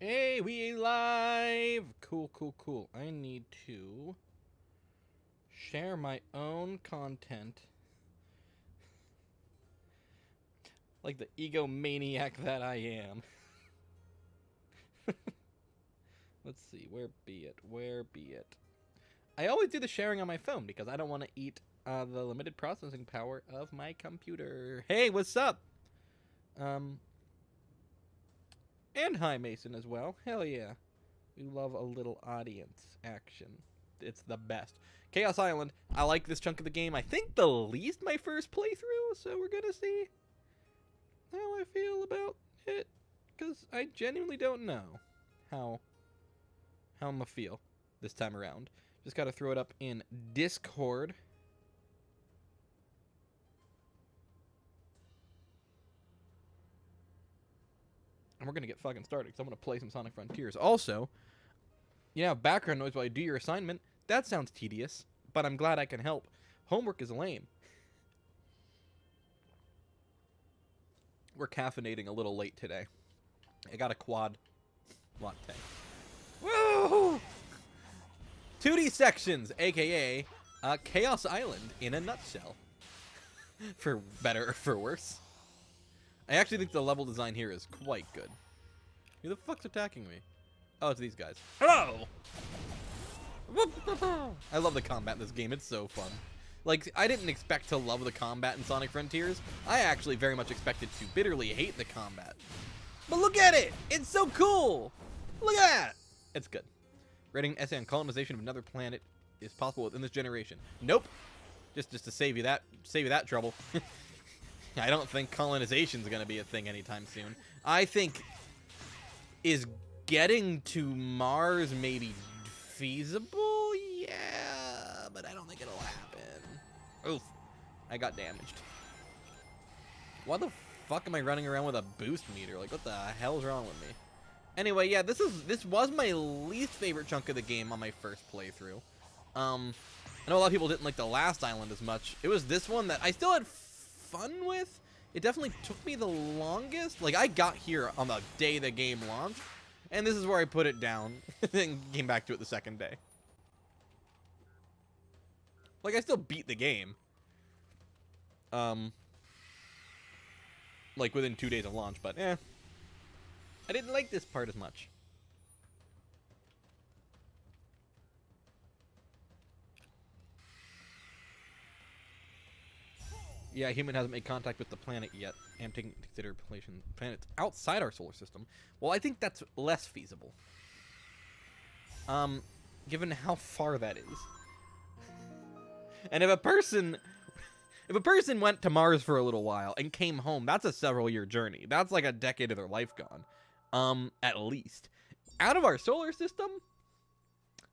Hey, we live! Cool, cool, cool. I need to share my own content. Like the egomaniac that I am. Let's see, where be it? Where be it? I always do the sharing on my phone because I don't want to eat the limited processing power of my computer. Hey, what's up? And hi, Mason, as well. Hell yeah. We love a little audience action. It's the best. Chaos Island. I like this chunk of the game. I think the least my first playthrough, so we're gonna see how I feel about it. Because I genuinely don't know how I'm gonna feel this time around. Just gotta throw it up in Discord. And we're gonna get fucking started because I'm gonna play some Sonic Frontiers. Also, yeah, background noise while you do your assignment. That sounds tedious, but I'm glad I can help. Homework is lame. We're caffeinating a little late today. I got a quad latte. Woo! 2D sections, aka Chaos Island in a nutshell. For better or for worse. I actually think the level design here is quite good. Who the fuck's attacking me? Oh, it's these guys. Hello! I love the combat in this game. It's so fun. Like, I didn't expect to love the combat in Sonic Frontiers. I actually very much expected to bitterly hate the combat. But look at it! It's so cool! Look at that! It's good. Writing an essay on colonization of another planet is possible within this generation. Nope. Just to save you that trouble. I don't think colonization's gonna be a thing anytime soon. I think is getting to Mars maybe feasible? Yeah, but I don't think it'll happen. Oof. I got damaged. Why the fuck am I running around with a boost meter? Like, what the hell's wrong with me? Anyway, yeah, this was my least favorite chunk of the game on my first playthrough. I know a lot of people didn't like the last island as much. It was this one that I still had fun with. It definitely took me the longest. Like, I got here on the day the game launched, and this is where I put it down, then came back to it the second day. Like, I still beat the game. Like, within 2 days of launch, but, I didn't like this part as much. Yeah, human hasn't made contact with the planet yet. I'm taking into consideration planets outside our solar system. Well, I think that's less feasible. Given how far that is. And if a person went to Mars for a little while and came home, that's a several-year journey. That's like a decade of their life gone. At least. Out of our solar system,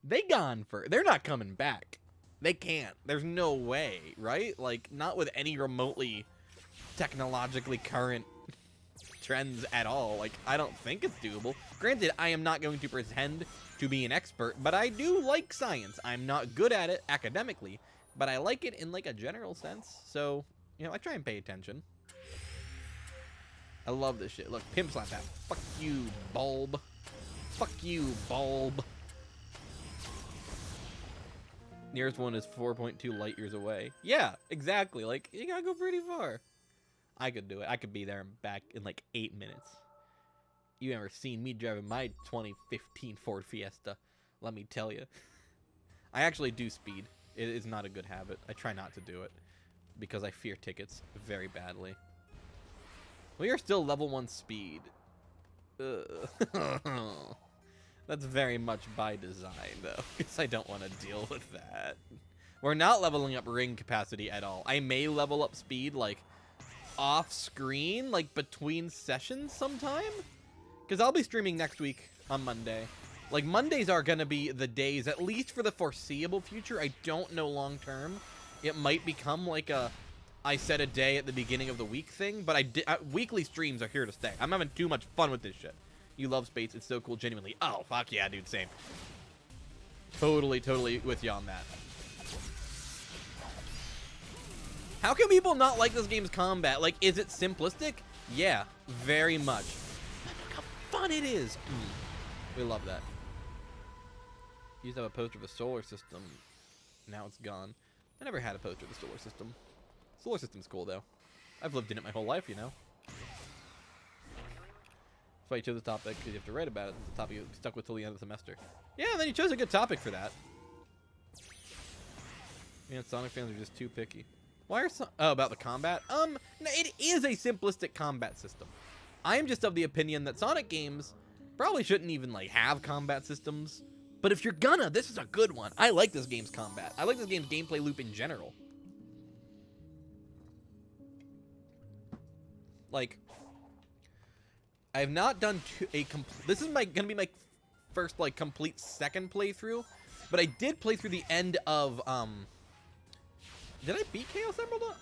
they're not coming back. They can't. There's no way, right? Like, not with any remotely technologically current trends at all. Like, I don't think it's doable. Granted, I am not going to pretend to be an expert, but I do like science. I'm not good at it academically, but I like it in, like, a general sense. So, you know, I try and pay attention. I love this shit. Look, pimp slap that. Fuck you, bulb. Fuck you, bulb. Nearest one is 4.2 light years away. Yeah, exactly. Like, you gotta go pretty far. I could do it. I could be there and back in like 8 minutes. You ever seen me driving my 2015 Ford Fiesta? Let me tell you. I actually do speed. It is not a good habit. I try not to do it because I fear tickets very badly. We are still level 1 speed. That's very much by design, though, because I don't want to deal with that. We're not leveling up ring capacity at all. I may level up speed, like, off-screen, like, between sessions sometime. Because I'll be streaming next week on Monday. Like, Mondays are going to be the days, at least for the foreseeable future. I don't know long-term. It might become, like, I set a day at the beginning of the week thing, but weekly streams are here to stay. I'm having too much fun with this shit. You love space. It's so cool. Genuinely. Oh, fuck yeah, dude. Same. Totally with you on that. How can people not like this game's combat? Like, is it simplistic? Yeah, very much. Look how fun it is. We love that. Used to have a poster of a solar system. Now it's gone. I never had a poster of the solar system. Solar system's cool, though. I've lived in it my whole life, you know. That's why you chose the topic, because you have to write about it. It's a topic you're stuck with till the end of the semester. Yeah, then you chose a good topic for that. Man, Sonic fans are just too picky. Why are oh, about the combat? No, it is a simplistic combat system. I'm just of the opinion that Sonic games probably shouldn't even, like, have combat systems. But if you're gonna, this is a good one. I like this game's combat. I like this game's gameplay loop in general. Like, I have not done this is gonna be my first, like, complete second playthrough. But I did play through the end of, did I beat Chaos Emerald?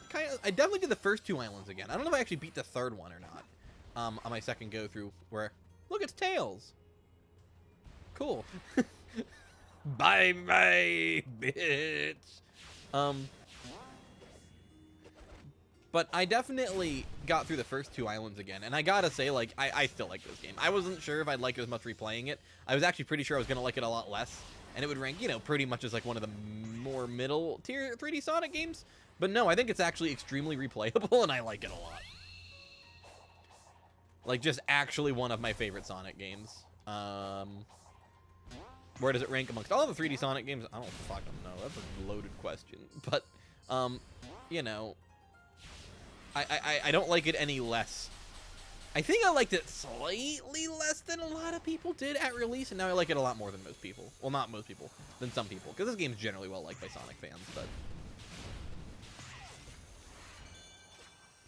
I definitely did the first 2 islands again. I don't know if I actually beat the 3rd one or not. On my second go through, where, look, it's Tails. Cool. Bye bye, bitch. But I definitely got through the first 2 islands again, and I gotta say, like, I still like this game. I wasn't sure if I'd like it as much replaying it. I was actually pretty sure I was gonna like it a lot less, and it would rank, you know, pretty much as like one of the more middle tier 3D Sonic games. But no, I think it's actually extremely replayable, and I like it a lot. Like, just actually one of my favorite Sonic games. Where does it rank amongst all the 3D Sonic games? I don't fucking know. That's a loaded question. But, you know, I don't like it any less. I think I liked it slightly less than a lot of people did at release, and now I like it a lot more than most people. Well, not most people, than some people. Because this game's generally well liked by Sonic fans, but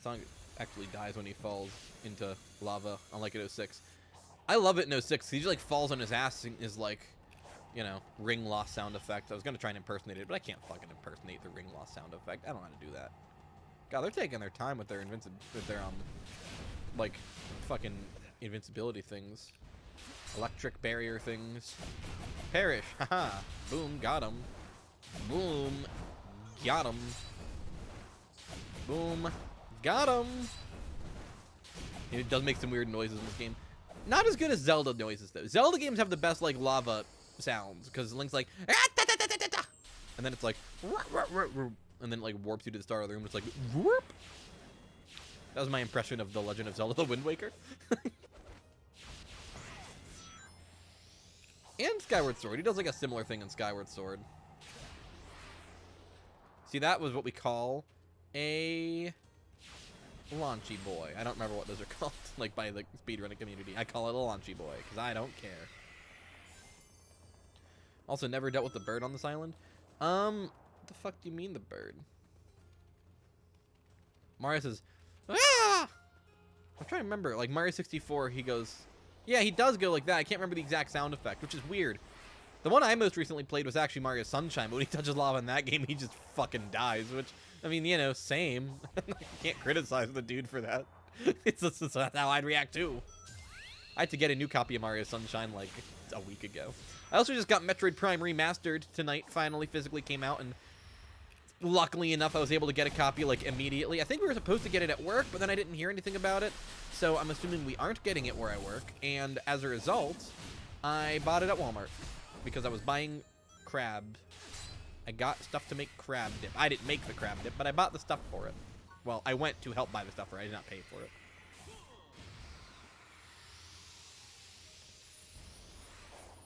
Sonic actually dies when he falls into lava, unlike in 06. I love it in 06. He just, like, falls on his ass and is like, you know, ring loss sound effect. I was gonna try and impersonate it, but I can't fucking impersonate the ring loss sound effect. I don't know how to do that. God, they're taking their time with their like, fucking invincibility things. Electric barrier things. Perish. Haha. Boom. Got him. Boom. Got him. Boom. Got him. It does make some weird noises in this game. Not as good as Zelda noises, though. Zelda games have the best, like, lava sounds, because Link's like, and then it's like, and then, like, warps you to the start of the room. It's like, whoop. That was my impression of The Legend of Zelda: The Wind Waker. And Skyward Sword. He does, like, a similar thing in Skyward Sword. See, that was what we call a launchy boy. I don't remember what those are called, like, by the speedrunning community. I call it a launchy boy, because I don't care. Also, never dealt with the bird on this island. What the fuck do you mean, the bird? Mario says, ah! I'm trying to remember. Like, Mario 64, he goes, yeah, he does go like that. I can't remember the exact sound effect, which is weird. The one I most recently played was actually Mario Sunshine, but when he touches lava in that game, he just fucking dies, which, I mean, you know, same. I can't criticize the dude for that. It's just how I'd react, too. I had to get a new copy of Mario Sunshine, like, a week ago. I also just got Metroid Prime Remastered tonight, finally physically came out, and luckily enough, I was able to get a copy, like, immediately. I think we were supposed to get it at work, but then I didn't hear anything about it, so I'm assuming we aren't getting it where I work, and as a result, I bought it at Walmart, because I was buying crab. I got stuff to make crab dip. I didn't make the crab dip, but I bought the stuff for it. Well, I went to help buy the stuff for it. I did not pay for it.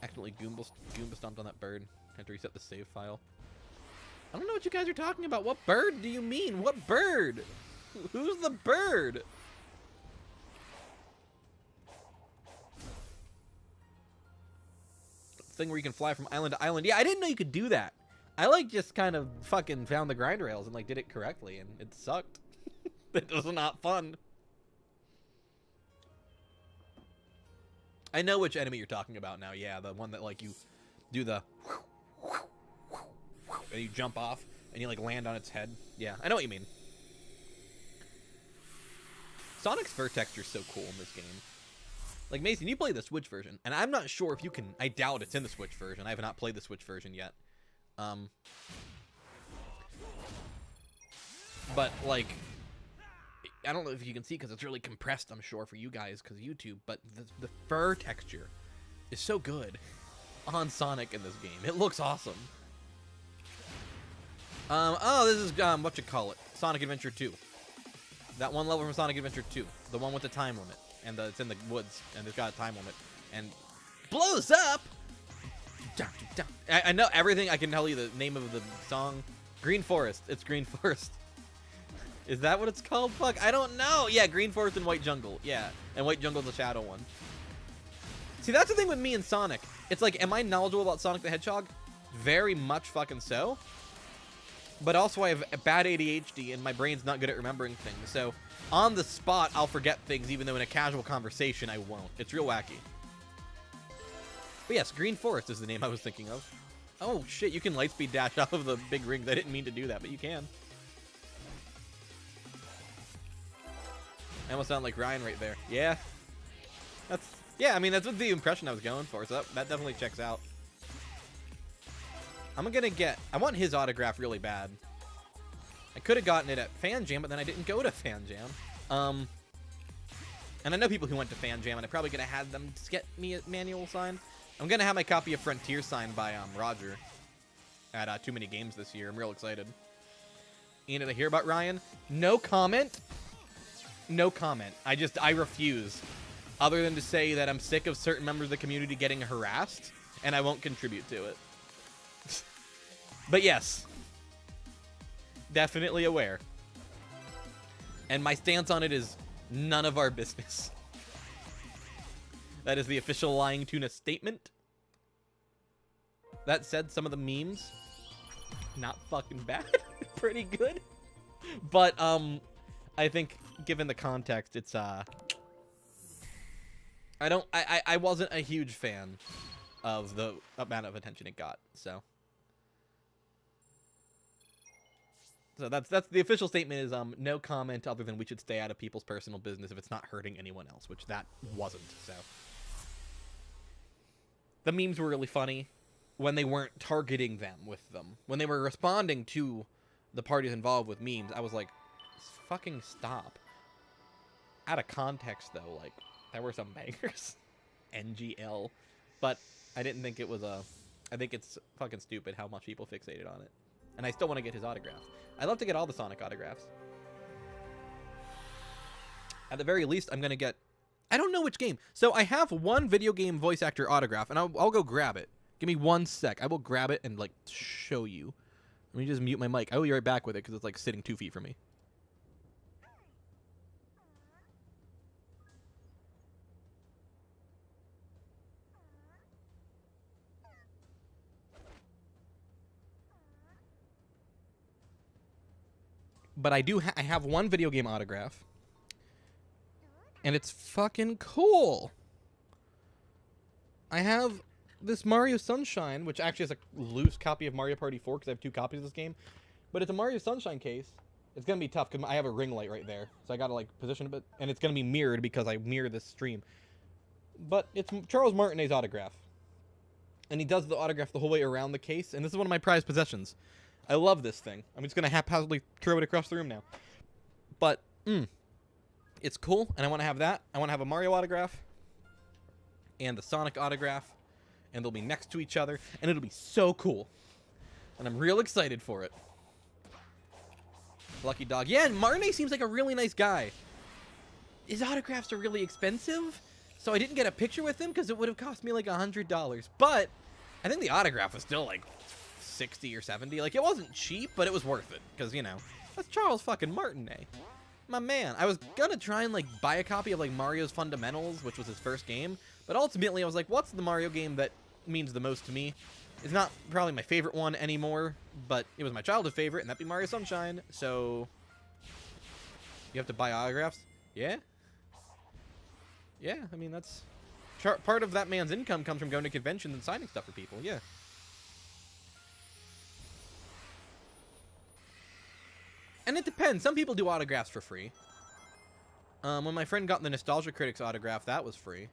Accidentally Goomba stomped on that bird. Had to reset the save file. I don't know what you guys are talking about. What bird do you mean? What bird? Who's the bird? Thing where you can fly from island to island. Yeah, I didn't know you could do that. I, like, just kind of fucking found the grind rails and, like, did it correctly, and it sucked. It was not fun. I know which enemy you're talking about now. Yeah, the one that, like, you do the and you jump off and you, like, land on its head. Yeah, I know what you mean. Sonic's fur texture is so cool in this game. Like, Mason, you play the Switch version, and I'm not sure if you can. I doubt it's in the Switch version. I have not played the Switch version yet. But, like, I don't know if you can see because it's really compressed, I'm sure, for you guys because of YouTube, but the fur texture is so good on Sonic in this game. It looks awesome. Oh, this is, what you call it? Sonic Adventure 2. That one level from Sonic Adventure 2. The one with the time limit. And it's in the woods, and it's got a time limit. And blows up! I know everything. I can tell you the name of the song. Green Forest. It's Green Forest. Is that what it's called? Fuck, I don't know. Yeah, Green Forest and White Jungle. Yeah, and White Jungle's the shadow one. See, that's the thing with me and Sonic. It's like, am I knowledgeable about Sonic the Hedgehog? Very much fucking so. But also I have bad ADHD and my brain's not good at remembering things. So on the spot, I'll forget things even though in a casual conversation I won't. It's real wacky. But yes, Green Forest is the name I was thinking of. Oh shit, you can lightspeed dash off of the big rings. I didn't mean to do that, but you can. I almost sound like Ryan right there. Yeah. Yeah, I mean, that's what the impression I was going for, so that definitely checks out. I'm gonna get... I want his autograph really bad. I could have gotten it at Fan Jam, but then I didn't go to Fan Jam. And I know people who went to Fan Jam, and I probably could have had them get me a manual signed. I'm gonna have my copy of Frontier signed by Roger at Too Many Games this year. I'm real excited. Ian, did I hear about Ryan? No comment. No comment. I refuse. Other than to say that I'm sick of certain members of the community getting harassed, and I won't contribute to it. But yes. Definitely aware. And my stance on it is none of our business. That is the official LyingTuna statement. That said, some of the memes, not fucking bad. Pretty good. But, I think, given the context, it's, I wasn't a huge fan of the amount of attention it got, so. So that's the official statement is, no comment other than we should stay out of people's personal business if it's not hurting anyone else, which that wasn't, so. The memes were really funny when they weren't targeting them with them. When they were responding to the parties involved with memes, I was like, fucking stop. Out of context, though, like, there were some bangers. NGL. But I didn't think it was I think it's fucking stupid how much people fixated on it. And I still want to get his autograph. I'd love to get all the Sonic autographs. At the very least, I'm going to get... I don't know which game. So I have one video game voice actor autograph, and I'll go grab it. Give me 1 sec. I will grab it and, like, show you. Let me just mute my mic. I will be right back with it because it's, like, sitting 2 feet from me. But I have one video game autograph. And it's fucking cool. I have this Mario Sunshine, which actually is a loose copy of Mario Party 4 because I have 2 copies of this game. But it's a Mario Sunshine case. It's going to be tough because I have a ring light right there. So I got to like position it a bit. And it's going to be mirrored because I mirror this stream. But it's Charles Martinet's autograph. And he does the autograph the whole way around the case. And this is one of my prized possessions. I love this thing. I'm just going to haphazardly throw it across the room now. But, it's cool, and I want to have that. I want to have a Mario autograph and the Sonic autograph, and they'll be next to each other, and it'll be so cool. And I'm real excited for it. Lucky dog. Yeah, Martinet seems like a really nice guy. His autographs are really expensive, so I didn't get a picture with him because it would have cost me like $100. But I think the autograph was still like 60 or 70. Like, it wasn't cheap, but it was worth it because, you know, that's Charles fucking Martinet. My man. I was gonna try and like buy a copy of like Mario's Fundamentals, which was his first game, but ultimately I was like, what's the Mario game that means the most to me? It's not probably my favorite one anymore, but it was my childhood favorite, and that'd be Mario Sunshine. So you have to buy autographs? Yeah? Yeah, I mean, that's part of that man's income comes from going to conventions and signing stuff for people. Yeah. And it depends. Some people do autographs for free. When my friend got the Nostalgia Critics autograph, that was free.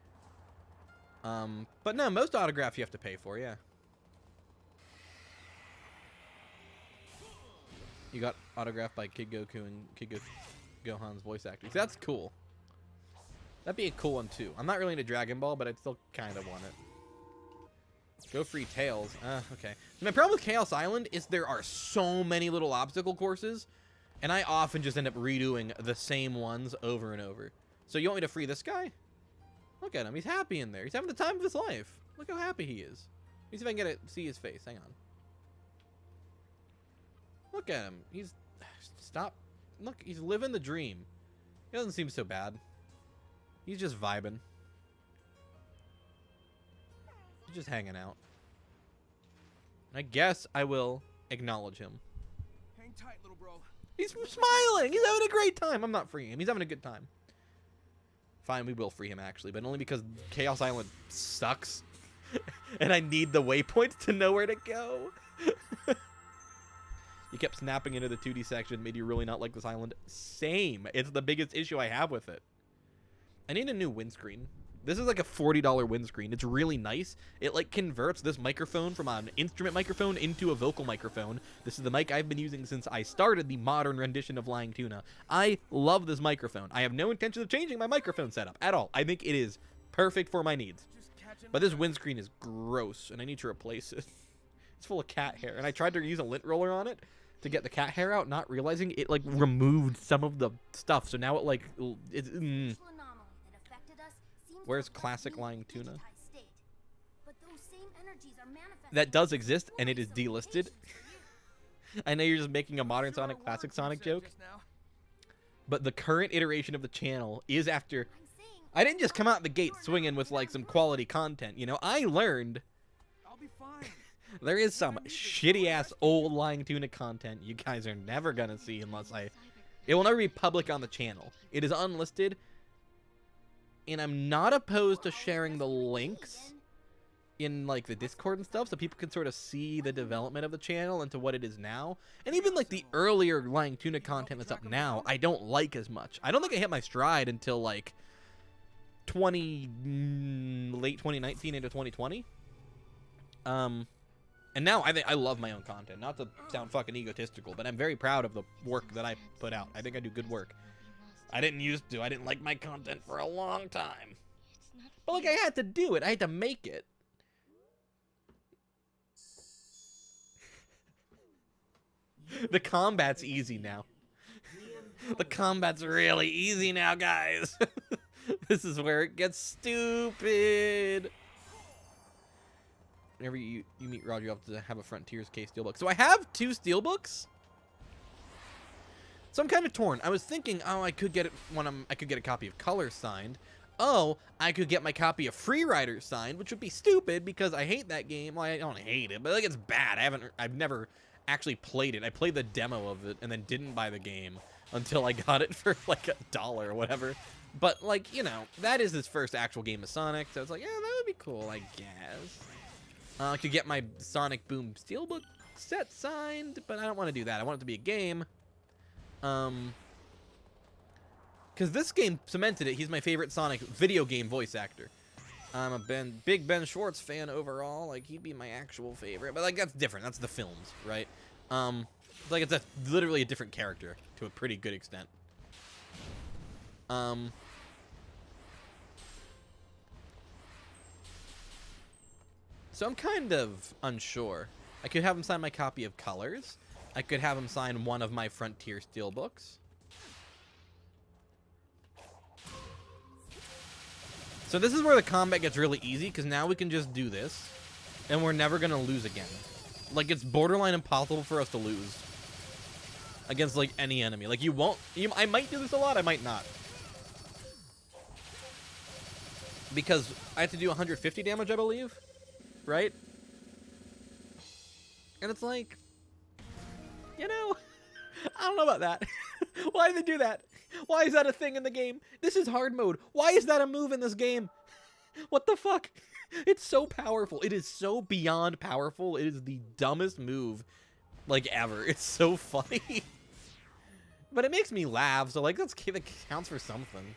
But no, most autographs you have to pay for, yeah. You got autographed by Kid Goku and Kid Gohan's voice actors. That's cool. That'd be a cool one, too. I'm not really into Dragon Ball, but I'd still kind of want it. Go free Tails. Okay. My problem with Chaos Island is there are so many little obstacle courses, and I often just end up redoing the same ones over and over. So you want me to free this guy? Look at him. He's happy in there. He's having the time of his life. Look how happy he is. Let me see if I can get to see his face. Hang on. Look at him. He's... Stop. Look, he's living the dream. He doesn't seem so bad. He's just vibing. He's just hanging out. I guess I will acknowledge him. Hang tight, little bro. He's smiling. He's having a great time. I'm not freeing him. He's having a good time. Fine, we will free him, actually, but only because Chaos Island sucks. And I need the waypoints to know where to go. You kept snapping into the 2D section, made you really not like this island. Same. It's the biggest issue I have with it. I need a new windscreen. This is like a $40 windscreen. It's really nice. It like converts this microphone from an instrument microphone into a vocal microphone. This is the mic I've been using since I started the modern rendition of LyingTuna. I love this microphone. I have no intention of changing my microphone setup at all. I think it is perfect for my needs. But this windscreen is gross, and I need to replace it. It's full of cat hair, and I tried to use a lint roller on it to get the cat hair out, not realizing it like removed some of the stuff. So now it like it's. Where's classic LyingTuna? That does exist, and it is delisted. I know you're just making a modern Sonic classic Sonic joke, but the current iteration of the channel is after. I didn't just come out the gate swinging with like some quality content, you know. I learned. I'll be fine. There is some shitty ass old LyingTuna content you guys are never gonna see unless it will never be public on the channel. It is unlisted, and I'm not opposed to sharing the links in like the Discord and stuff so people can sort of see the development of the channel into what it is now. And even like the earlier LyingTuna content that's up now, I don't like as much. I don't think I hit my stride until like late 2019 into 2020. And now I love my own content. Not to sound fucking egotistical, but I'm very proud of the work that I put out. I think I do good work. I didn't like my content for a long time. But like I had to do it. I had to make it. The combat's easy now. The combat's really easy now, guys. This is where it gets stupid. Whenever you meet Roger, you have to have a Frontiers case steelbook. So I have 2 steelbooks. So I'm kind of torn. I was thinking, oh, I could get it I could get a copy of Color signed. Oh, I could get my copy of Freerider signed, which would be stupid because I hate that game. Well, I don't hate it, but like it's bad. I've never actually played it. I played the demo of it and then didn't buy the game until I got it for like $1 or whatever. But like, you know, that is his first actual game of Sonic, so it's like, yeah, that would be cool, I guess. I could get my Sonic Boom Steelbook set signed, but I don't want to do that. I want it to be a game. Because this game cemented it. He's my favorite Sonic video game voice actor. I'm a big Ben Schwartz fan overall. Like, he'd be my actual favorite. But, like, that's different. That's the films, right? Like, it's literally a different character to a pretty good extent. So I'm kind of unsure. I could have him sign my copy of Colors. I could have him sign one of my Frontier Steelbooks. So this is where the combat gets really easy, because now we can just do this, and we're never going to lose again. Like, it's borderline impossible for us to lose against, like, any enemy. Like, I might do this a lot, I might not. Because I have to do 150 damage, I believe. Right? And it's like, you know, I don't know about that. Why did they do that? Why is that a thing in the game? This is hard mode. Why is that a move in this game? What the fuck? It's so powerful. It is so beyond powerful. It is the dumbest move, like, ever. It's so funny. But it makes me laugh, so, like, that counts for something.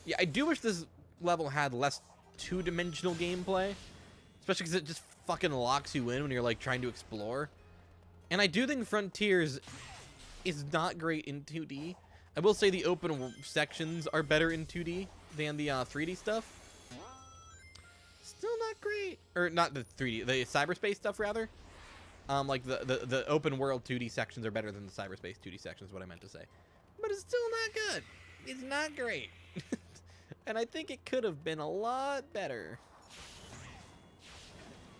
Yeah, I do wish this level had less two-dimensional gameplay. Especially because it just fucking locks you in when you're, like, trying to explore. And I do think Frontiers is not great in 2D. I will say the open sections are better in 2D. than the 3D stuff. Still not great. Or not the 3D, the cyberspace stuff rather. Like the open world 2D sections are better than the cyberspace 2D sections, is what I meant to say. But it's still not good. It's not great. And I think it could have been a lot better.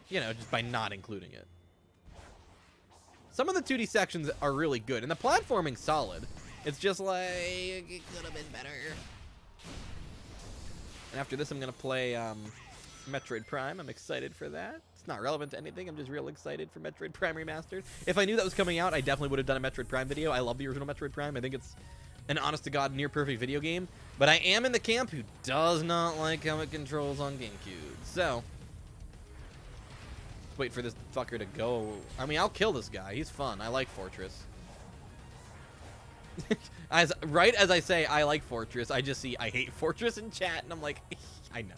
You know, just by not including it. Some of the 2D sections are really good, and the platforming's solid. It's just like, it could have been better. And after this, I'm going to play Metroid Prime. I'm excited for that. It's not relevant to anything. I'm just real excited for Metroid Prime Remastered. If I knew that was coming out, I definitely would have done a Metroid Prime video. I love the original Metroid Prime. I think it's an honest-to-God, near-perfect video game. But I am in the camp who does not like how it controls on GameCube. So, let's wait for this fucker to go. I mean, I'll kill this guy. He's fun. I like Fortress. Right as I say I like Fortress, I just see I hate Fortress in chat, and I'm like, I know.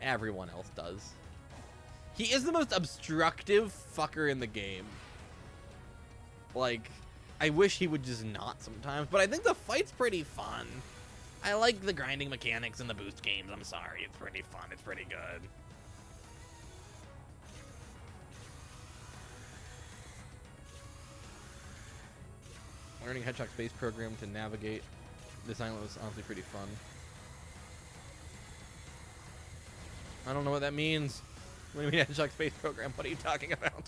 Everyone else does. He is the most obstructive fucker in the game. Like, I wish he would just not sometimes, but I think the fight's pretty fun. I like the grinding mechanics in the boost games. I'm sorry, it's pretty fun. It's pretty good. Learning Hedgehog Space Program to navigate this island was honestly pretty fun. I don't know what that means. What do you mean Hedgehog Space Program? What are you talking about?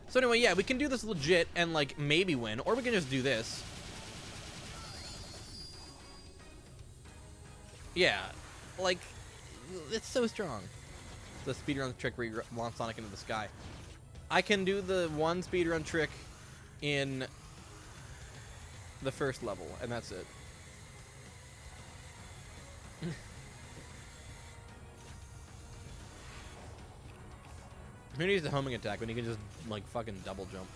So anyway, yeah, we can do this legit and, like, maybe win, or we can just do this. Yeah, like, it's so strong. The speedrun trick where you launch Sonic into the sky. I can do the one speedrun trick in the first level, and that's it. Who needs the homing attack when you can just, like, fucking double jump?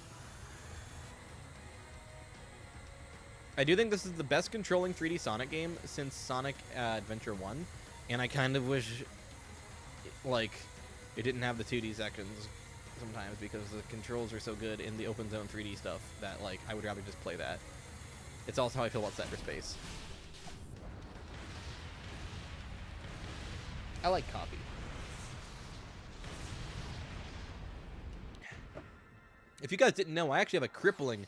I do think this is the best controlling 3D Sonic game since Sonic Adventure 1, and I kind of wish, like, it didn't have the 2D sections sometimes because the controls are so good in the open zone 3D stuff that, like, I would rather just play that. It's also how I feel about cyberspace. I like coffee. If you guys didn't know, I actually have a crippling,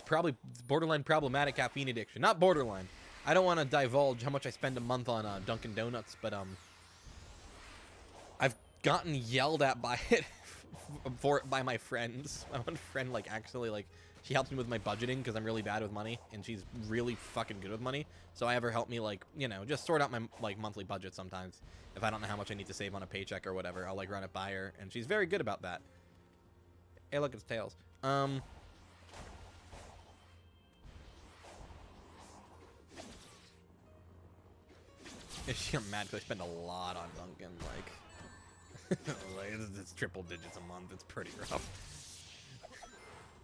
probably borderline problematic caffeine addiction. Not borderline. I don't want to divulge how much I spend a month on Dunkin' Donuts, but I've gotten yelled at by it by my friends. My one friend, like, actually, like, she helps me with my budgeting because I'm really bad with money, and she's really fucking good with money. So I have her help me, like, you know, just sort out my, like, monthly budget sometimes. If I don't know how much I need to save on a paycheck or whatever, I'll, like, run it by her, and she's very good about that. Hey, look, it's Tails. I'm mad because I spend a lot on Dunkin', like, it's triple digits a month. It's pretty rough.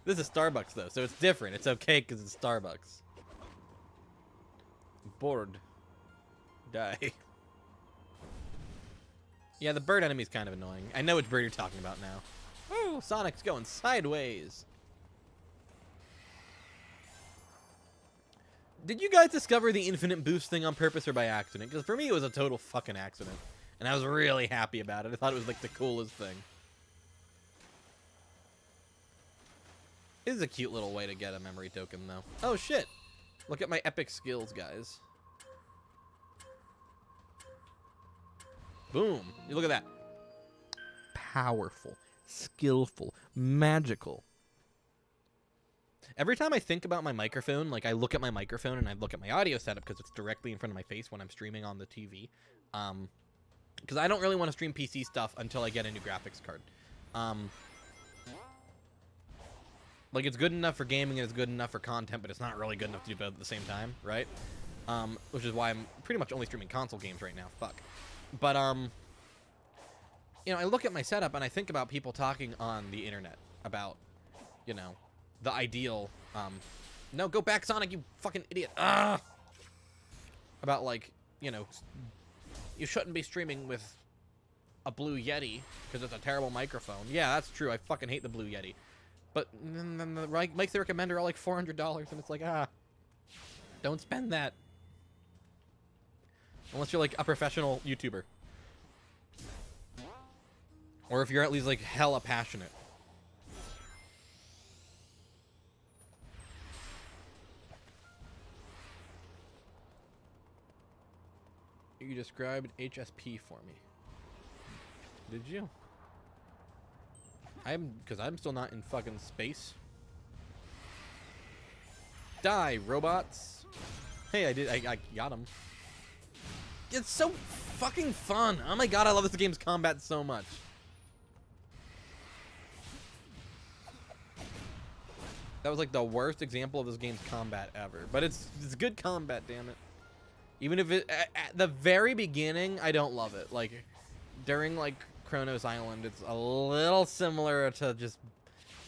This is Starbucks, though, so it's different. It's okay because it's Starbucks. Bored. Die. Yeah, the bird enemy's kind of annoying. I know which bird you're talking about now. Oh, Sonic's going sideways. Did you guys discover the infinite boost thing on purpose or by accident? Because for me, it was a total fucking accident. And I was really happy about it. I thought it was, like, the coolest thing. This is a cute little way to get a memory token, though. Oh, shit. Look at my epic skills, guys. Boom. You look at that. Powerful. Skillful, magical. Every time I think about my microphone, like, I look at my microphone and I look at my audio setup because it's directly in front of my face when I'm streaming on the TV. Because I don't really want to stream PC stuff until I get a new graphics card. Like, it's good enough for gaming and it's good enough for content, but it's not really good enough to do both at the same time, right? Which is why I'm pretty much only streaming console games right now. Fuck. But, you know, I look at my setup and I think about people talking on the internet about, you know, the ideal, no, go back, Sonic, you fucking idiot. About, like, you know, you shouldn't be streaming with a Blue Yeti because it's a terrible microphone. Yeah, that's true. I fucking hate the Blue Yeti. But then the mics they recommend are all like $400, and it's like, don't spend that. Unless you're like a professional YouTuber. Or if you're at least like hella passionate. You described HSP for me. Did you? Because I'm still not in fucking space. Die, robots. Hey, I got him. It's so fucking fun. Oh my god, I love this game's combat so much. That was like the worst example of this game's combat ever. But it's good combat, damn it. Even if it, at the very beginning, I don't love it. Like, during, like, Kronos Island, it's a little similar to just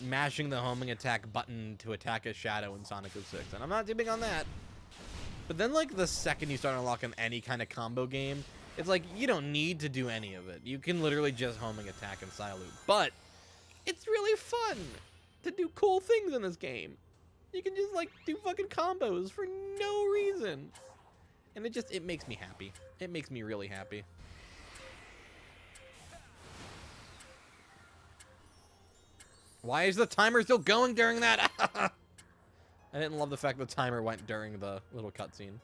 mashing the homing attack button to attack a shadow in Sonic 06. And I'm not too big on that. But then, like, the second you start unlocking any kind of combo game, it's like, you don't need to do any of it. You can literally just homing attack and Silute. But, it's really fun to do cool things in this game. You can just, like, do fucking combos for no reason. And it makes me happy. It makes me really happy. Why is the timer still going during that? I didn't love the fact the timer went during the little cutscene.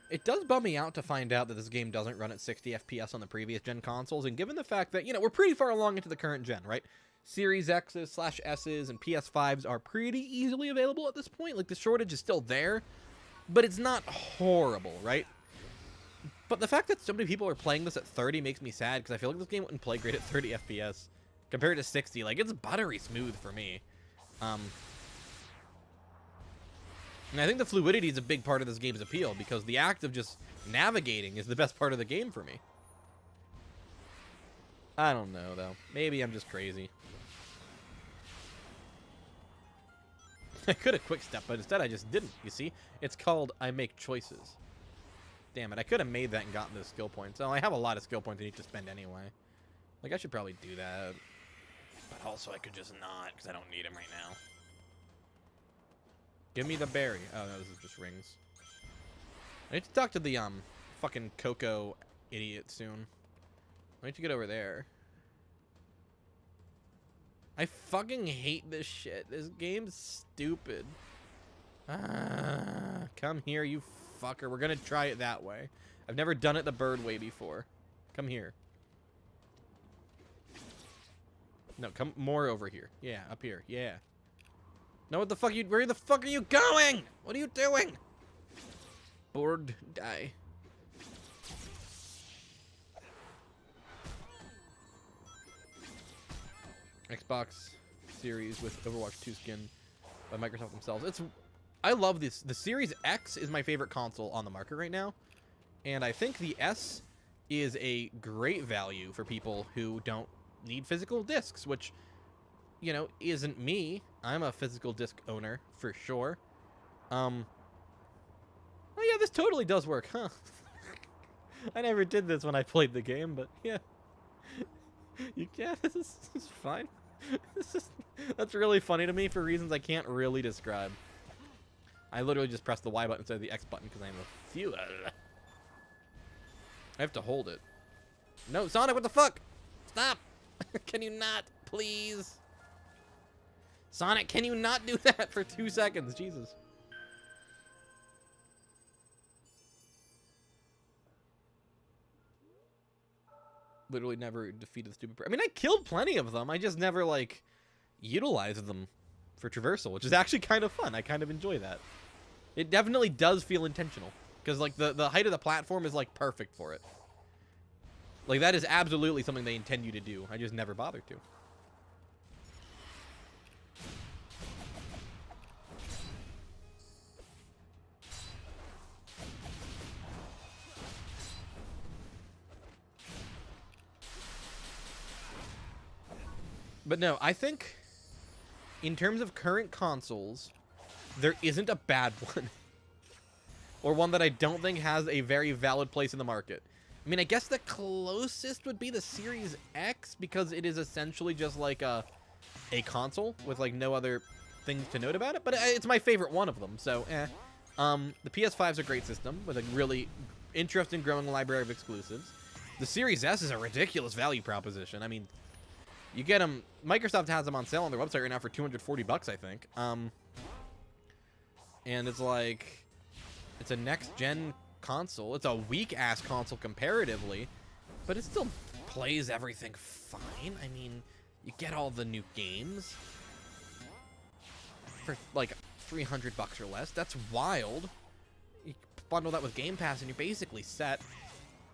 It does bum me out to find out that this game doesn't run at 60 FPS on the previous gen consoles, and given the fact that, you know, we're pretty far along into the current gen, right? Series X's / S's and PS5s are pretty easily available at this point. Like, the shortage is still there, but it's not horrible, right? But the fact that so many people are playing this at 30 makes me sad, because I feel like this game wouldn't play great at 30 FPS compared to 60. Like, it's buttery smooth for me. And I think the fluidity is a big part of this game's appeal, because the act of just navigating is the best part of the game for me. I don't know, though. Maybe I'm just crazy. I could have quick step, but instead I just didn't, you see? It's called I make choices. Damn it, I could have made that and gotten those skill points. Oh, I have a lot of skill points I need to spend anyway. Like, I should probably do that. But also, I could just not, because I don't need them right now. Give me the berry. Oh, no, this is just rings. I need to talk to the, fucking Coco idiot soon. Why don't you get over there? I fucking hate this shit. This game's stupid. Come here, you fucker. We're gonna try it that way. I've never done it the bird way before. Come here. No, come more over here. Yeah, up here. Yeah. No, what the fuck where the fuck are you going? What are you doing? Bored, die. Xbox Series with Overwatch 2 skin by Microsoft themselves. I love this. The Series X is my favorite console on the market right now. And I think the S is a great value for people who don't need physical discs, which, you know, isn't me. I'm a physical disc owner for sure. Oh yeah, this totally does work, huh? I never did this when I played the game, but yeah. This is fine. That's really funny to me for reasons I can't really describe. I literally just pressed the Y button instead of the X button because I'm a few. I have to hold it. No, Sonic, what the fuck? Stop! Can you not, please? Sonic, can you not do that for 2 seconds? Jesus. Literally never defeated the stupid... I mean, I killed plenty of them. I just never, like, utilized them for traversal, which is actually kind of fun. I kind of enjoy that. It definitely does feel intentional. Because, like, the height of the platform is, like, perfect for it. Like, that is absolutely something they intend you to do. I just never bothered to. But no, I think in terms of current consoles, there isn't a bad one. Or one that I don't think has a very valid place in the market. I mean, I guess the closest would be the Series X, because it is essentially just like a console with like no other things to note about it. But it's my favorite one of them, so the PS5 is a great system with a really interesting growing library of exclusives. The Series S is a ridiculous value proposition. I mean, you get them. Microsoft has them on sale on their website right now for $240, I think. And it's like, it's a next-gen console. It's a weak-ass console comparatively, but it still plays everything fine. I mean, you get all the new games for like $300 or less. That's wild. You bundle that with Game Pass and you're basically set.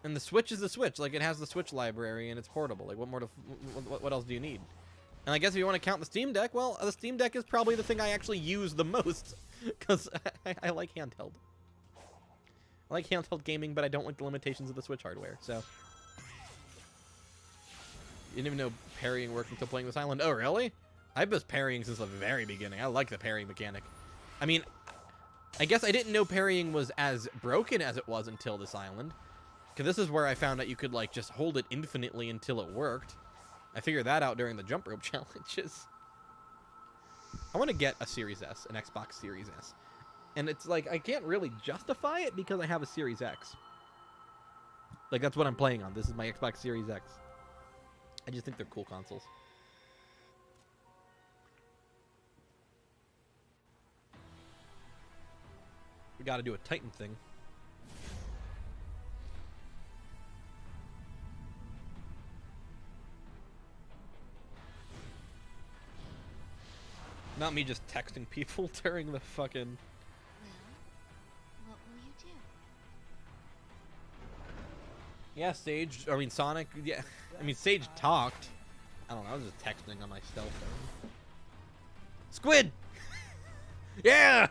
And the Switch is the Switch. Like, it has the Switch library and it's portable. Like, what else do you need? And I guess if you want to count the Steam Deck, well, the Steam Deck is probably the thing I actually use the most, because I like handheld. I like handheld gaming, but I don't like the limitations of the Switch hardware, so. You didn't even know parrying worked until playing this island. Oh, really? I've been parrying since the very beginning. I like the parrying mechanic. I mean, I guess I didn't know parrying was as broken as it was until this island. Because this is where I found out you could, like, just hold it infinitely until it worked. I figured that out during the jump rope challenges. I want to get a Series S, an Xbox Series S. And it's like, I can't really justify it because I have a Series X. Like, that's what I'm playing on. This is my Xbox Series X. I just think they're cool consoles. We gotta do a Titan thing. Not me just texting people during the fucking... Well, what will you do? Yeah, Sage. I mean, Sonic. Yeah. I mean, Sage talked. I don't know. I was just texting on my stealth phone. Squid! Yeah!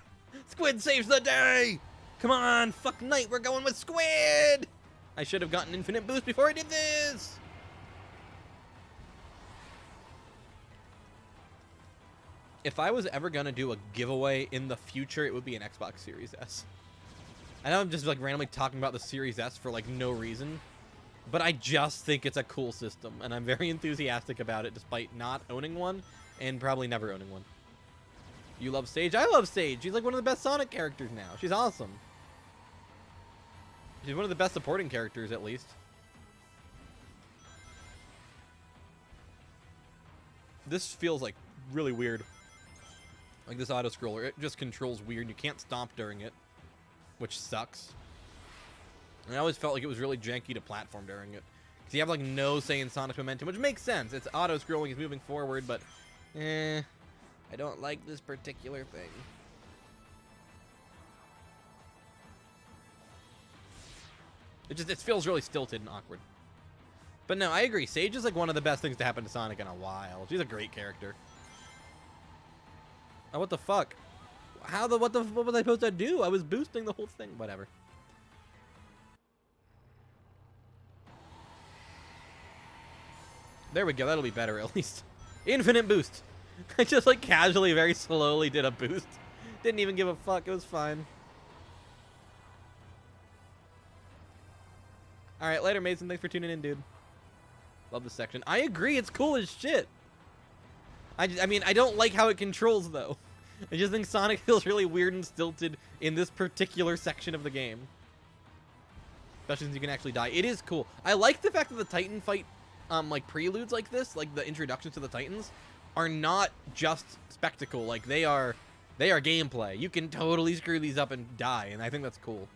Squid saves the day! Come on, fuck Knight. We're going with Squid! I should have gotten infinite boost before I did this! If I was ever gonna do a giveaway in the future, it would be an Xbox Series S. I know I'm just like randomly talking about the Series S for like no reason, but I just think it's a cool system, and I'm very enthusiastic about it despite not owning one and probably never owning one. You love Sage? I love Sage. She's like one of the best Sonic characters now. She's awesome. She's one of the best supporting characters, at least. This feels like really weird. Like this auto-scroller, it just controls weird. You can't stomp during it, which sucks. And I always felt like it was really janky to platform during it. Because you have like no say in Sonic's momentum, which makes sense. It's auto-scrolling, it's moving forward, but I don't like this particular thing. It feels really stilted and awkward. But no, I agree. Sage is like one of the best things to happen to Sonic in a while. She's a great character. Oh, what the fuck? What was I supposed to do? I was boosting the whole thing. Whatever. There we go. That'll be better at least. Infinite boost. I just like casually, very slowly did a boost. Didn't even give a fuck. It was fine. Alright, later, Mason. Thanks for tuning in, dude. Love this section. I agree. It's cool as shit. I mean, I don't like how it controls, though. I just think Sonic feels really weird and stilted in this particular section of the game. Especially since you can actually die. It is cool. I like the fact that the Titan fight, like, preludes like this, like the introductions to the Titans, are not just spectacle. Like, they are gameplay. You can totally screw these up and die, and I think that's cool.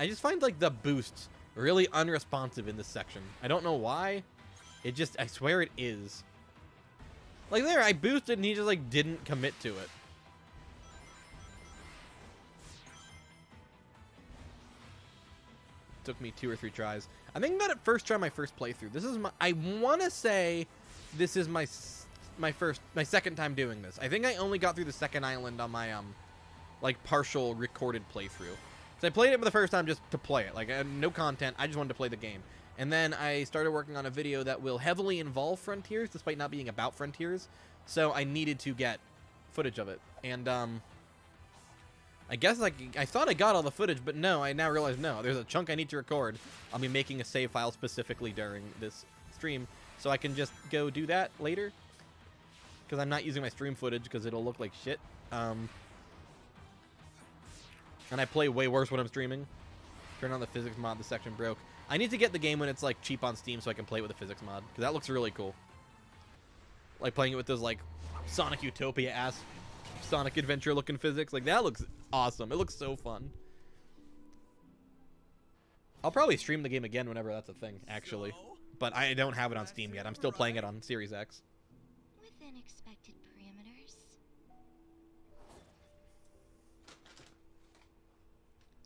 I just find, like, the boosts really unresponsive in this section. I don't know why. It just, I swear it is. Like there, I boosted and he just like didn't commit to it. Took me 2 or 3 tries. I think that at first try my first playthrough. This is my, I want to say this is my second time doing this. I think I only got through the second island on my like partial recorded playthrough. So I played it for the first time just to play it. Like no content. I just wanted to play the game. And then I started working on a video that will heavily involve Frontiers, despite not being about Frontiers. So I needed to get footage of it. And I guess I thought I got all the footage, but no, I now realize no. There's a chunk I need to record. I'll be making a save file specifically during this stream, so I can just go do that later. Because I'm not using my stream footage because it'll look like shit. And I play way worse when I'm streaming. Turn on the physics mod, the section broke. I need to get the game when it's like cheap on Steam so I can play it with the physics mod, because that looks really cool. Like playing it with those like Sonic Utopia-ass Sonic Adventure looking physics. Like that looks awesome. It looks so fun. I'll probably stream the game again whenever that's a thing, actually. But I don't have it on Steam yet. I'm still playing it on Series X. Within expected parameters.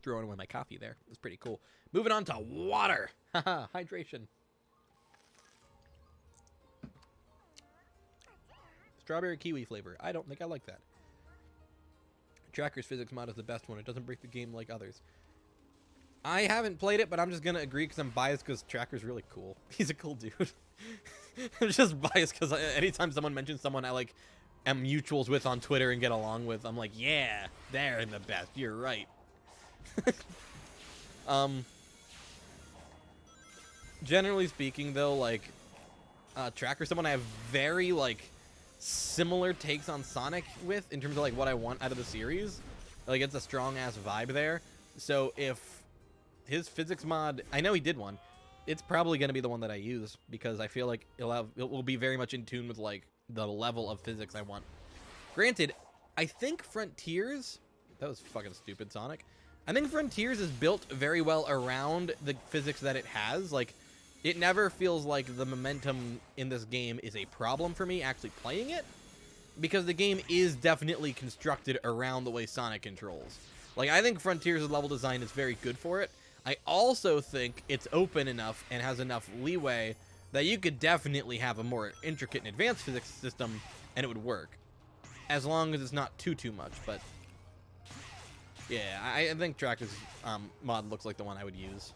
Throwing away my coffee there. It's pretty cool. Moving on to water. Haha, hydration. Strawberry kiwi flavor. I don't think I like that. Tracker's physics mod is the best one. It doesn't break the game like others. I haven't played it, but I'm just going to agree because I'm biased because Tracker's really cool. He's a cool dude. I'm just biased because anytime someone mentions someone I like am mutuals with on Twitter and get along with, I'm like, yeah, they're the best. You're right. Generally speaking, though, like, Tracker's someone I have very, like, similar takes on Sonic with in terms of, like, what I want out of the series. Like, it's a strong-ass vibe there. So if his physics mod, I know he did one, it's probably going to be the one that I use because I feel like it will be very much in tune with, like, the level of physics I want. Granted, I think Frontiers, that was fucking stupid, Sonic. I think Frontiers is built very well around the physics that it has. Like, it never feels like the momentum in this game is a problem for me actually playing it, because the game is definitely constructed around the way Sonic controls. Like, I think Frontiers' level design is very good for it. I also think it's open enough and has enough leeway that you could definitely have a more intricate and advanced physics system and it would work. As long as it's not too much, but yeah, I think Tracker's mod looks like the one I would use.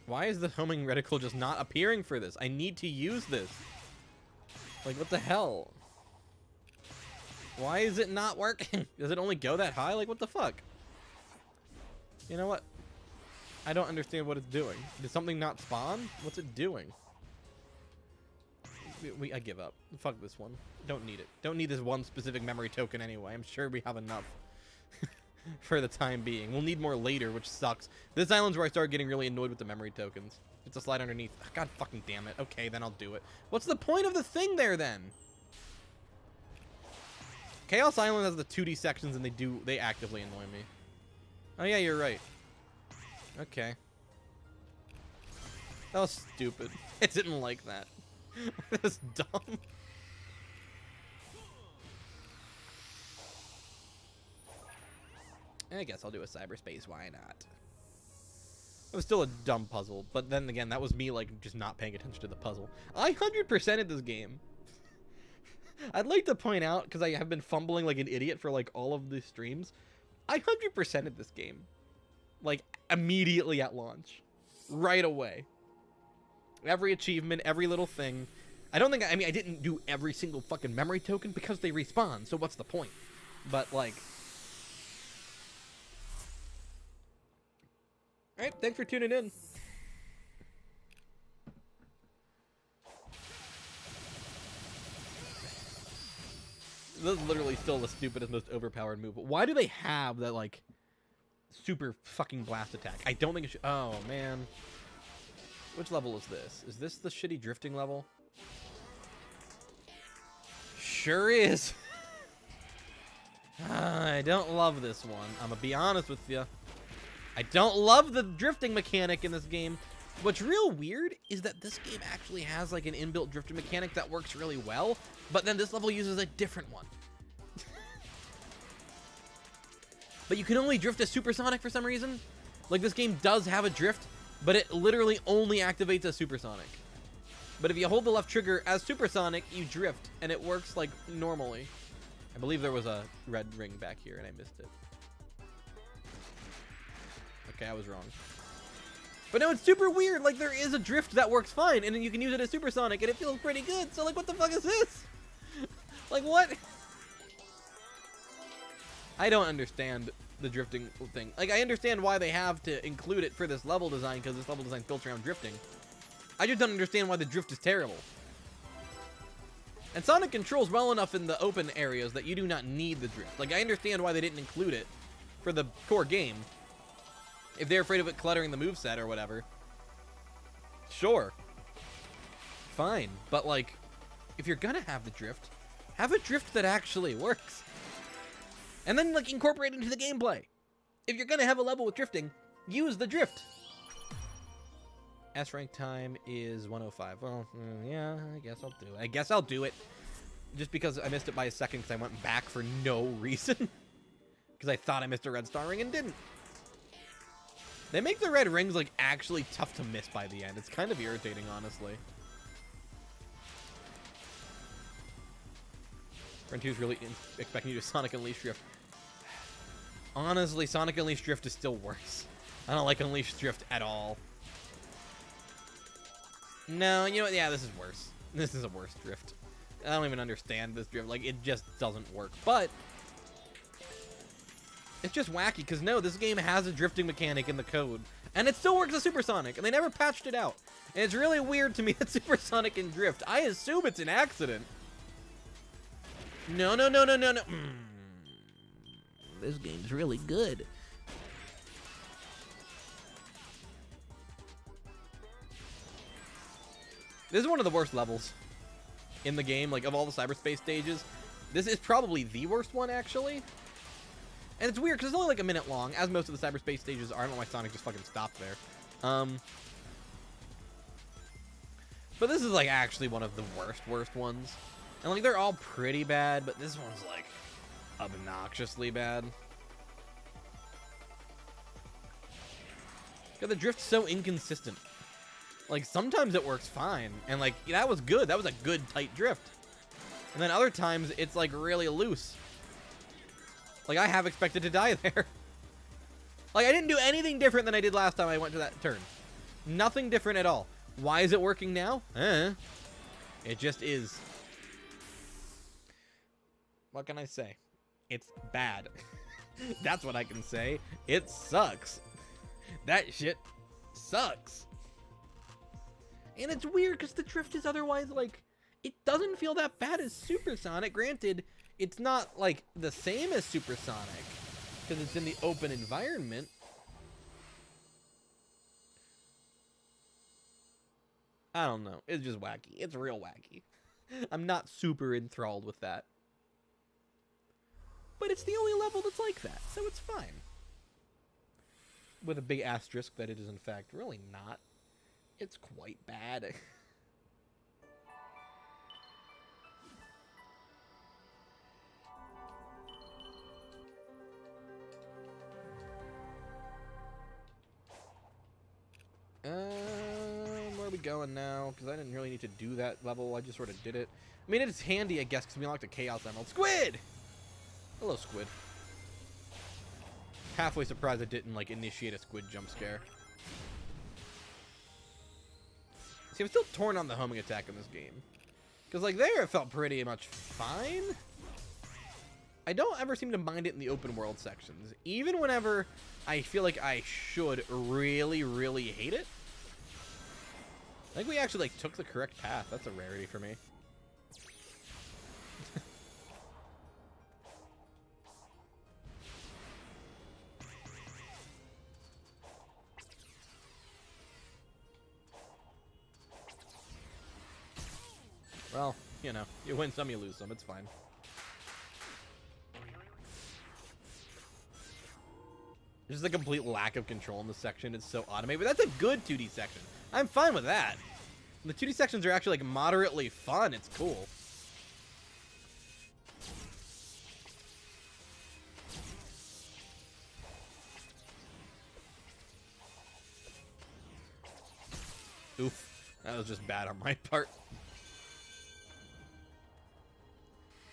Why is the homing reticle just not appearing for this? I need to use this. Like, what the hell? Why is it not working? Does it only go that high? Like, what the fuck? You know what? I don't understand what it's doing. Did something not spawn? What's it doing? I give up. Fuck this one. Don't need it. Don't need this one specific memory token anyway. I'm sure we have enough for the time being. We'll need more later, which sucks. This island's where I start getting really annoyed with the memory tokens. It's a slide underneath. God fucking damn it. Okay, then I'll do it. What's the point of the thing there, then? Chaos Island has the 2D sections, and they actively annoy me. Oh, yeah, you're right. Okay. That was stupid. It didn't like that. That's dumb. I guess I'll do a cyberspace. Why not? It was still a dumb puzzle, but then again, that was me like just not paying attention to the puzzle. I 100%ed this game. I'd like to point out, because I have been fumbling like an idiot for like all of the streams, I 100%ed this game. Like immediately at launch. Right away. Every achievement, every little thing. I mean, I didn't do every single fucking memory token because they respawn, so what's the point? But like... Alright, thanks for tuning in. This is literally still the stupidest, most overpowered move. But why do they have that, like, super fucking blast attack? I don't think it should... Oh, man. Which level is this? Is this the shitty drifting level? Sure is. I don't love this one. I'm gonna be honest with you. I don't love the drifting mechanic in this game. What's real weird is that this game actually has like an inbuilt drifting mechanic that works really well, but then this level uses a different one. But you can only drift as Supersonic for some reason. Like, this game does have a drift, but it literally only activates as Supersonic. But if you hold the left trigger as Supersonic, you drift, and it works like normally. I believe there was a red ring back here, and I missed it. Okay, I was wrong. But no, it's super weird. Like, there is a drift that works fine, and then you can use it as supersonic, and it feels pretty good. So, like, what the fuck is this? Like, what? I don't understand the drifting thing. Like, I understand why they have to include it for this level design, because this level design built around drifting. I just don't understand why the drift is terrible. And Sonic controls well enough in the open areas that you do not need the drift. Like, I understand why they didn't include it for the core game. If they're afraid of it cluttering the moveset or whatever. Sure. Fine. But, like, if you're gonna have the drift, have a drift that actually works. And then, like, incorporate it into the gameplay. If you're gonna have a level with drifting, use the drift. S rank time is 105. Well, yeah, I guess I'll do it. I guess I'll do it. Just because I missed it by a second because I went back for no reason. Because I thought I missed a red star ring and didn't. They make the red rings, like, actually tough to miss by the end. It's kind of irritating, honestly. Frontier's really expecting you to Sonic Unleash Drift. Honestly, Sonic Unleash Drift is still worse. I don't like Unleash Drift at all. No, you know what? Yeah, this is worse. This is a worse drift. I don't even understand this drift. Like, it just doesn't work. But it's just wacky, because no, this game has a drifting mechanic in the code. And it still works as Supersonic, and they never patched it out. And it's really weird to me that Supersonic can drift. I assume it's an accident. No, no, no, no, no, no. This game's really good. This is one of the worst levels in the game, like, of all the cyberspace stages. This is probably the worst one, actually. And it's weird, because it's only, like, a minute long, as most of the cyberspace stages are. I don't know why Sonic just fucking stopped there. But this is, like, actually one of the worst ones. And, like, they're all pretty bad, but this one's, like, obnoxiously bad. Yeah, the drift's so inconsistent. Like, sometimes it works fine, and, like, that was good. That was a good, tight drift. And then other times, it's, like, really loose. Like, I have expected to die there. Like, I didn't do anything different than I did last time I went to that turn. Nothing different at all. Why is it working now? It just is. What can I say? It's bad. That's what I can say. It sucks. That shit sucks. And it's weird because the drift is otherwise, like, it doesn't feel that bad as Supersonic. Granted, it's not, like, the same as Supersonic because it's in the open environment. I don't know. It's just wacky. It's real wacky. I'm not super enthralled with that. But it's the only level that's like that, so it's fine. With a big asterisk that it is, in fact, really not. It's quite bad. Where are we going now? Because I didn't really need to do that level. I just sort of did it. I mean, it's handy, I guess, because we unlocked a Chaos Emerald. Squid! Hello, Squid. Halfway surprised I didn't, like, initiate a Squid jump scare. See, I'm still torn on the homing attack in this game. Because, like, there it felt pretty much fine. I don't ever seem to mind it in the open world sections. Even whenever I feel like I should really, really hate it. I think we actually, like, took the correct path. That's a rarity for me. Well, you know, you win some, you lose some. It's fine. There's a complete lack of control in this section. It's so automated, but that's a good 2D section. I'm fine with that. The 2D sections are actually, like, moderately fun. It's cool. Oof. That was just bad on my part.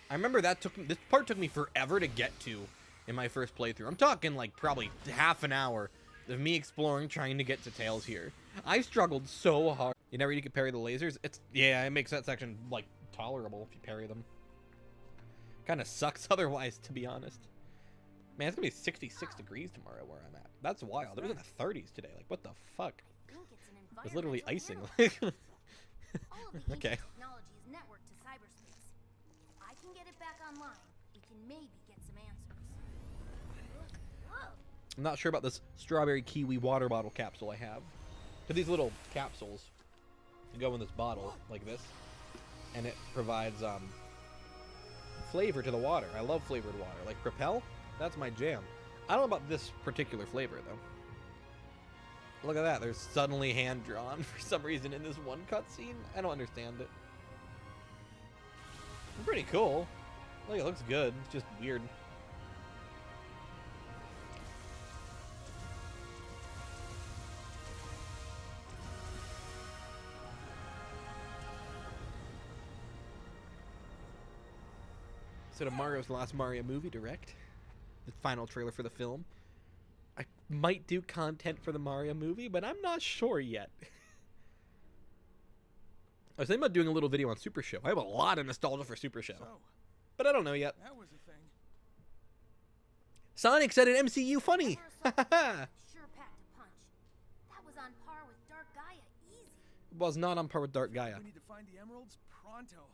I remember that this part took me forever to get to in my first playthrough. I'm talking, like, probably half an hour. of me exploring, trying to get to Tails here. I struggled so hard. You never need to parry the lasers? Yeah, it makes that section, like, tolerable if you parry them. Kind of sucks otherwise, to be honest. Man, it's gonna be 66 degrees tomorrow where I'm at. That's wild. It was in the 30s today. Like, what the fuck? It's literally icing. All of the Okay. technology is networked to cyberspace. If I can get it back online, we can maybe get some answers. Whoa. I'm not sure about this strawberry kiwi water bottle capsule I have. Because these little capsules go in this bottle like this, and it provides flavor to the water. I love flavored water. Like Propel, that's my jam. I don't know about this particular flavor though. Look at that. There's suddenly hand drawn for some reason in this one cutscene. I don't understand it. Pretty cool. Look, it looks good. It's just weird. So to Mario's last Mario movie direct, the final trailer for the film. I might do content for the Mario movie, but I'm not sure yet. I was thinking about doing a little video on Super Show. I have a lot of nostalgia for Super Show, So, but I don't know yet. that was a thing. Sonic said an MCU funny. Sure packed a punch. That was on par with Dark Gaia, easy. Was not on par with Dark Gaia. We need to find the emeralds pronto.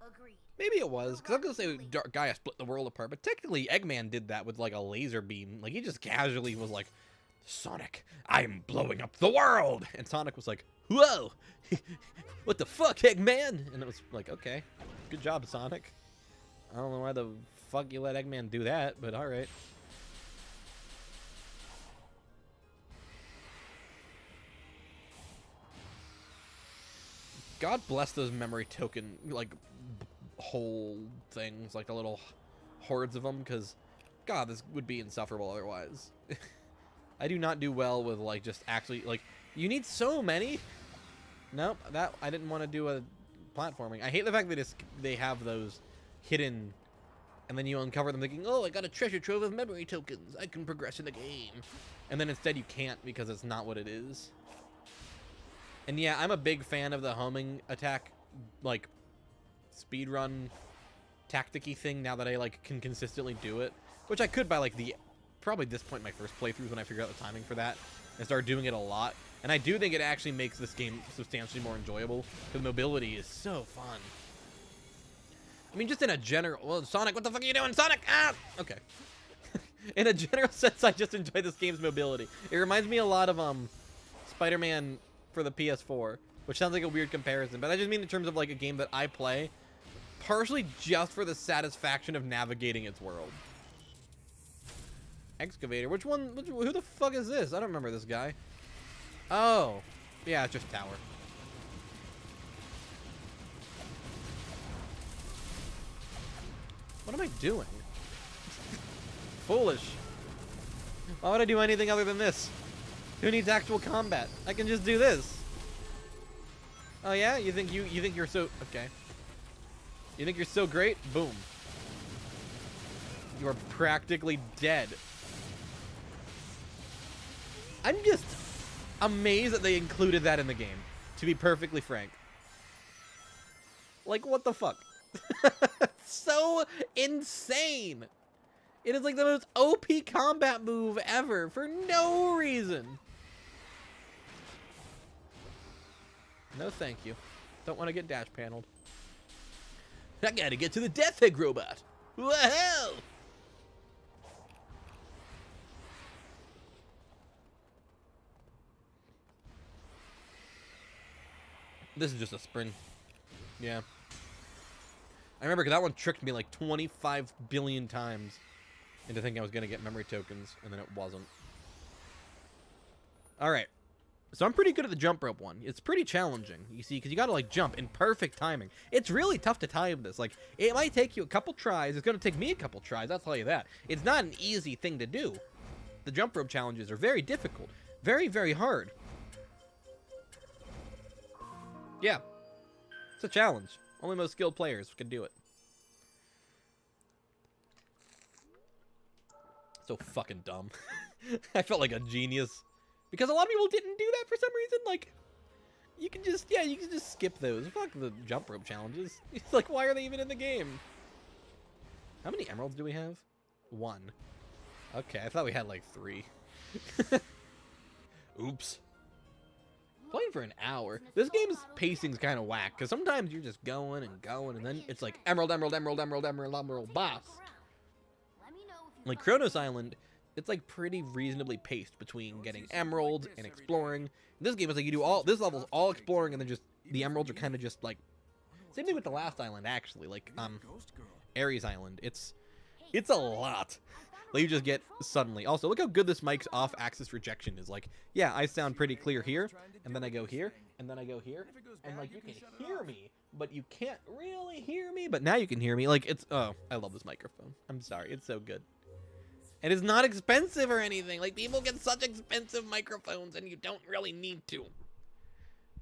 Agreed. Maybe it was, because I was going to say Dark Gaia split the world apart, but technically Eggman did that with like a laser beam. Like he just casually was like, Sonic, I'm blowing up the world. And Sonic was like, whoa, what the fuck, Eggman? And it was like, okay, good job, Sonic. I don't know why the fuck you let Eggman do that, but all right. God bless those memory token, like, whole things, like the little hordes of them, because, God, this would be insufferable otherwise. I do not do well with, like, just actually, like, you need so many. Nope, that, I didn't want to do a platforming. I hate the fact that they have those hidden, and then you uncover them thinking, oh, I got a treasure trove of memory tokens. I can progress in the game. And then instead you can't because it's not what it is. And yeah, I'm a big fan of the homing attack, like, speedrun tactic-y thing now that I, like, can consistently do it. Which I could by, like, probably this point in my first playthroughs when I figure out the timing for that and start doing it a lot. And I do think it actually makes this game substantially more enjoyable because mobility is so fun. I mean, just in a general... Well, Sonic, what the fuck are you doing, Sonic? Ah! Okay. In a general sense, I just enjoy this game's mobility. It reminds me a lot of, Spider-Man for the PS4, which sounds like a weird comparison, but I just mean in terms of, like, a game that I play partially just for the satisfaction of navigating its world. Excavator. Which one? Who the fuck is this? I don't remember this guy. Oh. Yeah, it's just tower. What am I doing? Foolish. Why would I do anything other than this? Who needs actual combat? I can just do this. Oh yeah? You think you're so okay. You think you're so great? Boom. You are practically dead. I'm just amazed that they included that in the game, to be perfectly frank. Like, what the fuck? So insane. It is like the most OP combat move ever for no reason. No thank you. Don't want to get dash paneled. I gotta get to the Death Egg robot. What the hell? This is just a sprint. Yeah. I remember because that one tricked me like 25 billion times into thinking I was going to get memory tokens, and then it wasn't. Alright. So I'm pretty good at the jump rope one. It's pretty challenging, you see, because you got to, like, jump in perfect timing. It's really tough to time this. Like, it might take you a couple tries. It's going to take me a couple tries, I'll tell you that. It's not an easy thing to do. The jump rope challenges are very difficult. Very, very hard. Yeah. It's a challenge. Only most skilled players can do it. So fucking dumb. I felt like a genius. Because a lot of people didn't do that for some reason. Like, you can just, yeah, you can just skip those. Fuck the jump rope challenges. It's like, why are they even in the game? How many emeralds do we have? 1. Okay, I thought we had like 3. Oops. Playing for an hour. This game's pacing's kind of whack, because sometimes you're just going and going, and then it's like emerald, emerald, emerald, emerald, emerald, emerald, boss. Like Kronos Island, it's like pretty reasonably paced between getting emeralds and exploring. This game is like you do all, this level's all exploring, and then just the emeralds are kind of just like, same thing with the last island actually, like Ares Island. It's a lot. Like you just get suddenly. Also, look how good this mic's off-axis rejection is. Like, yeah, I sound pretty clear here, and then I go here, and then I go here, and like you can hear me, but you can't really hear me. But now you can hear me. Like it's, oh, I love this microphone. I'm sorry, it's so good. And it's not expensive or anything. Like people get such expensive microphones, and you don't really need to.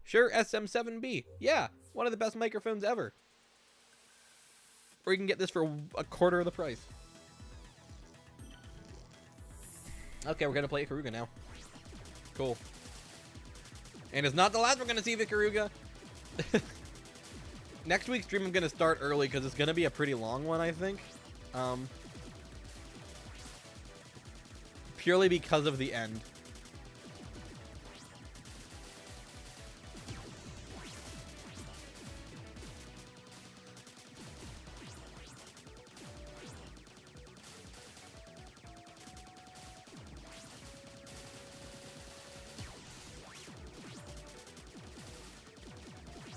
Sure, SM7B, yeah, one of the best microphones ever. Or you can get this for a quarter of the price. Okay, we're gonna play Ikaruga now. Cool. And it's not the last we're gonna see of Ikaruga. Next week's stream I'm gonna start early because it's gonna be a pretty long one, I think. Purely because of the end.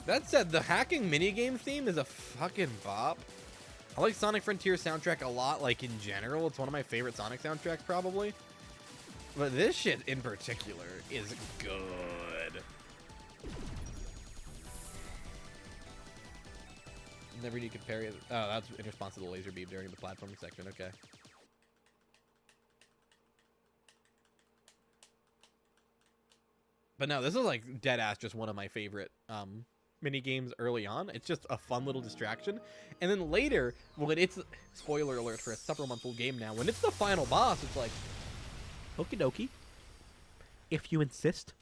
That said, the hacking minigame theme is a fucking bop. I like Sonic Frontiers soundtrack a lot, like in general. It's one of my favorite Sonic soundtracks, probably. But this shit in particular is good. Never need to compare it. Oh, that's in response to the laser beam during the platforming section. Okay. But no, this is like dead ass just one of my favorite mini games early on. It's just a fun little distraction. And then later, when it's, spoiler alert for a several month old game now, when it's the final boss, it's like, okie dokie. If you insist.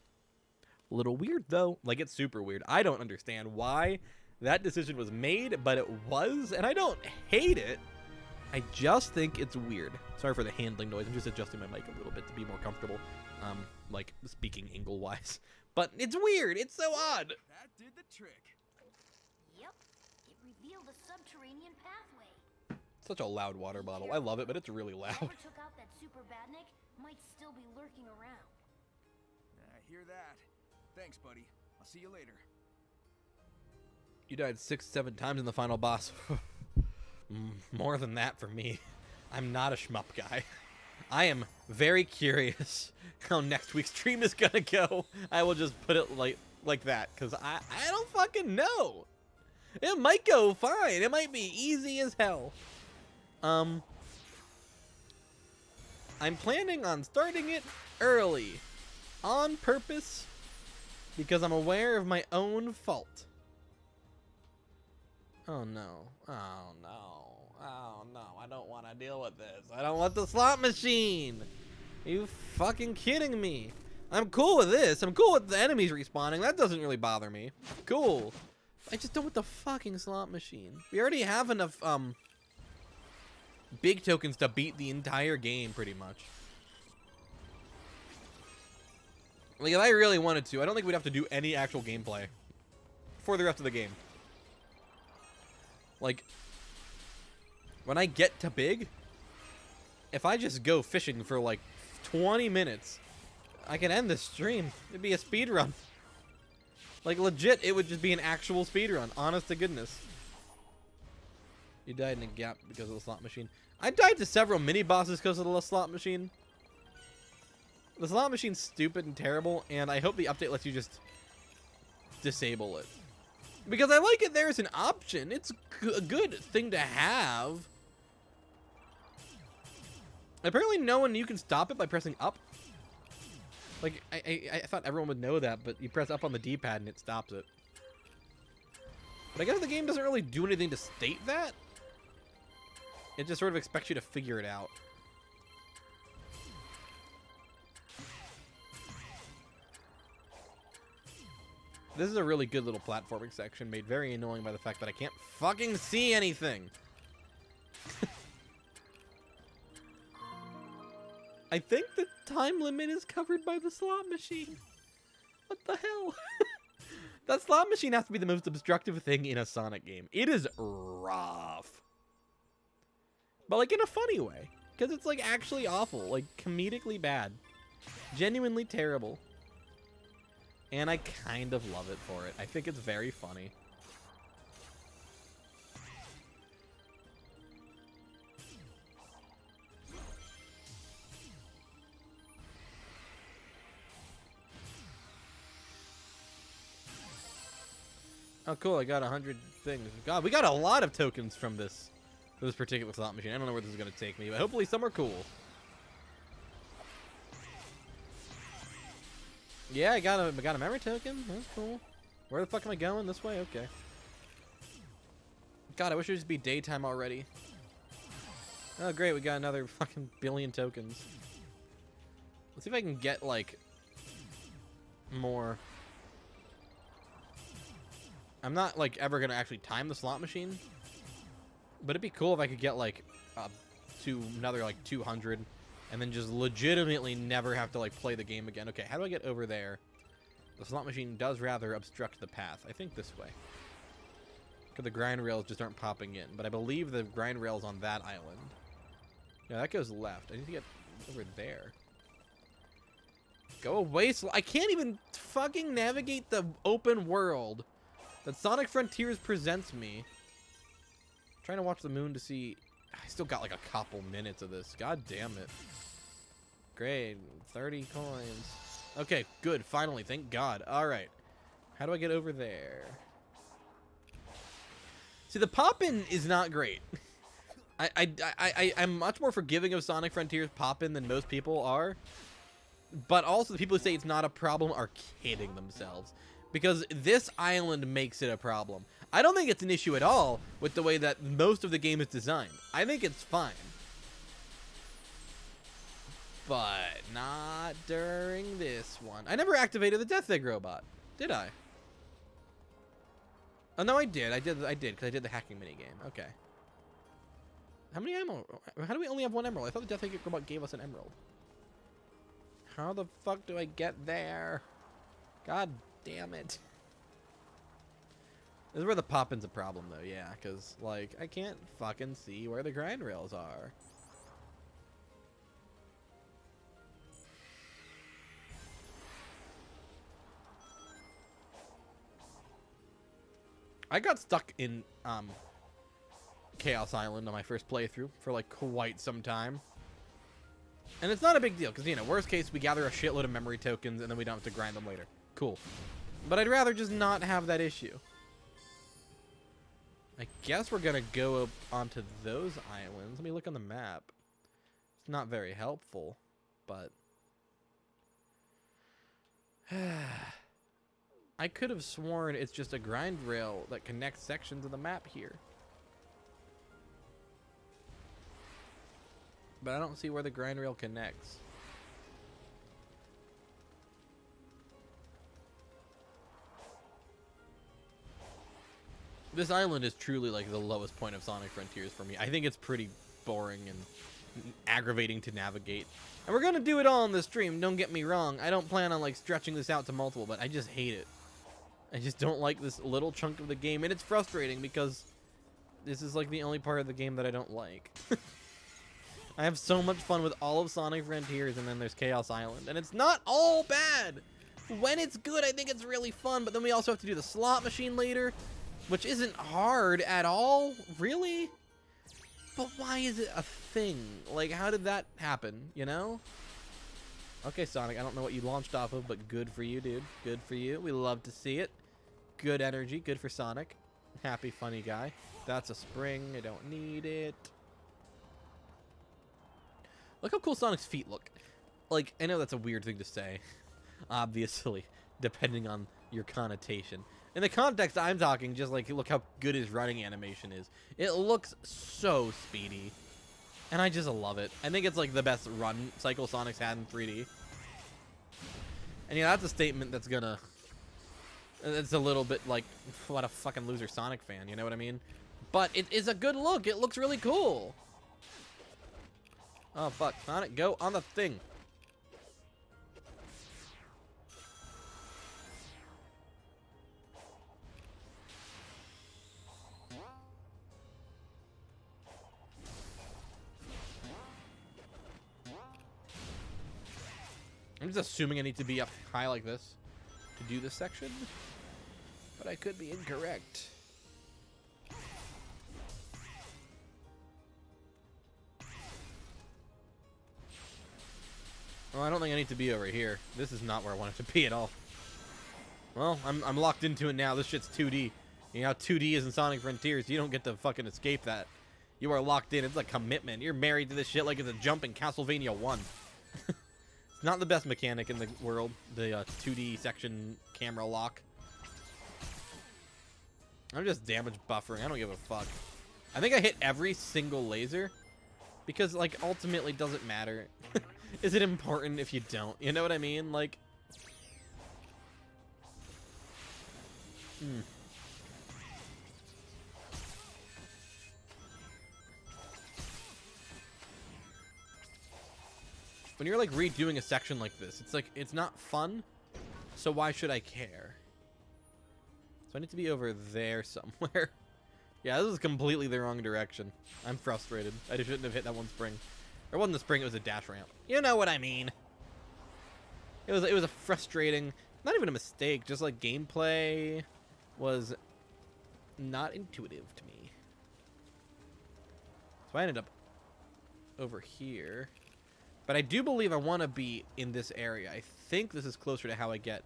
A little weird though. Like it's super weird. I don't understand why that decision was made, but it was, and I don't hate it. I just think it's weird. Sorry for the handling noise. I'm just adjusting my mic a little bit to be more comfortable. Like speaking angle-wise. But it's weird. It's so odd. That did the trick. Yep, it revealed a subterranean pathway. Such a loud water bottle. I love it, but it's really loud. Whoever took out that super badnik might still be lurking around. I hear that. Thanks, buddy. I'll see you later. You died 6-7 times in the final boss. More than that for me. I'm not a shmup guy. I am very curious how next week's stream is gonna go. I will just put it like that, because I don't fucking know. It might go fine. It might be easy as hell. I'm planning on starting it early. On purpose. Because I'm aware of my own fault. Oh no. Oh no. Oh no. I don't want to deal with this. I don't want the slot machine. Are you fucking kidding me? I'm cool with this. I'm cool with the enemies respawning. That doesn't really bother me. Cool. I just don't want the fucking slot machine. We already have enough big tokens to beat the entire game pretty much. Like, if I really wanted to, I don't think we'd have to do any actual gameplay for the rest of the game. Like, when I get to big, if I just go fishing for like 20 minutes, I can end this stream. It'd be a speed run. Like, legit, it would just be an actual speed run. Honest to goodness. You died in a gap because of the slot machine. I died to several mini bosses because of the slot machine. The slot machine's stupid and terrible, and I hope the update lets you just disable it. Because I like it there as an option. It's a good thing to have. Apparently no one, you can stop it by pressing up. Like, I thought everyone would know that, but you press up on the D-pad and it stops it. But I guess the game doesn't really do anything to state that. It just sort of expects you to figure it out. This is a really good little platforming section, made very annoying by the fact that I can't fucking see anything. I think the time limit is covered by the slot machine. What the hell? That slot machine has to be the most obstructive thing in a Sonic game. It is rough. But like in a funny way. Because it's like actually awful. Like comedically bad. Genuinely terrible. And I kind of love it for it. I think it's very funny. Oh, cool. I got 100 things. God, we got a lot of tokens from this particular slot machine. I don't know where this is going to take me, but hopefully some are cool. Yeah, I got a memory token. That's cool. Where the fuck am I going? This way? Okay. God, I wish it would just be daytime already. Oh, great. We got another fucking billion tokens. Let's see if I can get, like, more. I'm not, like, ever going to actually time the slot machine. But it'd be cool if I could get, like, to another, like, 200. And then just legitimately never have to, like, play the game again. Okay, how do I get over there? The slot machine does rather obstruct the path. I think this way. Because the grind rails just aren't popping in. But I believe the grind rail's on that island. Yeah, that goes left. I need to get over there. Go away. I can't even fucking navigate the open world that Sonic Frontiers presents me. I'm trying to watch the moon to see. I still got like a couple minutes of this. God damn it. Great. 30 coins. Okay, good. Finally. Thank God. All right. How do I get over there? See, the pop-in is not great. I'm much more forgiving of Sonic Frontiers pop-in than most people are. But also the people who say it's not a problem are kidding themselves. Because this island makes it a problem. I don't think it's an issue at all with the way that most of the game is designed. I think it's fine. But not during this one. I never activated the Death Egg robot, did I? Oh, no, I did. I did because I did the hacking minigame. Okay. How many emerald? How do we only have one emerald? I thought the Death Egg robot gave us an emerald. How the fuck do I get there? God damn it. This is where the pop-in's a problem, though, yeah, because, like, I can't fucking see where the grind rails are. I got stuck in, Chaos Island on my first playthrough for, like, quite some time. And it's not a big deal, because, you know, worst case, we gather a shitload of memory tokens, and then we don't have to grind them later. Cool. But I'd rather just not have that issue. I guess we're going to go up onto those islands. Let me look on the map. It's not very helpful, but... I could have sworn it's just a grind rail that connects sections of the map here. But I don't see where the grind rail connects. This island is truly like the lowest point of Sonic Frontiers for me. I think it's pretty boring and aggravating to navigate. And we're gonna do it all on the stream, don't get me wrong. I don't plan on like stretching this out to multiple, but I just hate it. I just don't like this little chunk of the game, and it's frustrating because this is like the only part of the game that I don't like. I have so much fun with all of Sonic Frontiers, and then there's Chaos Island, and it's not all bad. When it's good, I think it's really fun, but then we also have to do the slot machine later, which isn't hard at all, really? But why is it a thing? Like, how did that happen, you know? Okay, Sonic, I don't know what you launched off of, but good for you, dude. Good for you. We love to see it. Good energy. Good for Sonic. Happy, funny guy. That's a spring. I don't need it. Look how cool Sonic's feet look. Like, I know that's a weird thing to say, obviously, depending on your connotation. In the context I'm talking, just like, look how good his running animation is. It looks so speedy. And I just love it. I think it's like the best run cycle Sonic's had in 3D. And yeah, that's a statement that's gonna It's a little bit like, what a fucking loser Sonic fan, you know what I mean? But it is a good look. It looks really cool. Oh, fuck. Sonic, go on the thing. I'm just assuming I need to be up high like this to do this section, but I could be incorrect. Well, I don't think I need to be over here. This is not where I want it to be at all. Well, I'm locked into it now. This shit's 2D. You know how 2D is in Sonic Frontiers. You don't get to fucking escape that. You are locked in. It's a commitment. You're married to this shit like it's a jump in Castlevania 1. It's not the best mechanic in the world, the 2D section camera lock. I'm just damage buffering. I don't give a fuck. I think I hit every single laser because, like, ultimately doesn't matter. Is it important if you don't? You know what I mean? Like, when you're like redoing a section like this, it's like, it's not fun, so why should I care? So I need to be over there somewhere. Yeah, this is completely the wrong direction. I'm frustrated. I shouldn't have hit that one spring. Or it wasn't the spring, it was a dash ramp. You know what I mean. It was a frustrating, not even a mistake, just like gameplay was not intuitive to me. So I ended up over here. But I do believe I want to be in this area. I think this is closer to how I get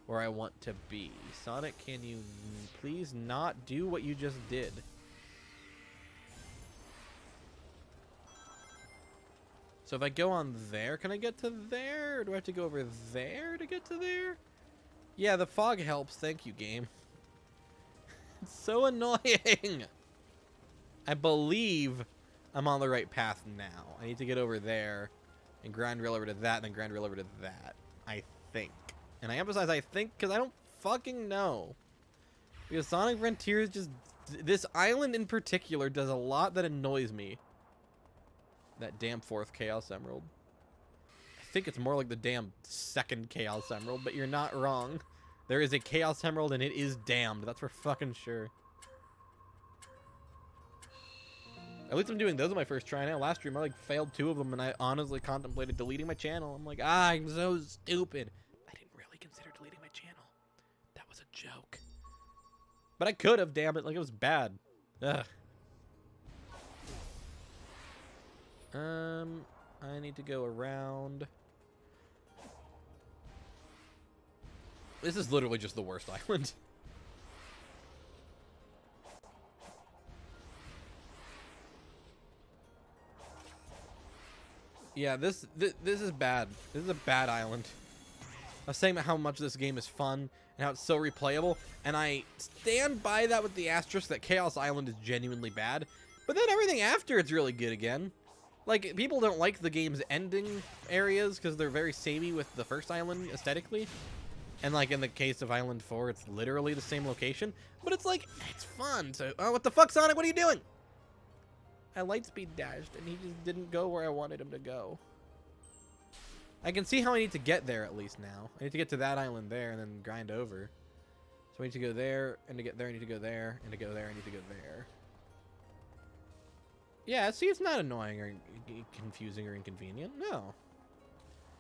where I want to be. Sonic, can you please not do what you just did? So if I go on there, can I get to there? Or do I have to go over there to get to there? Yeah, the fog helps. Thank you, game. It's so annoying. I believe I'm on the right path now. I need to get over there and grind rail over to that and then grind rail over to that. I think. And I emphasize I think because I don't fucking know. Because Sonic Frontiers just... This island in particular does a lot that annoys me. That damn 4th Chaos Emerald. I think it's more like the damn 2nd Chaos Emerald, but you're not wrong. There is a Chaos Emerald and it is damned. That's for fucking sure. At least I'm doing those on my first try now. Last stream I like failed 2 of them and I honestly contemplated deleting my channel. I'm like, I'm so stupid. I didn't really consider deleting my channel. That was a joke. But I could have, damn it. Like, it was bad. Ugh. I need to go around. This is literally just the worst island. Yeah, this is bad. This is a bad island. I was saying about how much this game is fun and how it's so replayable, and I stand by that with the asterisk that Chaos Island is genuinely bad, but then everything after it's really good again. Like, people don't like the game's ending areas because they're very samey with the first island aesthetically. And like in the case of Island 4, it's literally the same location, but it's like, it's fun. So, oh, what the fuck, Sonic? What are you doing? I lightspeed dashed and he just didn't go where I wanted him to go. I can see how I need to get there at least now. I need to get to that island there and then grind over. So I need to go there, and to get there I need to go there, and to go there I need to go there. Yeah, see, it's not annoying or confusing or inconvenient. No.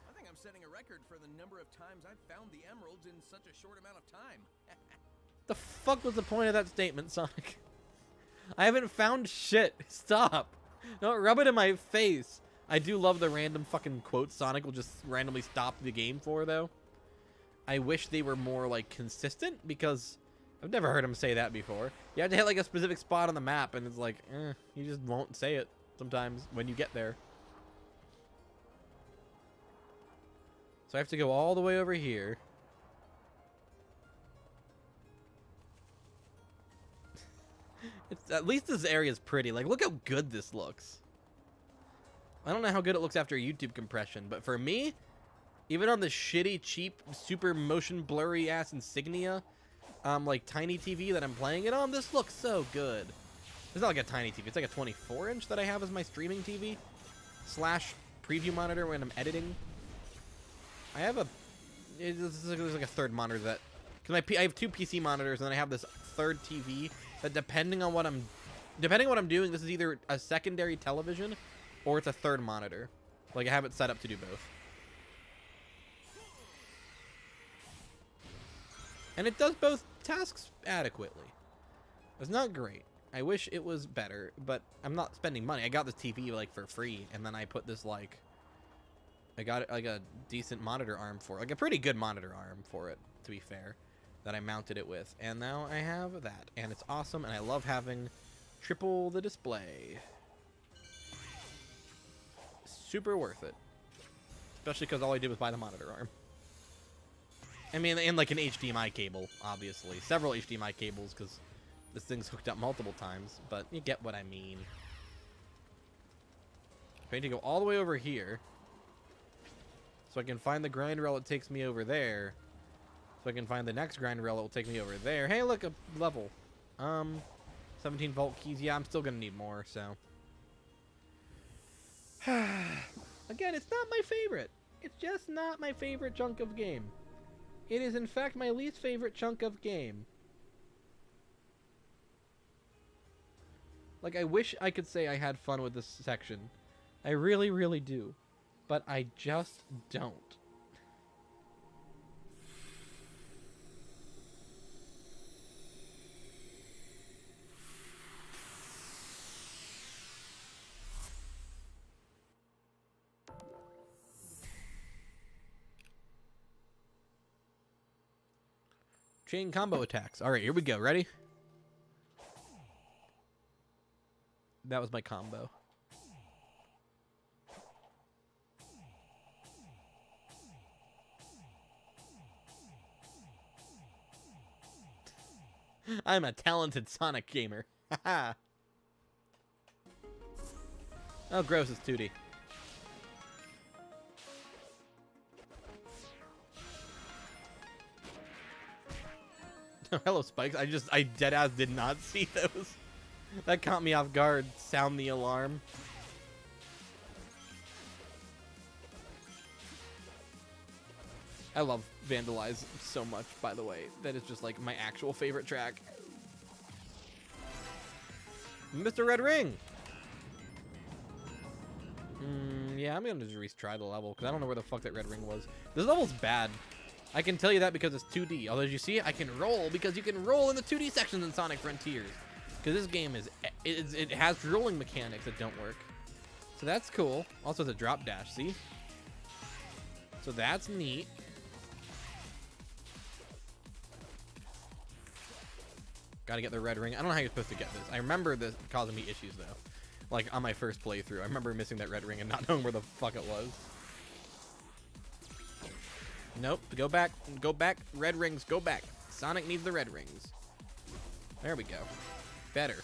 I think I'm setting a record for the number of times I've found the emeralds in such a short amount of time. The fuck was the point of that statement, Sonic? I haven't found shit. Stop. Don't rub it in my face. I do love the random fucking quotes Sonic will just randomly stop the game for, though. I wish they were more, like, consistent, because I've never heard him say that before. You have to hit, like, a specific spot on the map, and it's like, you just won't say it sometimes when you get there. So I have to go all the way over here. At least this area is pretty. Like, look how good this looks. I don't know how good it looks after YouTube compression, but for me, even on the shitty, cheap, super motion blurry ass Insignia, like tiny TV that I'm playing it on. This looks so good. It's not like a tiny TV. It's like a 24-inch that I have as my streaming TV slash preview monitor when I'm editing. I have a there's like a third monitor that because I have two PC monitors and then I have this third TV that depending on what I'm doing, this is either a secondary television or it's a third monitor. Like I have it set up to do both. And it does both tasks adequately. It's not great. I wish it was better, but I'm not spending money. I got this TV like for free, and then I put this like, I got like a decent monitor arm for it, like a pretty good monitor arm for it, to be fair, that I mounted it with. And now I have that, and it's awesome, and I love having triple the display. Super worth it. Especially because all I did was buy the monitor arm. I mean, and like an HDMI cable, obviously. Several HDMI cables, because this thing's hooked up multiple times, but you get what I mean. I need to go all the way over here, so I can find the grind rail that takes me over there, so I can find the next grind rail that will take me over there. Hey, look, a level. 17 volt keys. Yeah, I'm still gonna need more, so. Again, it's not my favorite. It's just not my favorite chunk of game. It is, in fact, my least favorite chunk of game. Like, I wish I could say I had fun with this section. I really, really do. But I just don't. Chain combo attacks. All right, here we go. Ready? That was my combo. I'm a talented Sonic gamer. Haha. Oh, gross. It's 2D. Hello, Spikes. I deadass did not see those. That caught me off guard. Sound the alarm. I love Vandalize so much, by the way. That is just like my actual favorite track. Mr. Red Ring! Yeah, I'm gonna just retry the level, because I don't know where the fuck that red ring was. This level's bad. I can tell you that because it's 2D. Although, as you see, I can roll because you can roll in the 2D sections in Sonic Frontiers. Because this game it has rolling mechanics that don't work. So that's cool. Also, it's a drop dash, see? So that's neat. Gotta get the red ring. I don't know how you're supposed to get this. I remember this causing me issues, though. Like, on my first playthrough. I remember missing that red ring and not knowing where the fuck it was. Nope. Go back. Go back. Red rings. Go back. Sonic needs the red rings. There we go. Better.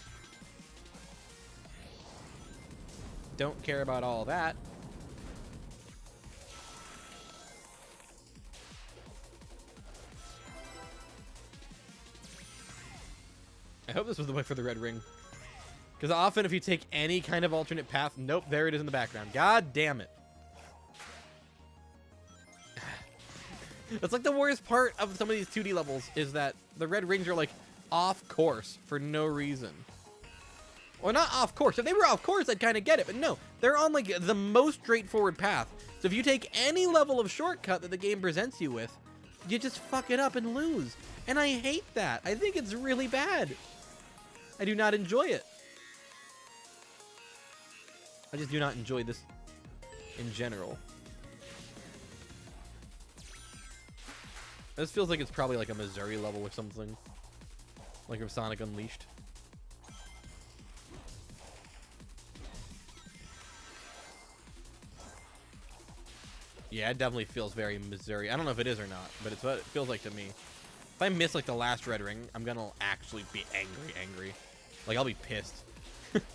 Don't care about all that. I hope this was the way for the red ring. Because often if you take any kind of alternate path, nope, there it is in the background. God damn it. That's like the worst part of some of these 2D levels is that the red rings are like off course for no reason. Or not off course. If they were off course, I'd kind of get it. But no, they're on like the most straightforward path. So if you take any level of shortcut that the game presents you with, you just fuck it up and lose. And I hate that. I think it's really bad. I do not enjoy it. I just do not enjoy this in general. This feels like it's probably like a Missouri level or something. Like from Sonic Unleashed. Yeah, it definitely feels very Missouri. I don't know if it is or not, but it's what it feels like to me. If I miss like the last red ring, I'm gonna actually be angry. Like, I'll be pissed. Because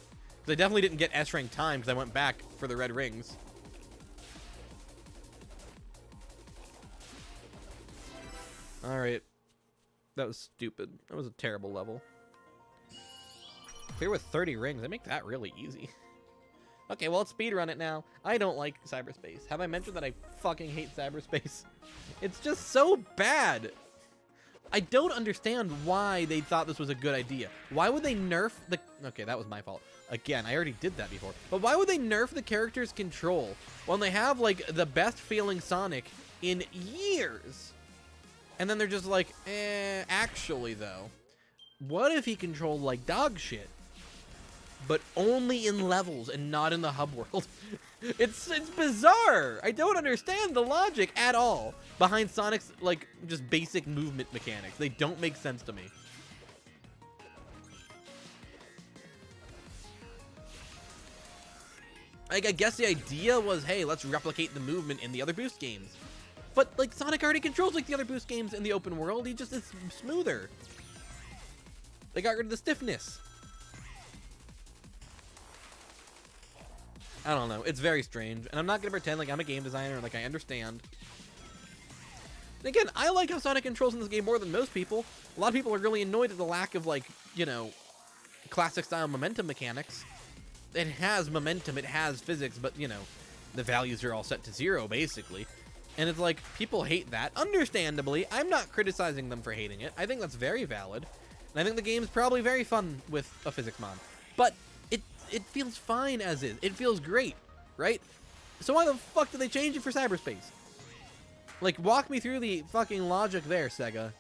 I definitely didn't get S rank time because I went back for the red rings. Alright. That was stupid. That was a terrible level. Clear with 30 rings. I make that really easy. Okay, well, let's speedrun it now. I don't like cyberspace. Have I mentioned that I fucking hate cyberspace? It's just so bad. I don't understand why they thought this was a good idea. Why would they nerf the... Okay, that was my fault. Again, I already did that before. But why would they nerf the character's control when they have, like, the best feeling Sonic in years? And then they're just like, actually, though, what if he controlled like dog shit? But only in levels and not in the hub world. It's bizarre. I don't understand the logic at all behind Sonic's, like, just basic movement mechanics. They don't make sense to me. Like, I guess the idea was, hey, let's replicate the movement in the other Boost games. But, like, Sonic already controls, like, the other Boost games in the open world. He just is smoother. They got rid of the stiffness. I don't know. It's very strange. And I'm not going to pretend like I'm a game designer and, like, I understand. And again, I like how Sonic controls in this game more than most people. A lot of people are really annoyed at the lack of, like, you know, classic-style momentum mechanics. It has momentum. It has physics. But, you know, the values are all set to 0, basically. And it's like, people hate that. Understandably, I'm not criticizing them for hating it. I think that's very valid. And I think the game's probably very fun with a physics mod. But it feels fine as is. It feels great, right? So why the fuck did they change it for cyberspace? Like, walk me through the fucking logic there, Sega.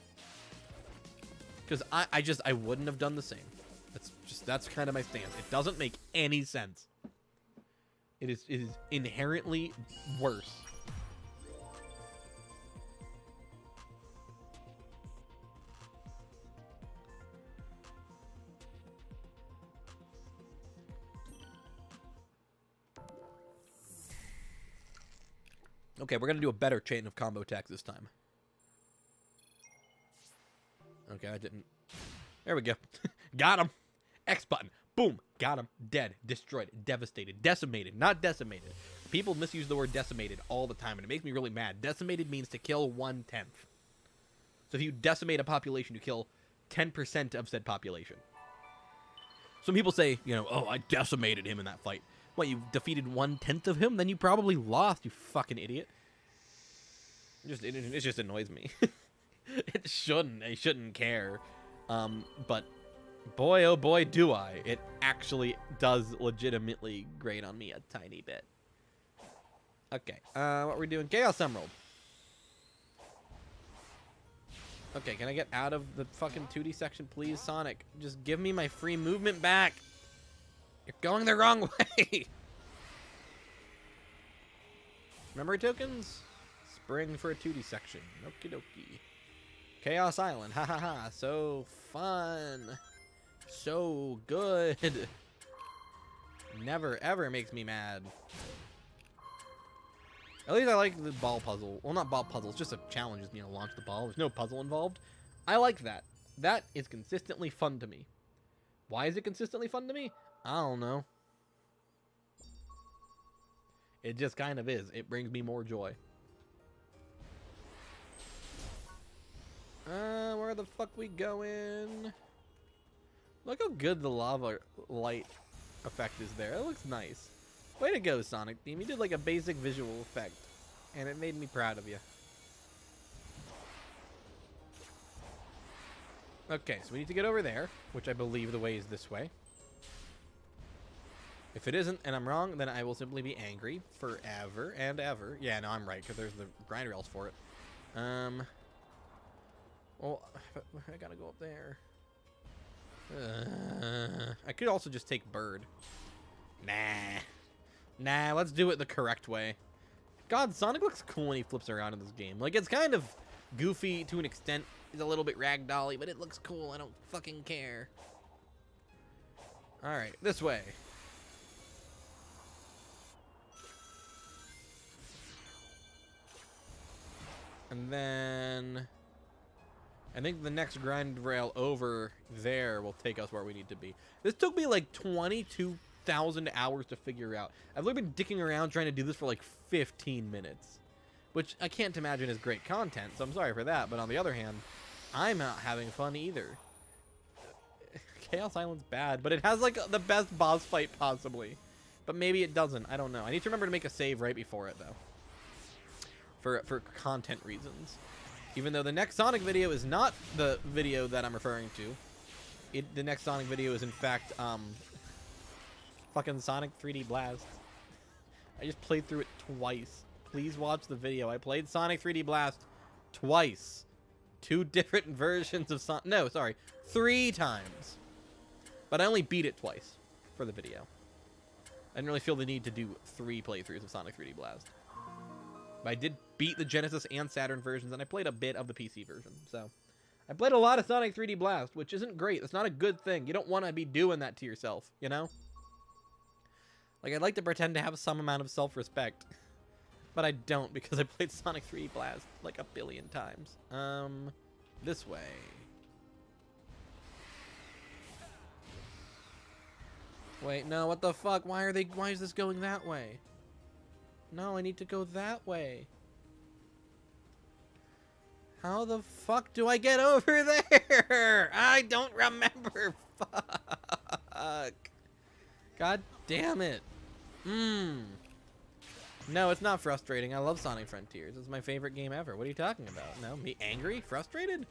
Because I wouldn't have done the same. That's kind of my stance. It doesn't make any sense. It is inherently worse. Okay, we're gonna do a better chain of combo attacks this time. Okay, I didn't. There we go. Got him. X button. Boom. Got him. Dead. Destroyed. Devastated. Decimated. Not decimated. People misuse the word decimated all the time, and it makes me really mad. Decimated means to kill 1/10. So if you decimate a population, you kill 10% of said population. Some people say, you know, oh, I decimated him in that fight. What, you defeated 1/10 of him? Then you probably lost, you fucking idiot. It just annoys me. It shouldn't. I shouldn't care. But boy, oh boy, do I. It actually does legitimately grate on me a tiny bit. Okay, what we're doing? Chaos Emerald. Okay, can I get out of the fucking 2D section, please, Sonic? Just give me my free movement back. You're going the wrong way. Memory tokens? Spring for a 2D section. Okie dokie. Chaos Island. Ha ha ha. So fun. So good. Never ever makes me mad. At least I like the ball puzzle. Well, not ball puzzle. It's just a challenge. You know, launch the ball. There's no puzzle involved. I like that. That is consistently fun to me. Why is it consistently fun to me? I don't know. It just kind of is. It brings me more joy. Where the fuck we going? Look how good the lava light effect is there. It looks nice. Way to go, Sonic Team. You did like a basic visual effect, and it made me proud of you. Okay, so we need to get over there, which I believe the way is this way. If it isn't, and I'm wrong, then I will simply be angry forever and ever. Yeah, no, I'm right, because there's the grind rails for it. Well, I gotta go up there. I could also just take bird. Nah, let's do it the correct way. God, Sonic looks cool when he flips around in this game. Like, it's kind of goofy to an extent. He's a little bit ragdolly, but it looks cool. I don't fucking care. Alright, this way. And then I think the next grind rail over there will take us where we need to be. This took me like 22,000 hours to figure out. I've literally been dicking around trying to do this for like 15 minutes, which I can't imagine is great content, so I'm sorry for that. But on the other hand, I'm not having fun either. Chaos Island's bad, but it has like the best boss fight possibly. But maybe it doesn't. I don't know. I need to remember to make a save right before it though. For content reasons. Even though the next Sonic video is not the video that I'm referring to. The next Sonic video is in fact fucking Sonic 3D Blast. I just played through it twice. Please watch the video. I played Sonic 3D Blast twice. 2 different versions of Sonic. No, sorry. 3 times. But I only beat it twice for the video. I didn't really feel the need to do 3 playthroughs of Sonic 3D Blast. But I did beat the Genesis and Saturn versions, and I played a bit of the PC version. So, I played a lot of Sonic 3D Blast, which isn't great. That's not a good thing. You don't want to be doing that to yourself, you know? Like, I'd like to pretend to have some amount of self-respect. But I don't, because I played Sonic 3D Blast like a billion times. This way. Wait, no, what the fuck? Why is this going that way? No, I need to go that way. How the fuck do I get over there? I don't remember. Fuck. God damn it. No, it's not frustrating. I love Sonic Frontiers. It's my favorite game ever. What are you talking about? No, me angry? Frustrated?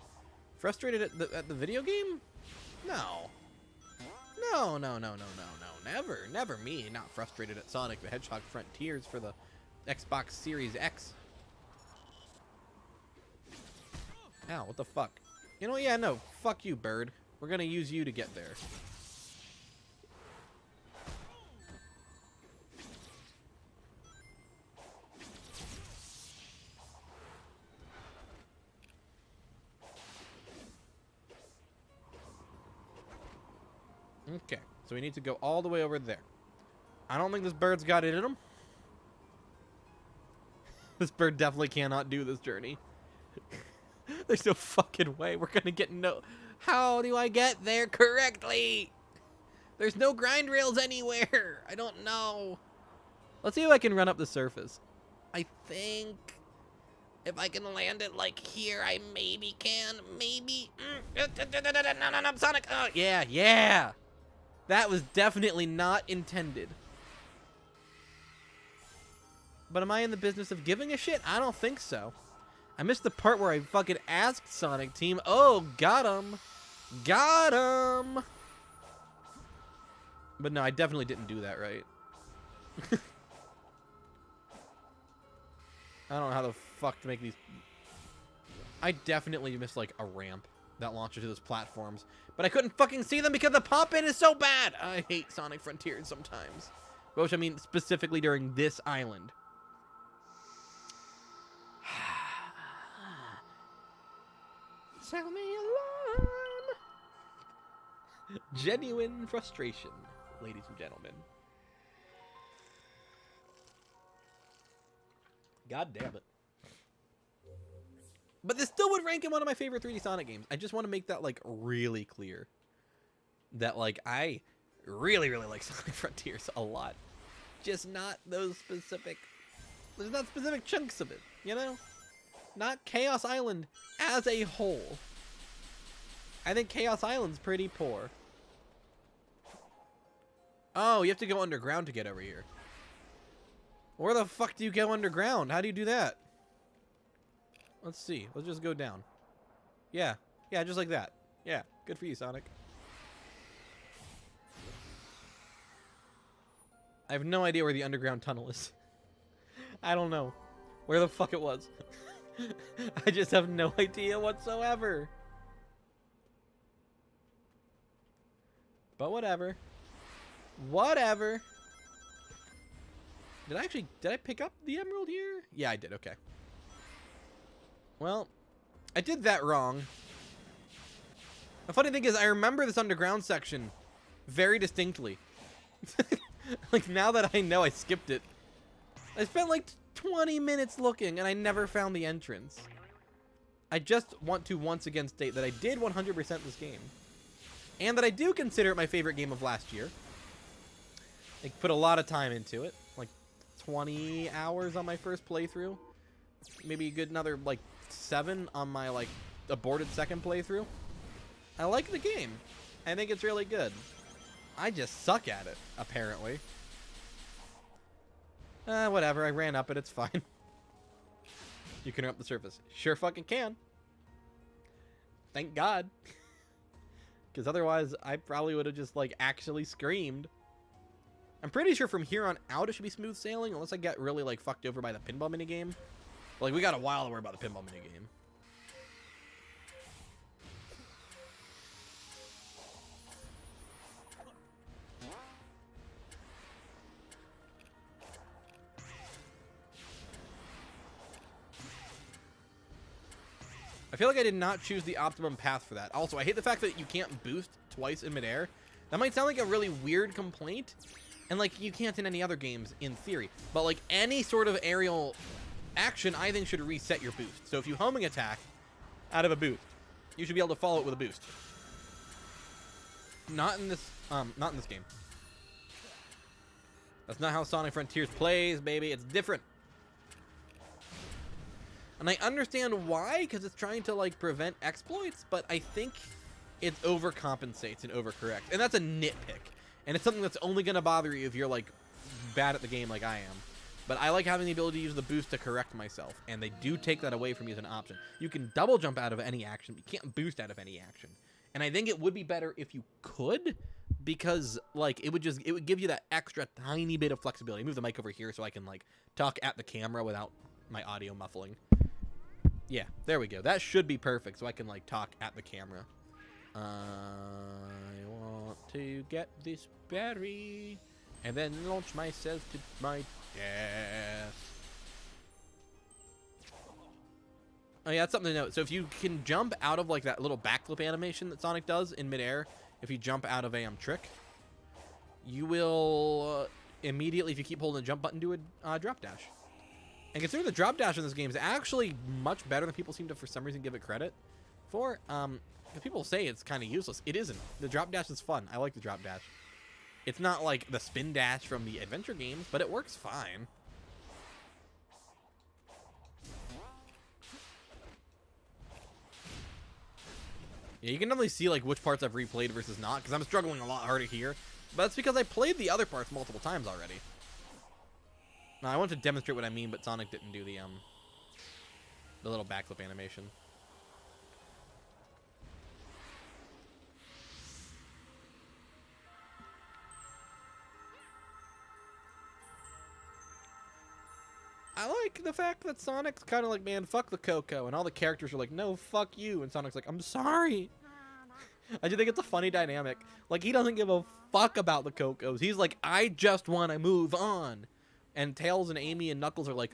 Frustrated at the video game? No. No. Never me not frustrated at Sonic the Hedgehog Frontiers for the Xbox Series X. Ow, what the fuck? You know, yeah, no. Fuck you, bird. We're gonna use you to get there. Okay, so we need to go all the way over there. I don't think this bird's got it in him. This bird definitely cannot do this journey. There's no fucking way we're gonna get no... How do I get there correctly? There's no grind rails anywhere. I don't know. Let's see if I can run up the surface. I think... If I can land it like here, I maybe can. Maybe. No, Sonic. Oh, yeah. That was definitely not intended. But am I in the business of giving a shit? I don't think so. I missed the part where I fucking asked Sonic Team. Oh, got him. Got him. But no, I definitely didn't do that right. I don't know how the fuck to make these... I definitely missed, like, a ramp that launches to those platforms. But I couldn't fucking see them because the pop-in is so bad! I hate Sonic Frontiers sometimes. Which, I mean, specifically during this island. Tell me alarm! Genuine frustration, ladies and gentlemen. God damn it. But this still would rank in one of my favorite 3D Sonic games. I just want to make that, like, really clear. That, like, I really, really like Sonic Frontiers a lot. Just not those specific... There's not specific chunks of it, you know? Not Chaos Island as a whole. I think Chaos Island's pretty poor. Oh, you have to go underground to get over here. Where the fuck do you go underground? How do you do that? Let's see. Let's just go down. Yeah. Yeah, just like that. Yeah. Good for you, Sonic. I have no idea where the underground tunnel is. I don't know where the fuck it was. I just have no idea whatsoever. But whatever. Whatever. Did I pick up the emerald here? Yeah, I did. Okay. Well, I did that wrong. The funny thing is, I remember this underground section very distinctly. Like, now that I know I skipped it. I spent like 20 minutes looking, and I never found the entrance. I just want to once again state that I did 100% this game. And that I do consider it my favorite game of last year. I put a lot of time into it. Like, 20 hours on my first playthrough. Maybe a good another, like, 7 on my, like, aborted second playthrough. I like the game. I think it's really good. I just suck at it, apparently. Whatever. I ran up it. It's fine. You can run up the surface. Sure fucking can. Thank God. Because otherwise, I probably would have just, like, actually screamed. I'm pretty sure from here on out it should be smooth sailing, unless I get really, like, fucked over by the pinball minigame. Like, we got a while to worry about the pinball minigame. I feel like I did not choose the optimum path for that. Also, I hate the fact that you can't boost twice in midair. That might sound like a really weird complaint, and like you can't in any other games in theory. But like any sort of aerial action, I think should reset your boost. So if you homing attack out of a boost, you should be able to follow it with a boost. Not in this game. That's not how Sonic Frontiers plays, baby. It's different. And I understand why, because it's trying to, like, prevent exploits, but I think it overcompensates and overcorrects. And that's a nitpick. And it's something that's only going to bother you if you're, like, bad at the game like I am. But I like having the ability to use the boost to correct myself, and they do take that away from you as an option. You can double jump out of any action, but you can't boost out of any action. And I think it would be better if you could, because, like, it would give you that extra tiny bit of flexibility. Move the mic over here so I can, like, talk at the camera without my audio muffling. Yeah, there we go. That should be perfect, so I can, like, talk at the camera. I want to get this berry, and then launch myself to my death. Oh, yeah, that's something to note. So if you can jump out of, like, that little backflip animation that Sonic does in midair, if you jump out of a trick, you will immediately, if you keep holding the jump button, do a drop dash. And considering the drop dash in this game is actually much better than people seem to, for some reason, give it credit for. If people say it's kind of useless, it isn't. The drop dash is fun. I like the drop dash. It's not like the spin dash from the adventure games, but it works fine. Yeah, you can definitely see like which parts I've replayed versus not, because I'm struggling a lot harder here. But that's because I played the other parts multiple times already. Now, I want to demonstrate what I mean, but Sonic didn't do the little backflip animation. I like the fact that Sonic's kind of like, man, fuck the Coco, and all the characters are like, no, fuck you, and Sonic's like, I'm sorry. I do think it's a funny dynamic. Like, he doesn't give a fuck about the Cocos. He's like, I just want to move on. And Tails and Amy and Knuckles are like,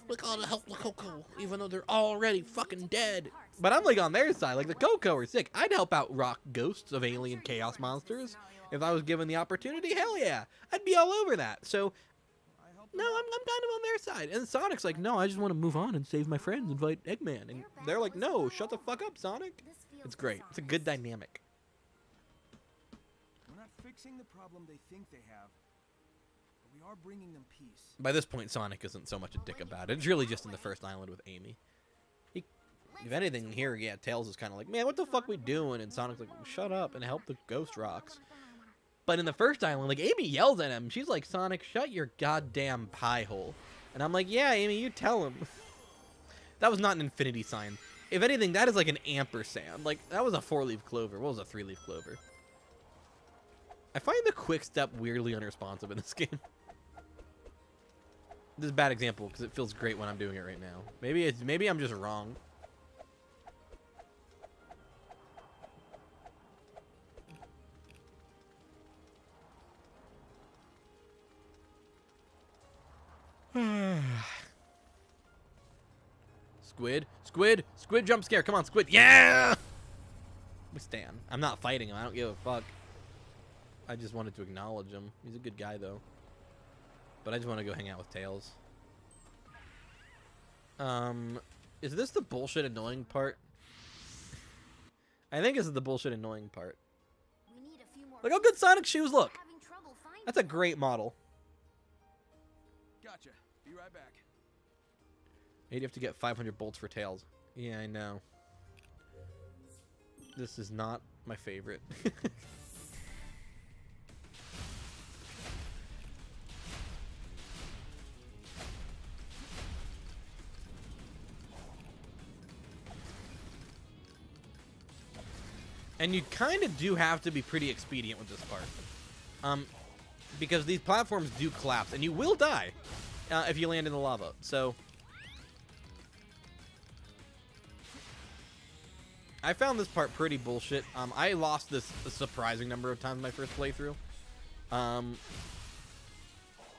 we gotta help the Coco, even though they're already fucking dead. But I'm like on their side, like the Coco are sick. I'd help out rock ghosts of alien chaos monsters if I was given the opportunity. Hell yeah, I'd be all over that. So, no, I'm kind of on their side. And Sonic's like, no, I just want to move on and save my friends and fight Eggman. And they're like, no, shut the fuck up, Sonic. It's great. It's a good dynamic. We're not fixing the problem they think they have. We are bringing them peace. By this point, Sonic isn't so much a dick about it. It's really just in the first island with Amy. If anything, here, yeah, Tails is kind of like, man, what the fuck we doing? And Sonic's like, shut up and help the Ghost Rocks. But in the first island, like, Amy yells at him. She's like, Sonic, shut your goddamn pie hole. And I'm like, yeah, Amy, you tell him. That was not an infinity sign. If anything, that is like an ampersand. Like, that was a 4-leaf clover. What was a 3-leaf clover? I find the quick step weirdly unresponsive in this game. This is a bad example because it feels great when I'm doing it right now. Maybe I'm just wrong. Squid jump scare. Come on, Squid. Yeah! We stand. I'm not fighting him. I don't give a fuck. I just wanted to acknowledge him. He's a good guy, though. But I just want to go hang out with Tails. Is this the bullshit annoying part? I think this is the bullshit annoying part. Look how good Sonic shoes look. That's a great model. Gotcha. Be right back. You'd have to get 500 bolts for Tails. Yeah, I know. This is not my favorite. And you kind of do have to be pretty expedient with this part. Because these platforms do collapse, and you will die if you land in the lava. So I found this part pretty bullshit. I lost this a surprising number of times in my first playthrough.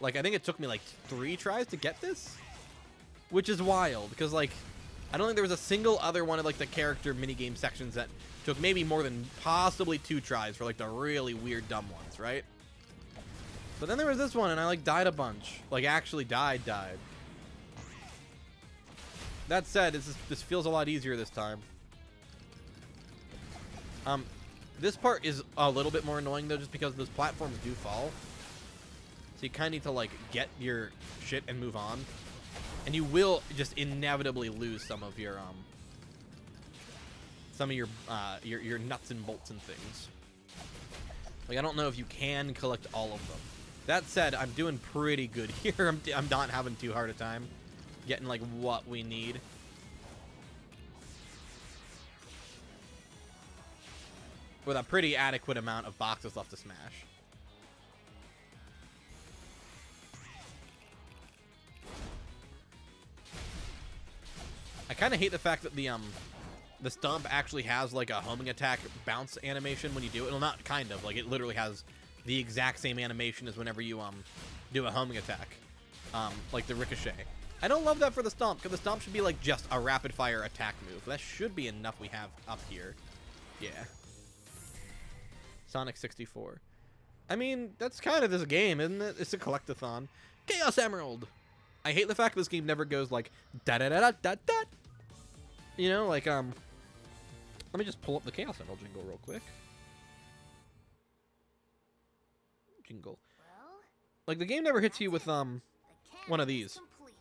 Like, I think it took me like 3 tries to get this, which is wild because, like, I don't think there was a single other one of like the character minigame sections that took maybe more than possibly 2 tries for like the really weird dumb ones, right? But then there was this one, and I like died a bunch. Like, actually died. That said, this feels a lot easier this time. This part is a little bit more annoying though, just because those platforms do fall. So you kind of need to like get your shit and move on, and you will just inevitably lose some of your nuts and bolts and things. Like, I don't know if you can collect all of them. That said, I'm doing pretty good here. I'm not having too hard a time getting like what we need. With a pretty adequate amount of boxes left to smash. I kind of hate the fact that the stomp actually has like a homing attack bounce animation when you do it. Well, not kind of, like it literally has the exact same animation as whenever you do a homing attack, like the ricochet. I don't love that for the stomp, because the stomp should be like just a rapid fire attack move. That should be enough we have up here. Yeah. Sonic 64. I mean, that's kind of this game, isn't it? It's a collectathon. Chaos Emerald. I hate the fact this game never goes like da da da da da da. You know, like let me just pull up the Chaos Emerald jingle real quick. Jingle. Well, Like, the game never hits you with one of these. complete.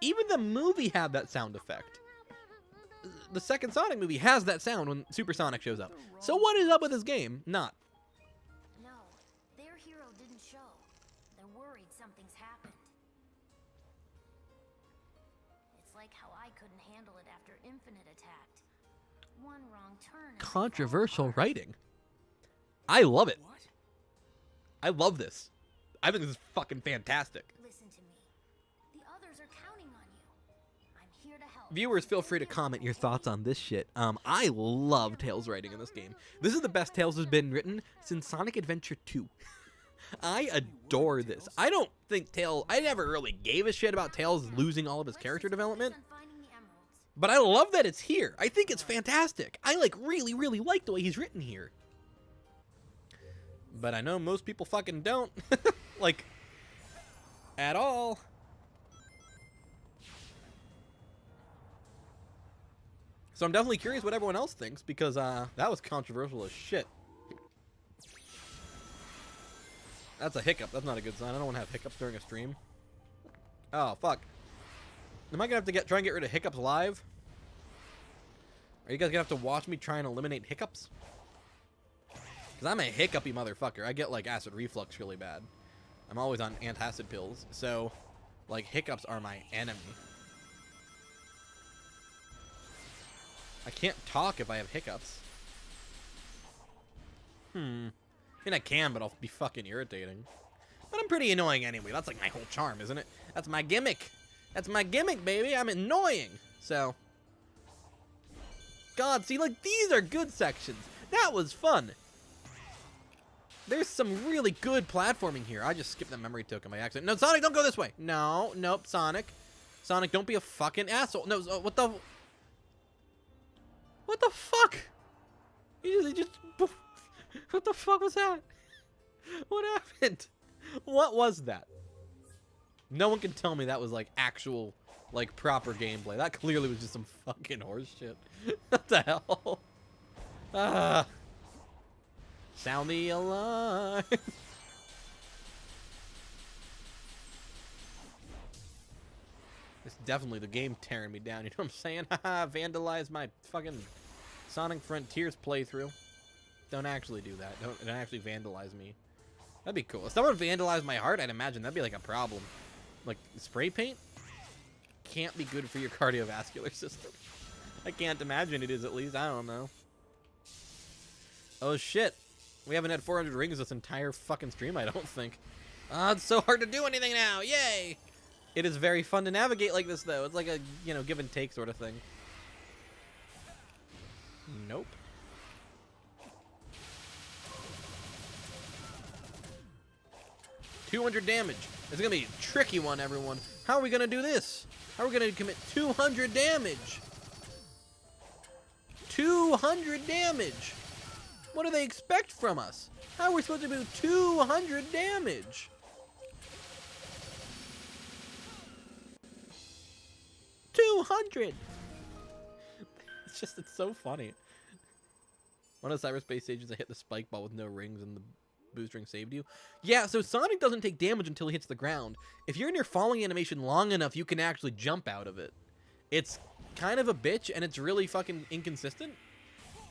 Even the movie had that sound effect. The second Sonic movie has that sound when Super Sonic shows up. So what is up with this game? Not. No, their hero didn't show. They're worried something's happened. It's like how I couldn't handle it after Infinite attacked. One wrong turn. and Controversial writing. I love it. What? I love this. I think this is fucking fantastic. Listen to me. The others are counting on you. I'm here to help. Viewers, feel free to comment your thoughts on this shit. I love Tails writing in this game. This is the best Tails has been written since Sonic Adventure 2. I adore this. I don't think Tails... I never really gave a shit about Tails losing all of his character development. On finding the emeralds. But I love that it's here. I think it's fantastic. I really like the way he's written here. But I know most people fucking don't. Like, at all. So I'm definitely curious what everyone else thinks, because that was controversial as shit. That's a hiccup. That's not a good sign. I don't want to have hiccups during a stream. Oh, fuck. Am I going to have to try and get rid of hiccups live? Are you guys going to have to watch me try and eliminate hiccups? Because I'm a hiccupy motherfucker. I get, like, acid reflux really bad. I'm always on antacid pills. So, like, hiccups are my enemy. I can't talk if I have hiccups. I mean, I can, but I'll be fucking irritating. But I'm pretty annoying anyway. That's, like, my whole charm, isn't it? That's my gimmick. That's my gimmick, baby. I'm annoying. So. God, see, like, these are good sections. That was fun. There's some really good platforming here. I just skipped that memory token by accident. No, Sonic, don't go this way. No, nope, Sonic. Sonic, don't be a fucking asshole. No, what the... What the fuck? He just... What the fuck was that? What happened? What was that? No one can tell me that was, like, actual, like, proper gameplay. That clearly was just some fucking horse shit. What the hell? Ah... Sound the alarm. This definitely the game tearing me down. You know what I'm saying? Haha, vandalize my fucking Sonic Frontiers playthrough. Don't actually do that. Don't actually vandalize me. That'd be cool. If someone vandalized my heart, I'd imagine that'd be like a problem. Like, spray paint can't be good for your cardiovascular system. I can't imagine it is, at least. I don't know. Oh, shit. We haven't had 400 rings this entire fucking stream, I don't think. Ah, it's so hard to do anything now. Yay! It is very fun to navigate like this, though. It's like a, you know, give and take sort of thing. Nope. $200 damage. It's gonna be a tricky one, everyone. How are we gonna do this? How are we gonna commit 200 damage? 200 damage! What do they expect from us? How are we supposed to do 200 damage? 200! It's so funny. One of the cyberspace stages, I hit the spike ball with no rings and the boost ring saved you. Yeah, so Sonic doesn't take damage until he hits the ground. If you're in your falling animation long enough, you can actually jump out of it. It's kind of a bitch, and it's really fucking inconsistent.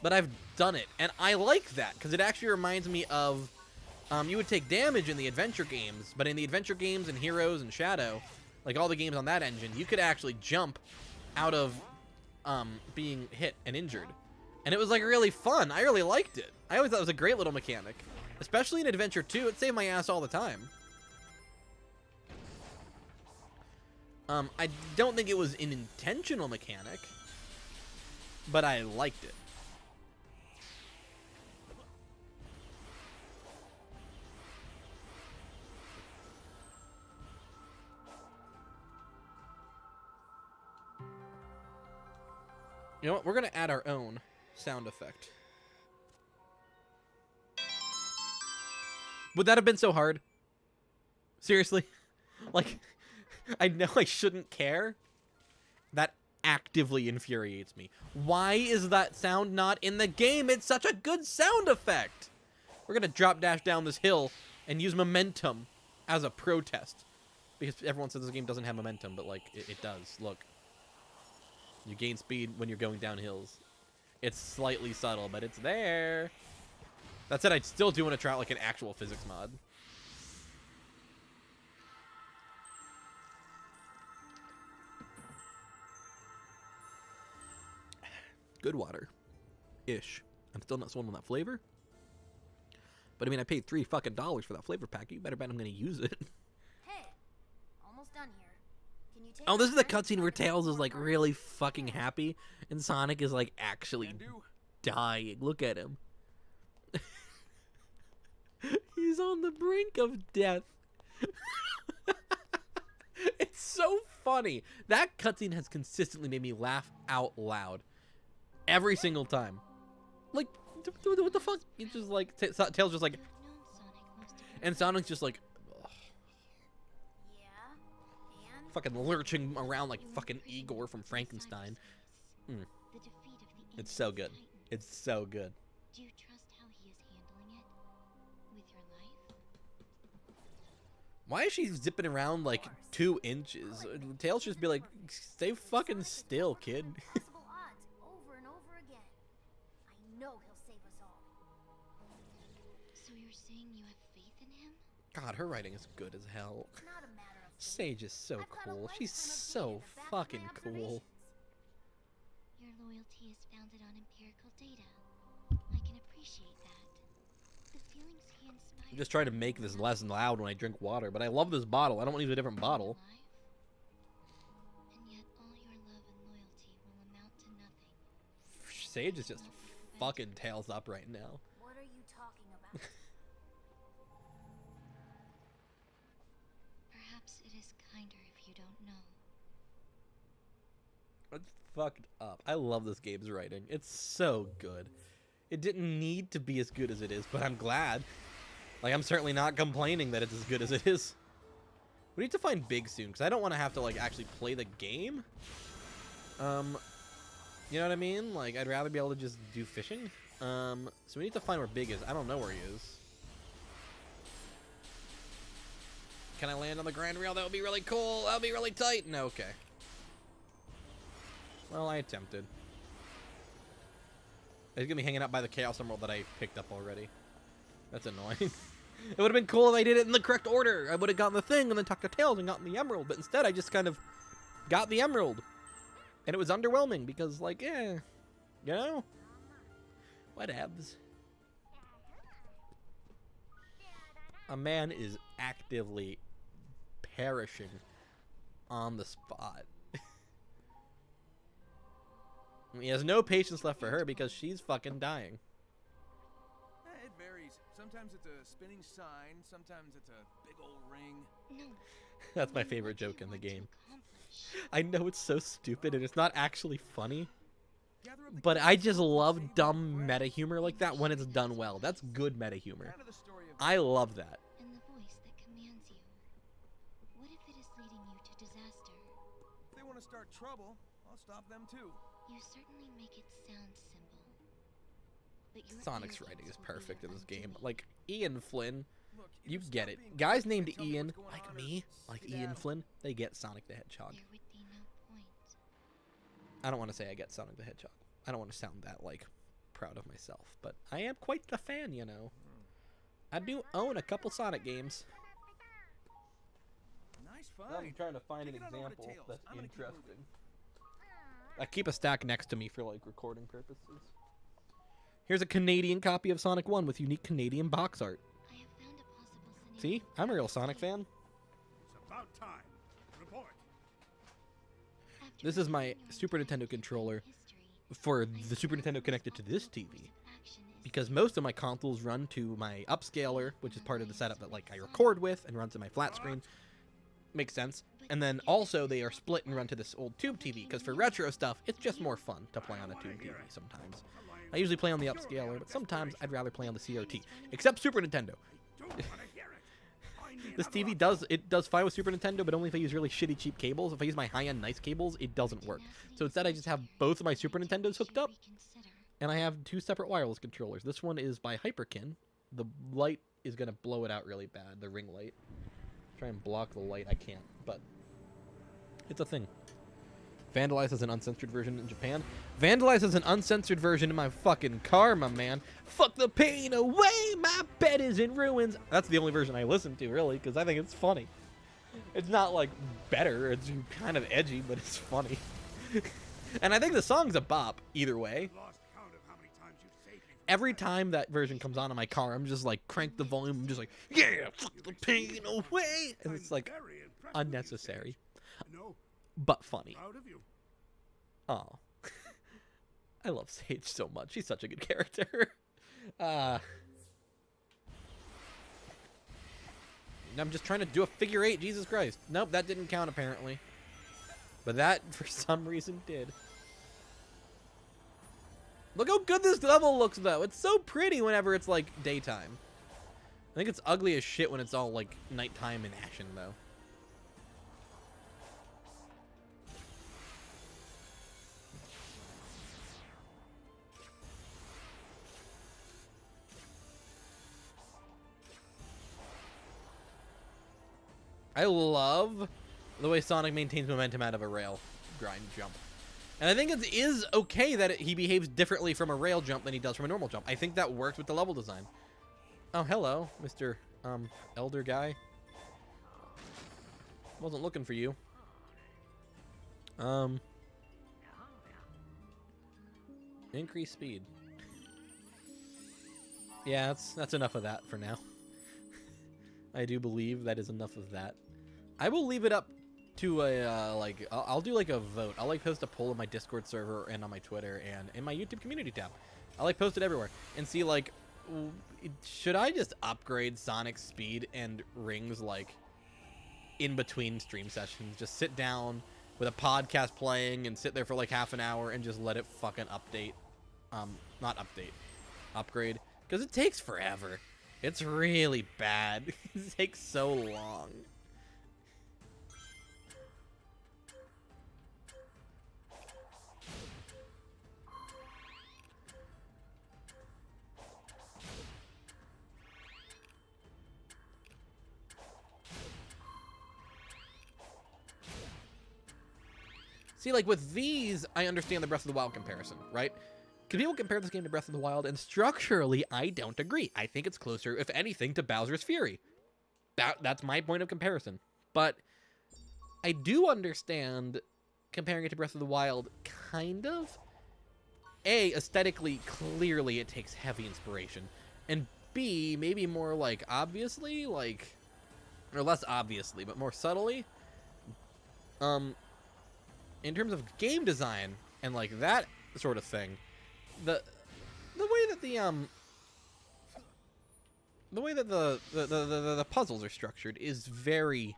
But I've done it, and I like that, because it actually reminds me of, you would take damage in the adventure games, but in the adventure games and Heroes and Shadow, like all the games on that engine, you could actually jump out of being hit and injured. And it was like really fun. I really liked it. I always thought it was a great little mechanic. Especially in Adventure 2, it saved my ass all the time. I don't think it was an intentional mechanic, but I liked it. You know what? We're going to add our own sound effect. Would that have been so hard? Seriously? Like, I know I shouldn't care. That actively infuriates me. Why is that sound not in the game? It's such a good sound effect. We're going to drop dash down this hill and use momentum as a protest. Because everyone says this game doesn't have momentum, but, like, it does. Look. You gain speed when you're going down hills. It's slightly subtle, but it's there. That said, I still do want to try out like an actual physics mod. Good water. Ish. I'm still not sold on that flavor. But I mean, I paid $3 fucking for that flavor pack. You better bet I'm going to use it. Hey, almost done here. Can you take Oh, this is the cutscene where Tails is like really fucking happy and Sonic is like actually dying. Look at him. He's on the brink of death. It's so funny. That cutscene has consistently made me laugh out loud. Every single time. Like, what the fuck? It's just like, Tails just like, You have known Sonic most of your and Sonic's just like, ugh, Yeah, and fucking lurching around like fucking Igor from Frankenstein. The defeat of the It's so infamous good. Titan. It's so good. Do you trust how he is handling it? With your life? Why is she zipping around like 2 inches? Tails should just be like, stay fucking still, kid. possible odds over and over again. I know he'll save us all. So you're saying you have faith in him? God, her writing is good as hell. It's not a matter of faith. Sage is so I've got a cool. She's lifetime of so data to back up my fucking cool. observations. Your loyalty is founded on empirical data. I can appreciate that. The feelings he inspires. I'm just trying to make this less loud when I drink water, but I love this bottle. I don't want to use a different bottle. Alive. And yet all your love and loyalty will amount to nothing. Sage is just fucking Tails up right now. What are you talking about? Perhaps it is kinder if you don't know. It's fucked up. I love this game's writing. It's so good. It didn't need to be as good as it is, but I'm glad. Like, I'm certainly not complaining that it's as good as it is. We need to find Big soon, because I don't want to have to, like, actually play the game. You know what I mean? Like, I'd rather be able to just do fishing. So we need to find where Big is. I don't know where he is. Can I land on the Grand Rail? That would be really cool. That would be really tight. No, okay. Well, I attempted. He's gonna be hanging out by the Chaos Emerald that I picked up already. That's annoying. It would have been cool if I did it in the correct order. I would have gotten the thing and then talked to Tails and gotten the Emerald. But instead, I just kind of got the Emerald. And it was underwhelming because, like, you know? Whatevs. A man is actively perishing on the spot. He has no patience left for her because she's fucking dying. It varies. Sometimes it's a spinning sign, sometimes it's a big old ring. No. That's my favorite joke in the game. I know it's so stupid and it's not actually funny, but I just love dumb meta humor like that when it's done well. That's good meta humor. I love that. And the voice that commands you. What if it is leading you to disaster? If they want to start trouble, I'll stop them too. You certainly make it sound simple. But your Sonic's arrogance writing is will be perfect your in this game. undoing. Like, Ian Flynn, Look, you either get stop it. being Guys crazy named and tell me Ian, what's going like on, or me, like Ian skedaddle. Flynn, they get Sonic the Hedgehog. There would be no point. I don't want to say I get Sonic the Hedgehog. I don't want to sound that, like, proud of myself. But I am quite a fan, you know. I do own a couple Sonic games. Nice find. I'm trying to find an Take it on over to example Tails. that's I'm gonna keep interesting. moving. I keep a stack next to me for, like, recording purposes. Here's a Canadian copy of Sonic 1 with unique Canadian box art. I have found a possible scenario. See? I'm a real Sonic fan. It's about time. Report. After This is my reviewing your Super entire Nintendo controller history, for I the Super feel Nintendo connected to the this only TV. course of action is Because most of my consoles run to my upscaler, which is part of the setup that, like, I record with and runs to my flat screen. Makes sense. And then also they are split and run to this old tube TV, because for retro stuff, it's just more fun to play on a tube TV sometimes. I usually play on the upscaler, but sometimes I'd rather play on the CRT. Except Super Nintendo. Don't want to hear it. Find me This another TV does fine with Super Nintendo, but only if I use really shitty cheap cables. If I use my high-end nice cables, it doesn't work. So instead I just have both of my Super Nintendos hooked up, reconsider. and I have two separate wireless controllers. This one is by Hyperkin. The light is going to blow it out really bad, the ring light. Try and block the light. I can't, but it's a thing. Vandalize has an uncensored version in Japan. Vandalize has an uncensored version in my fucking car, my man. Fuck the pain away, my bed is in ruins. That's the only version I listen to, really, because I think it's funny. It's not, like, better. It's kind of edgy, but it's funny. And I think the song's a bop, either way. lost count of how many times you've saved me from Every time that version comes on in my car, I'm just like, crank the volume. I'm just like, yeah, fuck the pain away. And it's like very impressed with you, unnecessary, Sage. No, but funny. proud of you. Oh, I love Sage so much. She's such a good character. I'm just trying to do a figure eight. Jesus Christ. Nope, that didn't count apparently. But that, for some reason, did. Look how good this level looks, though. It's so pretty whenever it's, like, daytime. I think it's ugly as shit when it's all, like, nighttime in action, though. I love the way Sonic maintains momentum out of a rail grind jump. And I think it is okay that he behaves differently from a rail jump than he does from a normal jump. I think that works with the level design. Oh, hello, Mr. Elder guy. Wasn't looking for you. Increase speed. Yeah, that's enough of that for now. I do believe that is enough of that. I will leave it up to a, like, I'll do, like, a vote. I'll, like, post a poll on my Discord server and on my Twitter and in my YouTube community tab. I'll, like, post it everywhere and see, like, should I just upgrade Sonic's speed and rings, like, in between stream sessions? Just sit down with a podcast playing and sit there for, like, half an hour and just let it fucking update. Not update. Upgrade. Because it takes forever. It's really bad. It takes so long. See, like, with these, I understand the Breath of the Wild comparison, right? Because people compare this game to Breath of the Wild, and structurally, I don't agree. I think it's closer, if anything, to Bowser's Fury. That's my point of comparison. But I do understand comparing it to Breath of the Wild, kind of. A, aesthetically, clearly, it takes heavy inspiration. And B, maybe more, like, obviously, like... Or less obviously, but more subtly. In terms of game design and like that sort of thing, the way that the puzzles are structured is very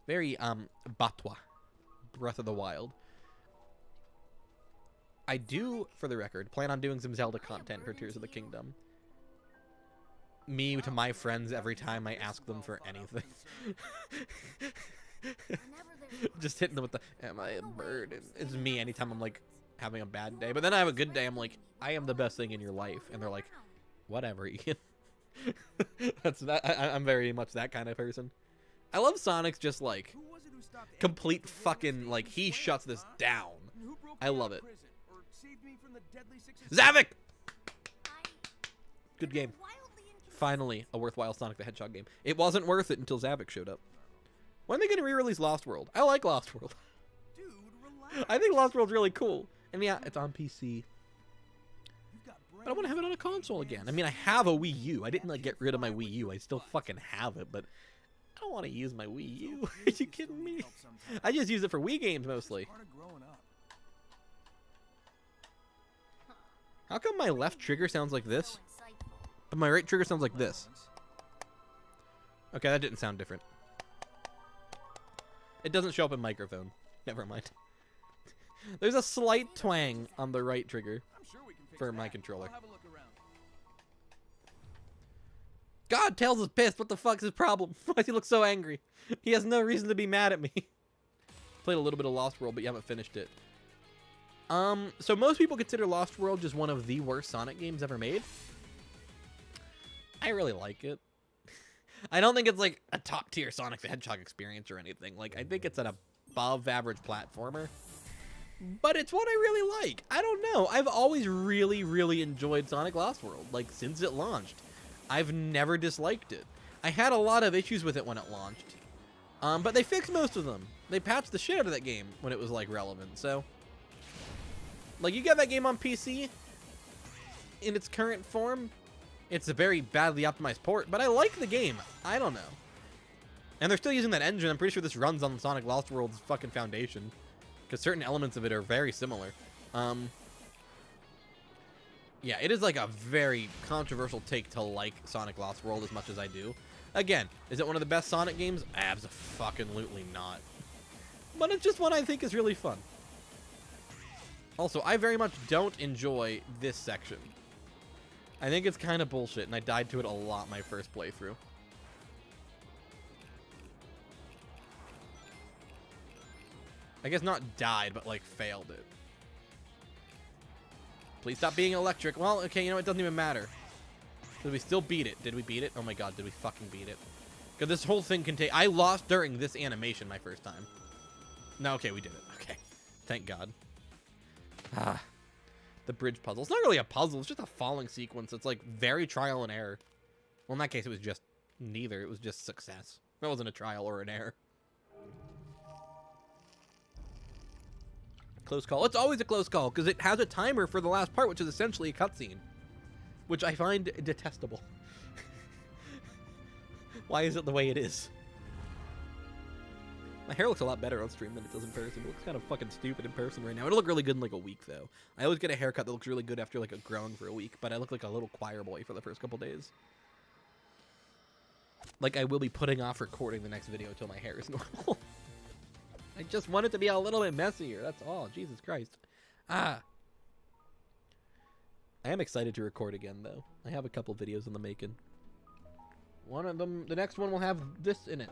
Batwa, Breath of the Wild. I do, for the record, plan on doing some Zelda content for Tears of the Kingdom. Me to my friends every time I ask them for anything. Just hitting them with the, am I a bird? And it's me anytime I'm like having a bad day. But then I have a good day, I'm like, I am the best thing in your life. And they're like, whatever, Ian. I'm very much that kind of person. I love Sonic's just like complete fucking, like, he shuts this down. I love it. Zavik! Good game. Finally, a worthwhile Sonic the Hedgehog game. It wasn't worth it until Zavik showed up. When are they going to re-release Lost World? I like Lost World. Dude, relax. I think Lost World's really cool. And yeah, it's on PC. But I want to have it on a console again. I mean, I have a Wii U. I didn't like get rid of my Wii U. I still fucking have it, but I don't want to use my Wii U. Are you kidding me? I just use it for Wii games mostly. How come my left trigger sounds like this, but my right trigger sounds like this? Okay, that didn't sound different. It doesn't show up in microphone. Never mind. There's a slight twang on the right trigger for my controller. God, Tails is pissed. What the fuck's his problem? Why does he look so angry? He has no reason to be mad at me. Played a little bit of Lost World, but you haven't finished it. So most people consider Lost World just one of the worst Sonic games ever made. I really like it. I don't think it's like a top tier Sonic the Hedgehog experience or anything. Like, I think it's an above average platformer, but it's what I really like. I don't know. I've always really enjoyed Sonic Lost World, like, since it launched. I've never disliked it. I had a lot of issues with it when it launched, but they fixed most of them. They patched the shit out of that game when it was, like, relevant. So, like, you get that game on PC in its current form, it's a very badly optimized port, but I like the game. I don't know. And they're still using that engine. I'm pretty sure this runs on Sonic Lost World's fucking foundation, because certain elements of it are very similar. Yeah, it is like a very controversial take to like Sonic Lost World as much as I do. Again, is it one of the best Sonic games? Abso-fucking-lutely not. But it's just one I think is really fun. Also, I very much don't enjoy this section. I think it's kind of bullshit, and I died to it a lot my first playthrough. I guess not died, but like failed it. Please stop being electric. Well, okay, you know, it doesn't even matter. Did we still beat it? Did we beat it? Oh my god, did we fucking beat it? Because this whole thing can take... I lost during this animation my first time. No, okay, we did it. Okay. Thank god. Ah. The bridge puzzle. It's not really a puzzle. It's just a falling sequence. It's like very trial and error. Well, in that case, it was just neither. It was just success. That wasn't a trial or an error. Close call. It's always a close call because it has a timer for the last part, which is essentially a cutscene, which I find detestable. Why is it the way it is? My hair looks a lot better on stream than it does in person. It looks kind of fucking stupid in person right now. It'll look really good in like a week, though. I always get a haircut that looks really good after like growing for a week, but I look like a little choir boy for the first couple days. Like, I will be putting off recording the next video until my hair is normal. I just want it to be a little bit messier. That's all. Jesus Christ. Ah. I am excited to record again, though. I have a couple videos in the making. One of them, the next one will have this in it.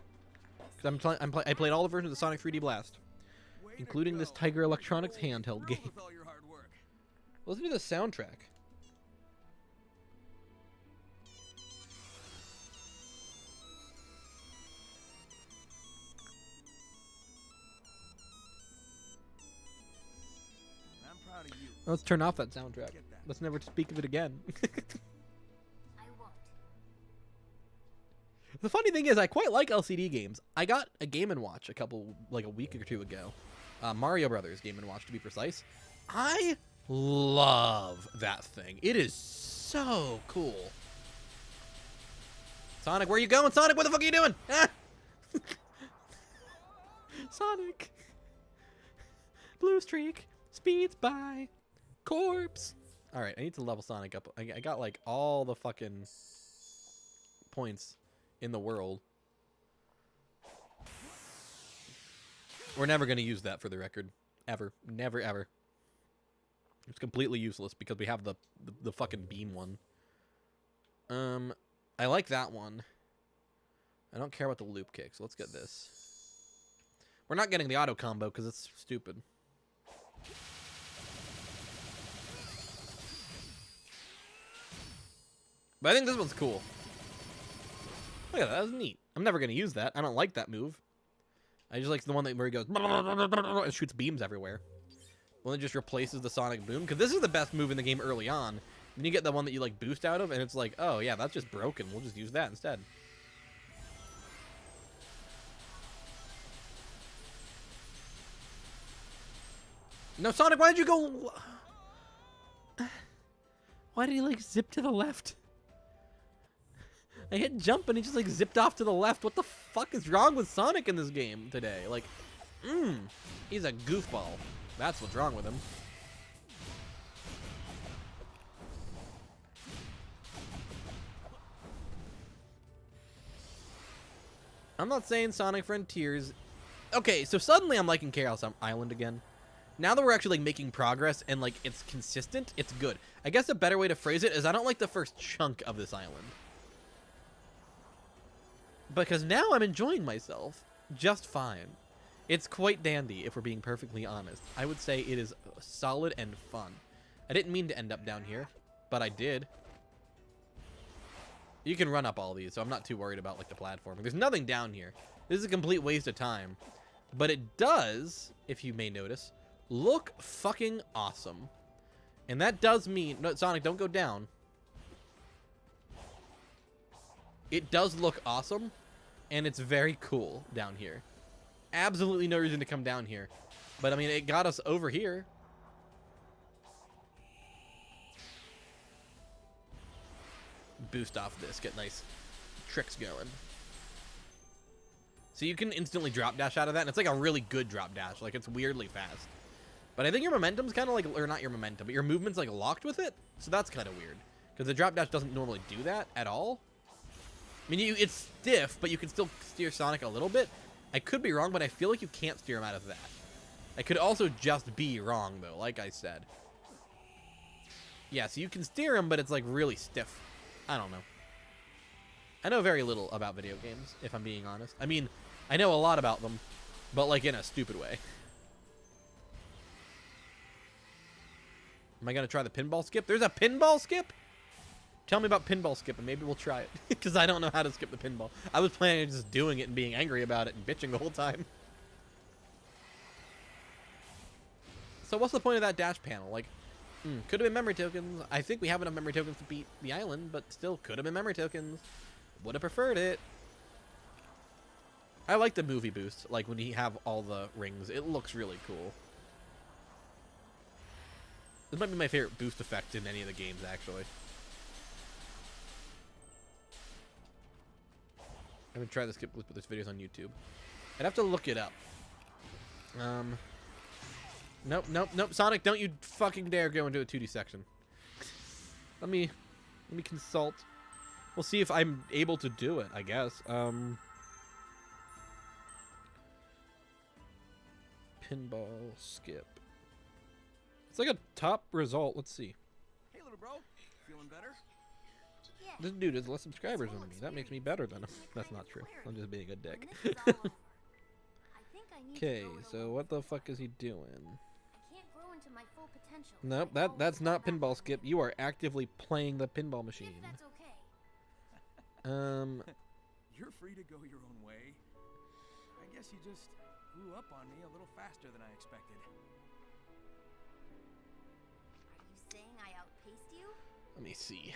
Because I played all the versions of Sonic 3D Blast, including this Tiger Electronics handheld game. Listen to the soundtrack. Let's turn off that soundtrack. Get that. Let's never speak of it again. I won't. The funny thing is, I quite like LCD games. I got a Game & Watch a week or two ago. Mario Brothers Game & Watch, to be precise. I love that thing. It is so cool. Sonic, where you going? Sonic, what the fuck are you doing? Ah! Sonic. Blue streak. Speeds by. Corpse. All right, I need to level Sonic up. I got like all the fucking points in the world. We're never going to use that for the record. Ever. Never, ever. It's completely useless because we have the fucking beam one. I like that one. I don't care about the loop kick, so let's get this. We're not getting the auto combo because it's stupid. But I think this one's cool. Look at that. That was neat. I'm never going to use that. I don't like that move. I just like the one where he goes and shoots beams everywhere. Well, it just replaces the sonic boom. Because this is the best move in the game early on. Then you get the one that you like boost out of, and it's like, oh yeah, that's just broken. We'll just use that instead. No, Sonic, why did you go? Why did he like zip to the left? I hit jump and he just like zipped off to the left. What the fuck is wrong with Sonic in this game today? Like, he's a goofball. That's what's wrong with him. I'm not saying Sonic Frontiers. Okay, so suddenly I'm liking Chaos Island again. Now that we're actually like making progress and like it's consistent, it's good. I guess a better way to phrase it is I don't like the first chunk of this island. Because now I'm enjoying myself just fine. It's quite dandy, if we're being perfectly honest. I would say it is solid and fun. I didn't mean to end up down here, but I did. You can run up all these, so I'm not too worried about like the platforming. There's nothing down here. This is a complete waste of time. But it does, if you may notice, look fucking awesome. And that does mean... No, Sonic, don't go down. It does look awesome, and it's very cool down here. Absolutely no reason to come down here. But, I mean, it got us over here. Boost off this. Get nice tricks going. So you can instantly drop dash out of that, and it's like a really good drop dash. Like, it's weirdly fast. But I think your momentum's kind of like... Or not your momentum, but your movement's like locked with it. So that's kind of weird. Because the drop dash doesn't normally do that at all. I mean, it's stiff, but you can still steer Sonic a little bit. I could be wrong, but I feel like you can't steer him out of that. I could also just be wrong, though, like I said. Yeah, so you can steer him, but it's, like, really stiff. I don't know. I know very little about video games, if I'm being honest. I mean, I know a lot about them, but, like, in a stupid way. Am I going to try the pinball skip? There's a pinball skip? Tell me about pinball skip and maybe we'll try it. Because I don't know how to skip the pinball. I was planning on just doing it and being angry about it and bitching the whole time. So what's the point of that dash panel? Like, could have been memory tokens. I think we have enough memory tokens to beat the island, but still could have been memory tokens. Would have preferred it. I like the movie boost. Like when you have all the rings. It looks really cool. This might be my favorite boost effect in any of the games, actually. I haven't tried to skip with this videos on YouTube. I'd have to look it up. Nope, nope, nope. Sonic, don't you fucking dare go into a 2D section. Let me consult. We'll see if I'm able to do it, I guess. Pinball skip. It's like a top result. Let's see. Hey, little bro. Feeling better? Yeah. This dude has less subscribers than me. That makes me better than him. That's not true. I'm just being a dick. When this is all over, I think I need to Okay, go it so alone. what the fuck is he doing? I can't grow into my full potential. Nope, if I always that's not go back pinball to skip. the You are actively playing the pinball If machine. that's okay. You're free to go your own way. I guess you just grew up on me a little faster than I expected. saying I outpaced you? Let me see.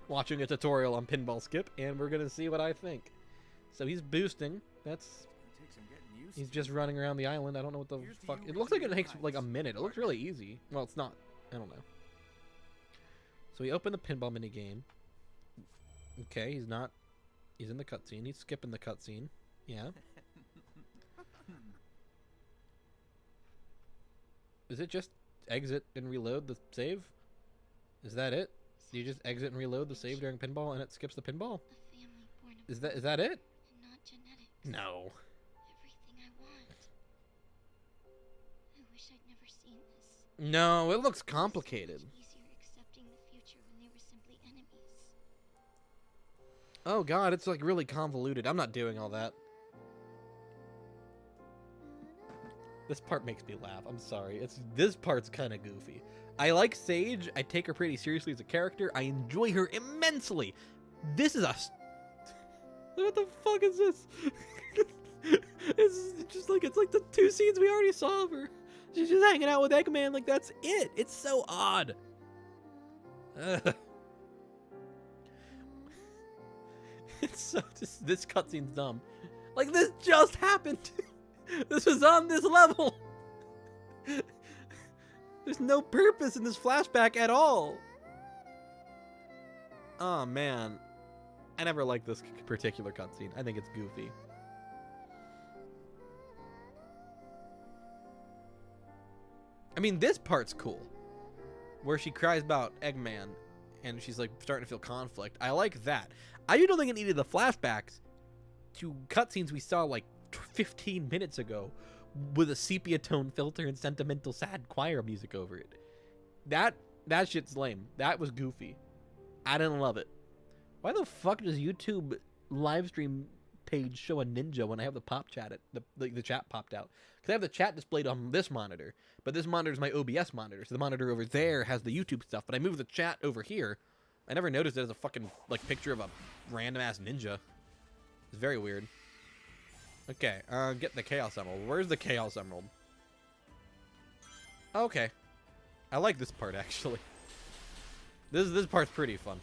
Watching a tutorial on pinball skip, and we're gonna see what I think. So he's boosting. That's... Take some getting used He's to. just running around the island. I don't know what the Here's to fuck. you It looks like it reaching takes new like a heights. minute. It looks really easy. Well, it's not. I don't know. So we open the pinball mini game. Okay, he's not. He's in the cutscene. He's skipping the cutscene. Yeah. Is it just exit and reload the save? Is that it? Do you just exit and reload the save during pinball and it skips the pinball? A family born of Is that it? and not genetics. No. Everything I want. I wish I'd never seen this. No, it looks complicated. So much easier accepting the future when they were simply enemies. Oh god, it's like really convoluted. I'm not doing all that. This part makes me laugh. I'm sorry. This part's kind of goofy. I like Sage. I take her pretty seriously as a character. I enjoy her immensely. This is what the fuck is this? It's just like it's like the two scenes we already saw of her. She's just hanging out with Eggman. Like that's it. It's so odd. Ugh. It's so this cutscene's dumb. Like this just happened. This was on this level. There's no purpose in this flashback at all. Oh man, I never liked this particular cutscene. I think it's goofy. I mean, this part's cool, where she cries about Eggman, and she's like starting to feel conflict. I like that. I don't think it needed the flashbacks to cutscenes we saw like 15 minutes ago with a sepia tone filter and sentimental sad choir music over it. That shit's lame. That was goofy. I didn't love it. Why the fuck does YouTube live stream page show a ninja when I have the pop chat the chat popped out? Because I have the chat displayed on this monitor, but this monitor is my OBS monitor, so the monitor over there has the YouTube stuff, but I moved the chat over here. I never noticed it as a fucking like picture of a random ass ninja. It's very weird. Okay, get the Chaos Emerald. Where's the Chaos Emerald? Okay. I like this part, actually. This part's pretty fun.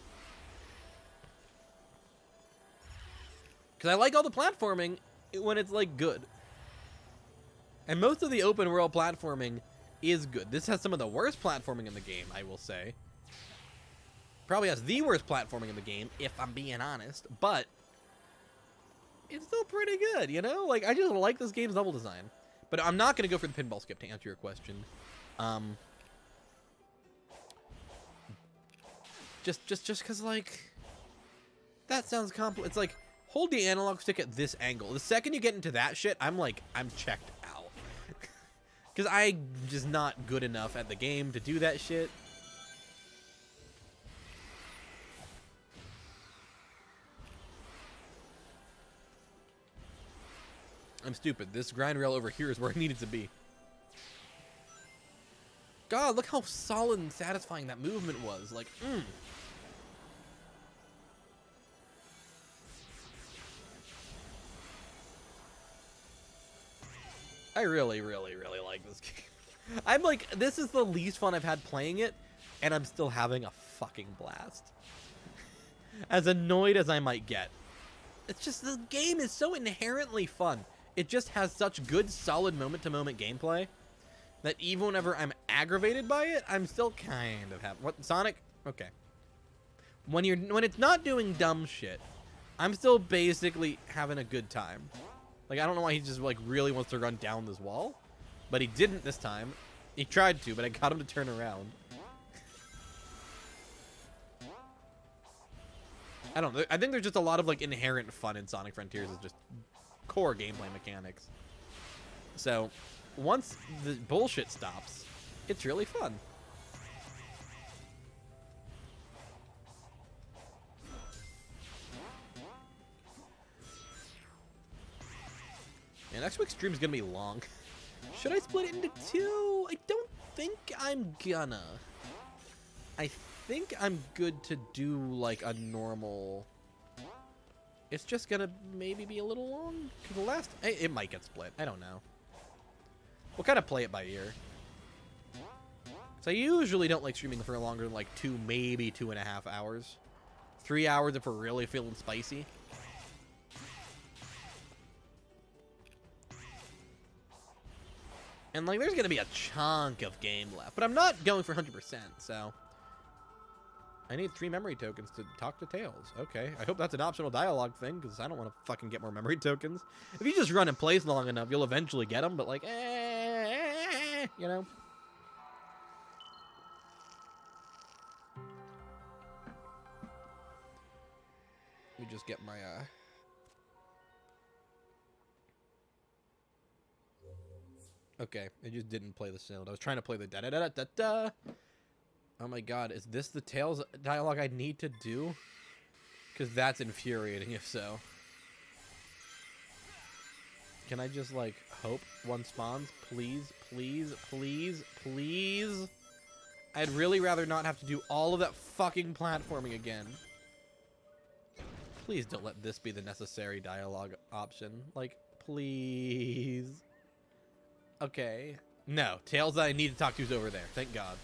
Because I like all the platforming when it's, like, good. And most of the open world platforming is good. This has some of the worst platforming in the game, I will say. Probably has the worst platforming in the game, if I'm being honest. But it's still pretty good, you know? Like, I just like this game's level design. But I'm not going to go for the pinball skip to answer your question. Just because, like, that sounds complex. It's like, hold the analog stick at this angle. The second you get into that shit, I'm checked out. Because I'm just not good enough at the game to do that shit. I'm stupid. This grind rail over here is where it needed to be. God, look how solid and satisfying that movement was. Like, I really, really, really like this game. I'm like, this is the least fun I've had playing it, and I'm still having a fucking blast. As annoyed as I might get. It's just, the game is so inherently fun. It just has such good, solid moment-to-moment gameplay that even whenever I'm aggravated by it, I'm still kind of happy. What, Sonic? Okay. When it's not doing dumb shit, I'm still basically having a good time. Like, I don't know why he just, like, really wants to run down this wall, but he didn't this time. He tried to, but I got him to turn around. I don't know. I think there's just a lot of, like, inherent fun in Sonic Frontiers. It's just core gameplay mechanics. So, once the bullshit stops, it's really fun. And next week's stream is gonna be long. Should I split it into two? I don't think I'm gonna. I think I'm good to do like a normal. It's just gonna maybe be a little long. Cause the last, it might get split. I don't know. We'll kind of play it by ear. So I usually don't like streaming for longer than like 2, maybe 2.5 hours. 3 hours if we're really feeling spicy. And like, there's gonna be a chunk of game left, but I'm not going for 100%, so. I need 3 memory tokens to talk to Tails. Okay, I hope that's an optional dialogue thing, because I don't want to fucking get more memory tokens. If you just run in place long enough, you'll eventually get them, but like, you know. Let me just get my, Okay, it just didn't play the sound. I was trying to play the da-da-da-da-da-da. Oh my god, is this the Tails dialogue I need to do? Because that's infuriating if so. Can I just, like, hope one spawns? Please, please, please, please? I'd really rather not have to do all of that fucking platforming again. Please don't let this be the necessary dialogue option. Like, please. Okay. No, Tails that I need to talk to is over there. Thank God.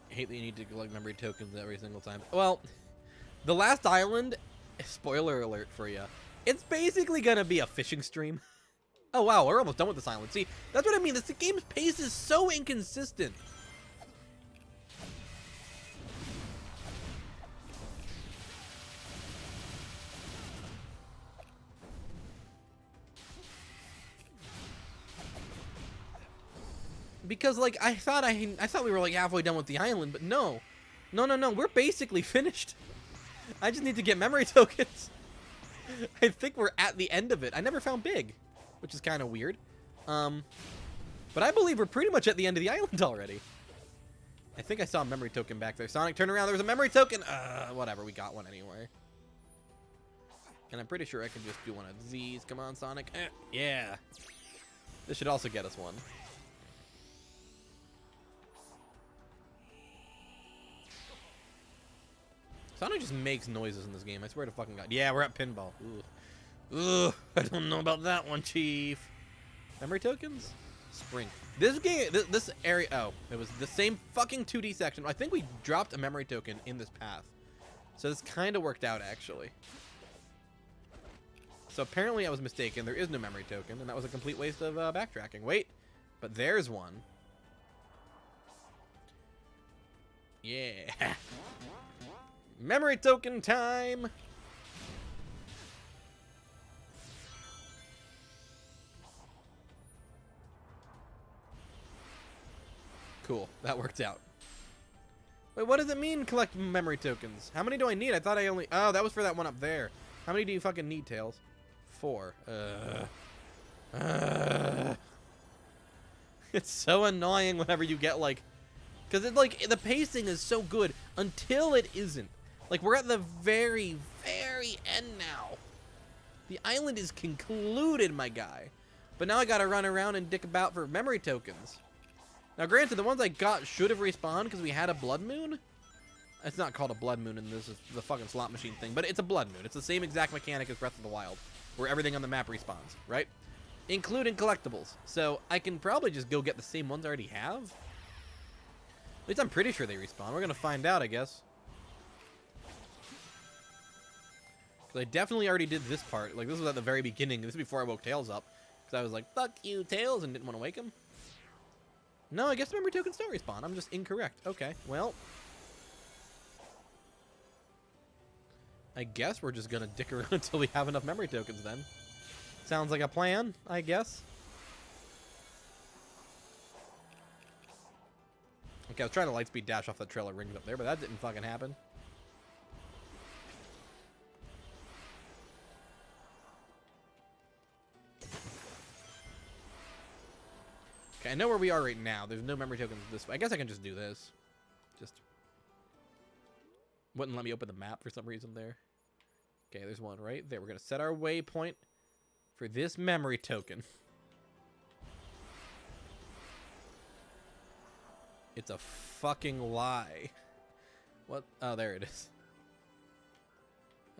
I hate that you need to collect memory tokens every single time. Well, the last island, spoiler alert for you, it's basically gonna be a fishing stream. Oh wow, we're almost done with this island. See, that's what I mean. This game's pace is so inconsistent. Because like I thought we were like halfway done with the island, but no, we're basically finished. I just need to get memory tokens. I think we're at the end of it. I never found Big, which is kind of weird. But I believe we're pretty much at the end of the island already. I think I saw a memory token back there. Sonic, turn around. There was a memory token. Whatever. We got one anyway. And I'm pretty sure I can just do one of these. Come on, Sonic. Yeah. This should also get us one. Sonic just makes noises in this game. I swear to fucking God. Yeah, we're at pinball. Ugh, I don't know about that one, Chief. Memory tokens? Spring. This game, this area, oh, it was the same fucking 2D section. I think we dropped a memory token in this path. So this kind of worked out, actually. So apparently I was mistaken. There is no memory token, and that was a complete waste of backtracking. Wait, but there's one. Yeah. Memory token time! Cool, that worked out. Wait, what does it mean collect memory tokens? How many do I need? I thought I only... Oh, that was for that one up there. How many do you fucking need, Tails? 4. It's so annoying whenever you get like... Because it's like, the pacing is so good until it isn't. Like, we're at the very, very end now. The island is concluded, my guy. But now I gotta run around and dick about for memory tokens. Now, granted, the ones I got should have respawned because we had a blood moon. It's not called a blood moon in this is the fucking slot machine thing, but it's a blood moon. It's the same exact mechanic as Breath of the Wild, where everything on the map respawns, right? Including collectibles. So I can probably just go get the same ones I already have. At least I'm pretty sure they respawn. We're gonna find out, I guess. Because I definitely already did this part. Like, this was at the very beginning. This was before I woke Tails up. Because I was like, fuck you, Tails, and didn't want to wake him. No, I guess memory tokens don't respawn. I'm just incorrect. Okay, well. I guess we're just going to dick around until we have enough memory tokens then. Sounds like a plan, I guess. Okay, I was trying to lightspeed dash off that trail of rings up there, but that didn't fucking happen. Okay, I know where we are right now. There's no memory tokens this way. I guess I can just do this. Just wouldn't let me open the map for some reason there. Okay, there's one right there. We're going to set our waypoint for this memory token. It's a fucking lie. What? Oh, there it is.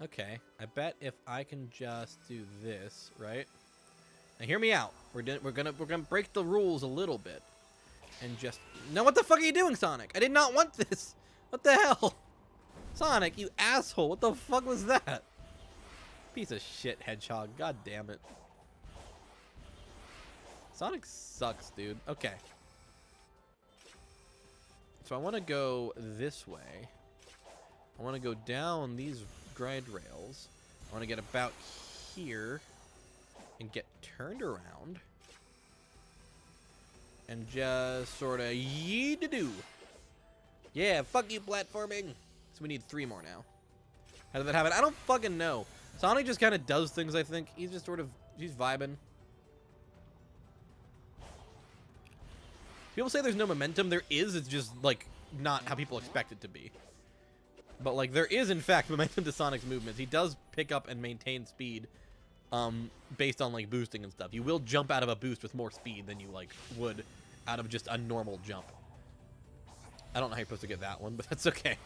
Okay, I bet if I can just do this, right? Now hear me out. We're gonna break the rules a little bit, and just no. What the fuck are you doing, Sonic? I did not want this. What the hell, Sonic? You asshole! What the fuck was that? Piece of shit, Hedgehog. God damn it. Sonic sucks, dude. Okay. So I want to go this way. I want to go down these guide rails. I want to get about here and get turned around and just sort of yee-da-doo. Yeah, fuck you, platforming. So we need 3 more now. How did that happen? I don't fucking know. Sonic just kind of does things, I think. He's just sort of, he's vibing. People say there's no momentum. There is. It's just, like, not how people expect it to be. But, like, there is, in fact, momentum to Sonic's movements. He does pick up and maintain speed based on, like, boosting and stuff. You will jump out of a boost with more speed than you, like, would out of just a normal jump. I don't know how you're supposed to get that one, but that's okay.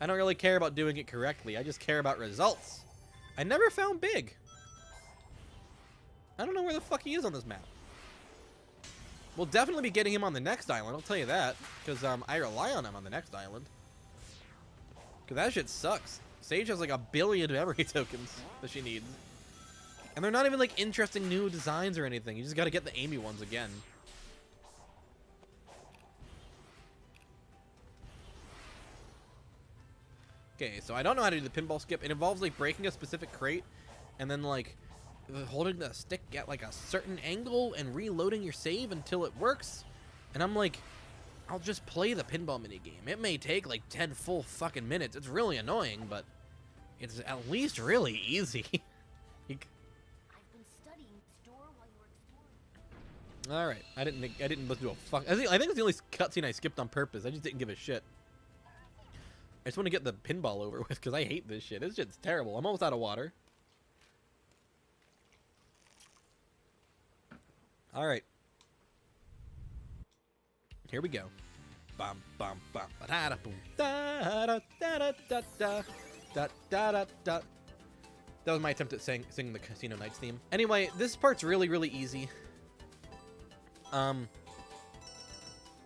I don't really care about doing it correctly. I just care about results. I never found Big. I don't know where the fuck he is on this map. We'll definitely be getting him on the next island, I'll tell you that. Because I rely on him on the next island. Because that shit sucks. Sage has like 1 billion memory tokens that she needs. And they're not even like interesting new designs or anything. You just gotta get the Amy ones again. Okay, so I don't know how to do the pinball skip. It involves like breaking a specific crate and then like holding the stick at like a certain angle and reloading your save until it works. And I'm like, I'll just play the pinball minigame. It may take like 10 full fucking minutes. It's really annoying, but it's at least really easy. I've been studying the store while you were exploring. All right, I didn't listen to a fuck. I think it's the only cutscene I skipped on purpose. I just didn't give a shit. I just want to get the pinball over with because I hate this shit. This shit's terrible. I'm almost out of water. All right. Here we go. Bum bum bum da da boom da da da da da da da da da. That was my attempt at singing the Casino Nights theme. Anyway, this part's really, really easy. Oh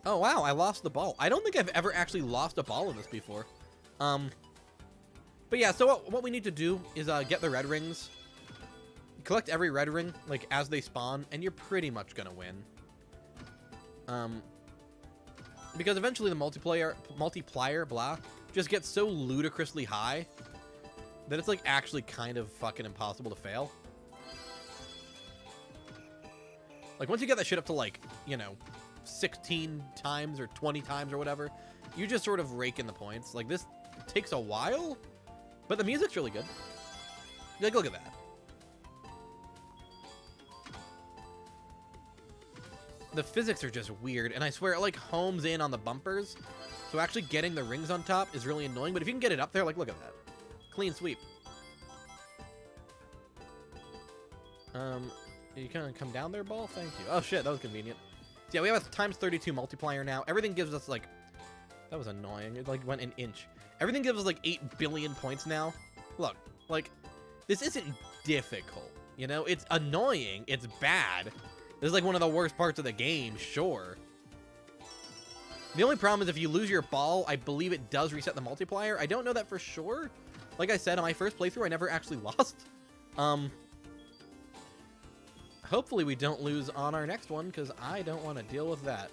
wow, I lost the ball. I don't think I've ever actually lost a ball in this before. But yeah, so what we need to do is get the red rings. Collect every red ring like as they spawn, and you're pretty much gonna win. Because eventually the multiplier blah just gets so ludicrously high that it's like actually kind of fucking impossible to fail. Like once you get that shit up to like, you know, 16 times or 20 times or whatever, you just sort of rake in the points. Like this takes a while, but the music's really good. Like look at that. The physics are just weird, and I swear it like homes in on the bumpers, so actually getting the rings on top is really annoying, but if you can get it up there, like look at that. Clean sweep. You gonna come down there, ball? Thank you. Oh shit, that was convenient. So yeah, we have a times 32 multiplier now. Everything gives us like, that was annoying. It like went an inch. Everything gives us like 8 billion points now. Look, like, this isn't difficult, you know? It's annoying, it's bad. This is like one of the worst parts of the game, sure. The only problem is if you lose your ball, I believe it does reset the multiplier. I don't know that for sure. Like I said, on my first playthrough, I never actually lost. Hopefully we don't lose on our next one, because I don't want to deal with that.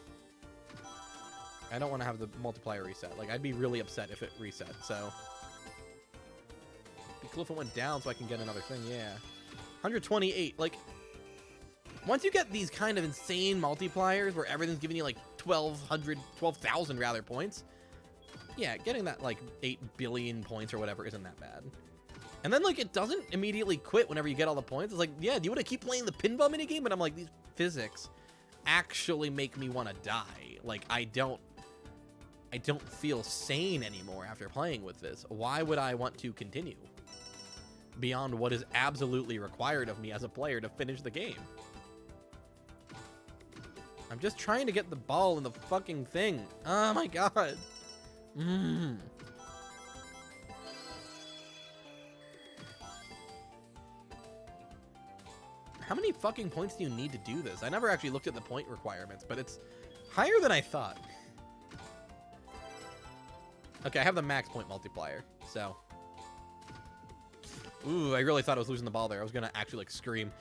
I don't want to have the multiplier reset. Like, I'd be really upset if it reset, so. It'd be cool if it went down so I can get another thing, yeah. 128, like, once you get these kind of insane multipliers where everything's giving you like 12,000 rather points, yeah, getting that like 8 billion points or whatever isn't that bad. And then like it doesn't immediately quit whenever you get all the points. It's like, yeah, do you want to keep playing the pinball minigame? But I'm like, these physics actually make me want to die. Like I don't feel sane anymore after playing with this. Why would I want to continue beyond what is absolutely required of me as a player to finish the game? I'm just trying to get the ball in the fucking thing. Oh my god. How many fucking points do you need to do this? I never actually looked at the point requirements, but it's higher than I thought. Okay, I have the max point multiplier, so. Ooh, I really thought I was losing the ball there. I was gonna actually, like, scream.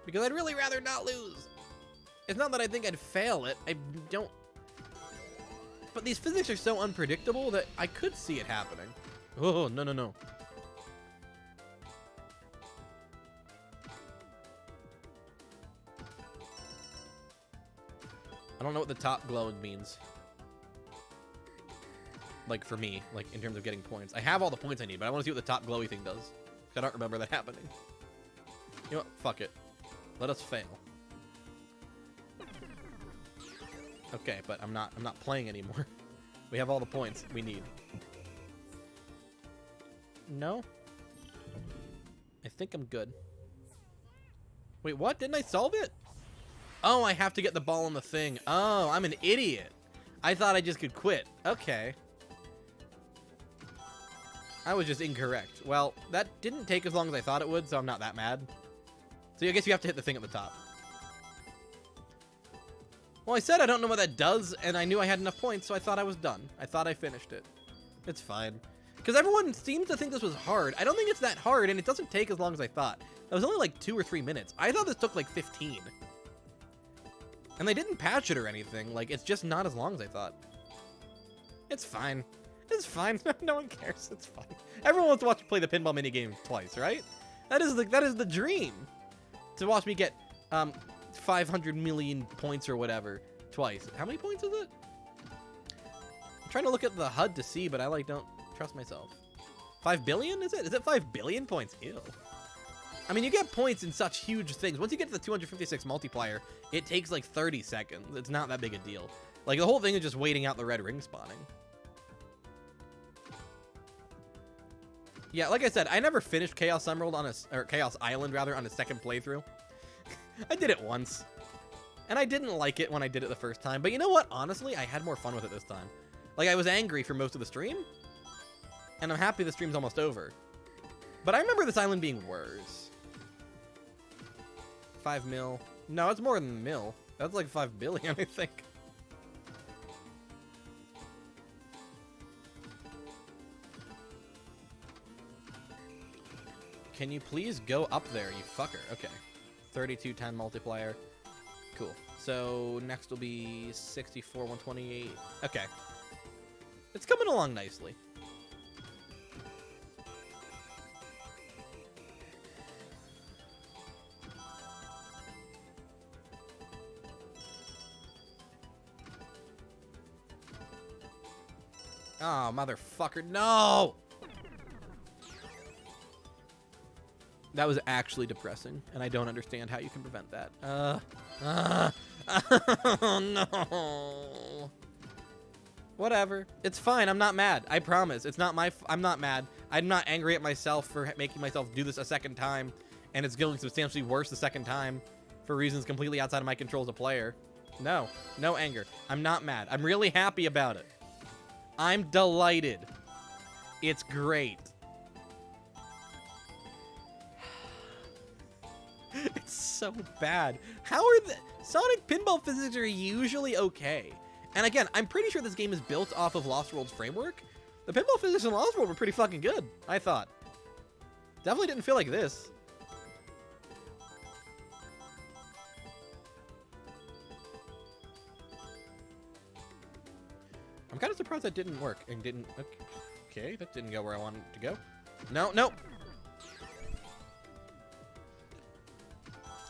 Because I'd really rather not lose. It's not that I think I'd fail it. I don't. But these physics are so unpredictable that I could see it happening. Oh, no, no, no. I don't know what the top glowing means. Like, for me, like, in terms of getting points. I have all the points I need, but I want to see what the top glowy thing does. I don't remember that happening. You know what? Fuck it. Let us fail. Okay, but I'm not playing anymore. We have all the points we need. No? I think I'm good. Wait, what? Didn't I solve it? Oh, I have to get the ball on the thing. Oh, I'm an idiot. I thought I just could quit. Okay. I was just incorrect. Well, that didn't take as long as I thought it would, so I'm not that mad. So I guess you have to hit the thing at the top. Well, I said I don't know what that does, and I knew I had enough points, so I thought I was done. I thought I finished it. It's fine. Because everyone seems to think this was hard. I don't think it's that hard, and it doesn't take as long as I thought. It was only like 2 or 3 minutes. I thought this took like 15. And they didn't patch it or anything. Like, it's just not as long as I thought. It's fine. It's fine. No one cares. It's fine. Everyone wants to watch me play the pinball minigame twice, right? That is the dream. To watch me get 500 million points or whatever twice. How many points is it? I'm trying to look at the HUD to see, but I like don't trust myself. 5 billion, is it? Is it 5 billion points? Ew. I mean, you get points in such huge things. Once you get to the 256 multiplier, it takes like 30 seconds. It's not that big a deal. Like, the whole thing is just waiting out the red ring spawning. Yeah, like I said, I never finished Chaos Emerald or Chaos Island rather on a second playthrough. I did it once. And I didn't like it when I did it the first time. But you know what? Honestly, I had more fun with it this time. Like, I was angry for most of the stream. And I'm happy the stream's almost over. But I remember this island being worse. 5 mil. No, it's more than mil. That's like 5 billion, I think. Can you please go up there, you fucker? Okay. 3210 multiplier. Cool. So next will be 64, 128. Okay. It's coming along nicely. Oh, motherfucker. No! That was actually depressing, and I don't understand how you can prevent that. Oh, no. Whatever. It's fine. I'm not mad. I promise. It's not my... I'm not mad. I'm not angry at myself for making myself do this a second time, and it's going substantially worse the second time for reasons completely outside of my control as a player. No. No anger. I'm not mad. I'm really happy about it. I'm delighted. It's great. It's so bad. How are the Sonic pinball physics are usually okay? And again, I'm pretty sure this game is built off of Lost World's framework. The pinball physics in Lost World were pretty fucking good, I thought. Definitely didn't feel like this. I'm kind of surprised that didn't work and didn't... Okay, that didn't go where I wanted it to go. No, no.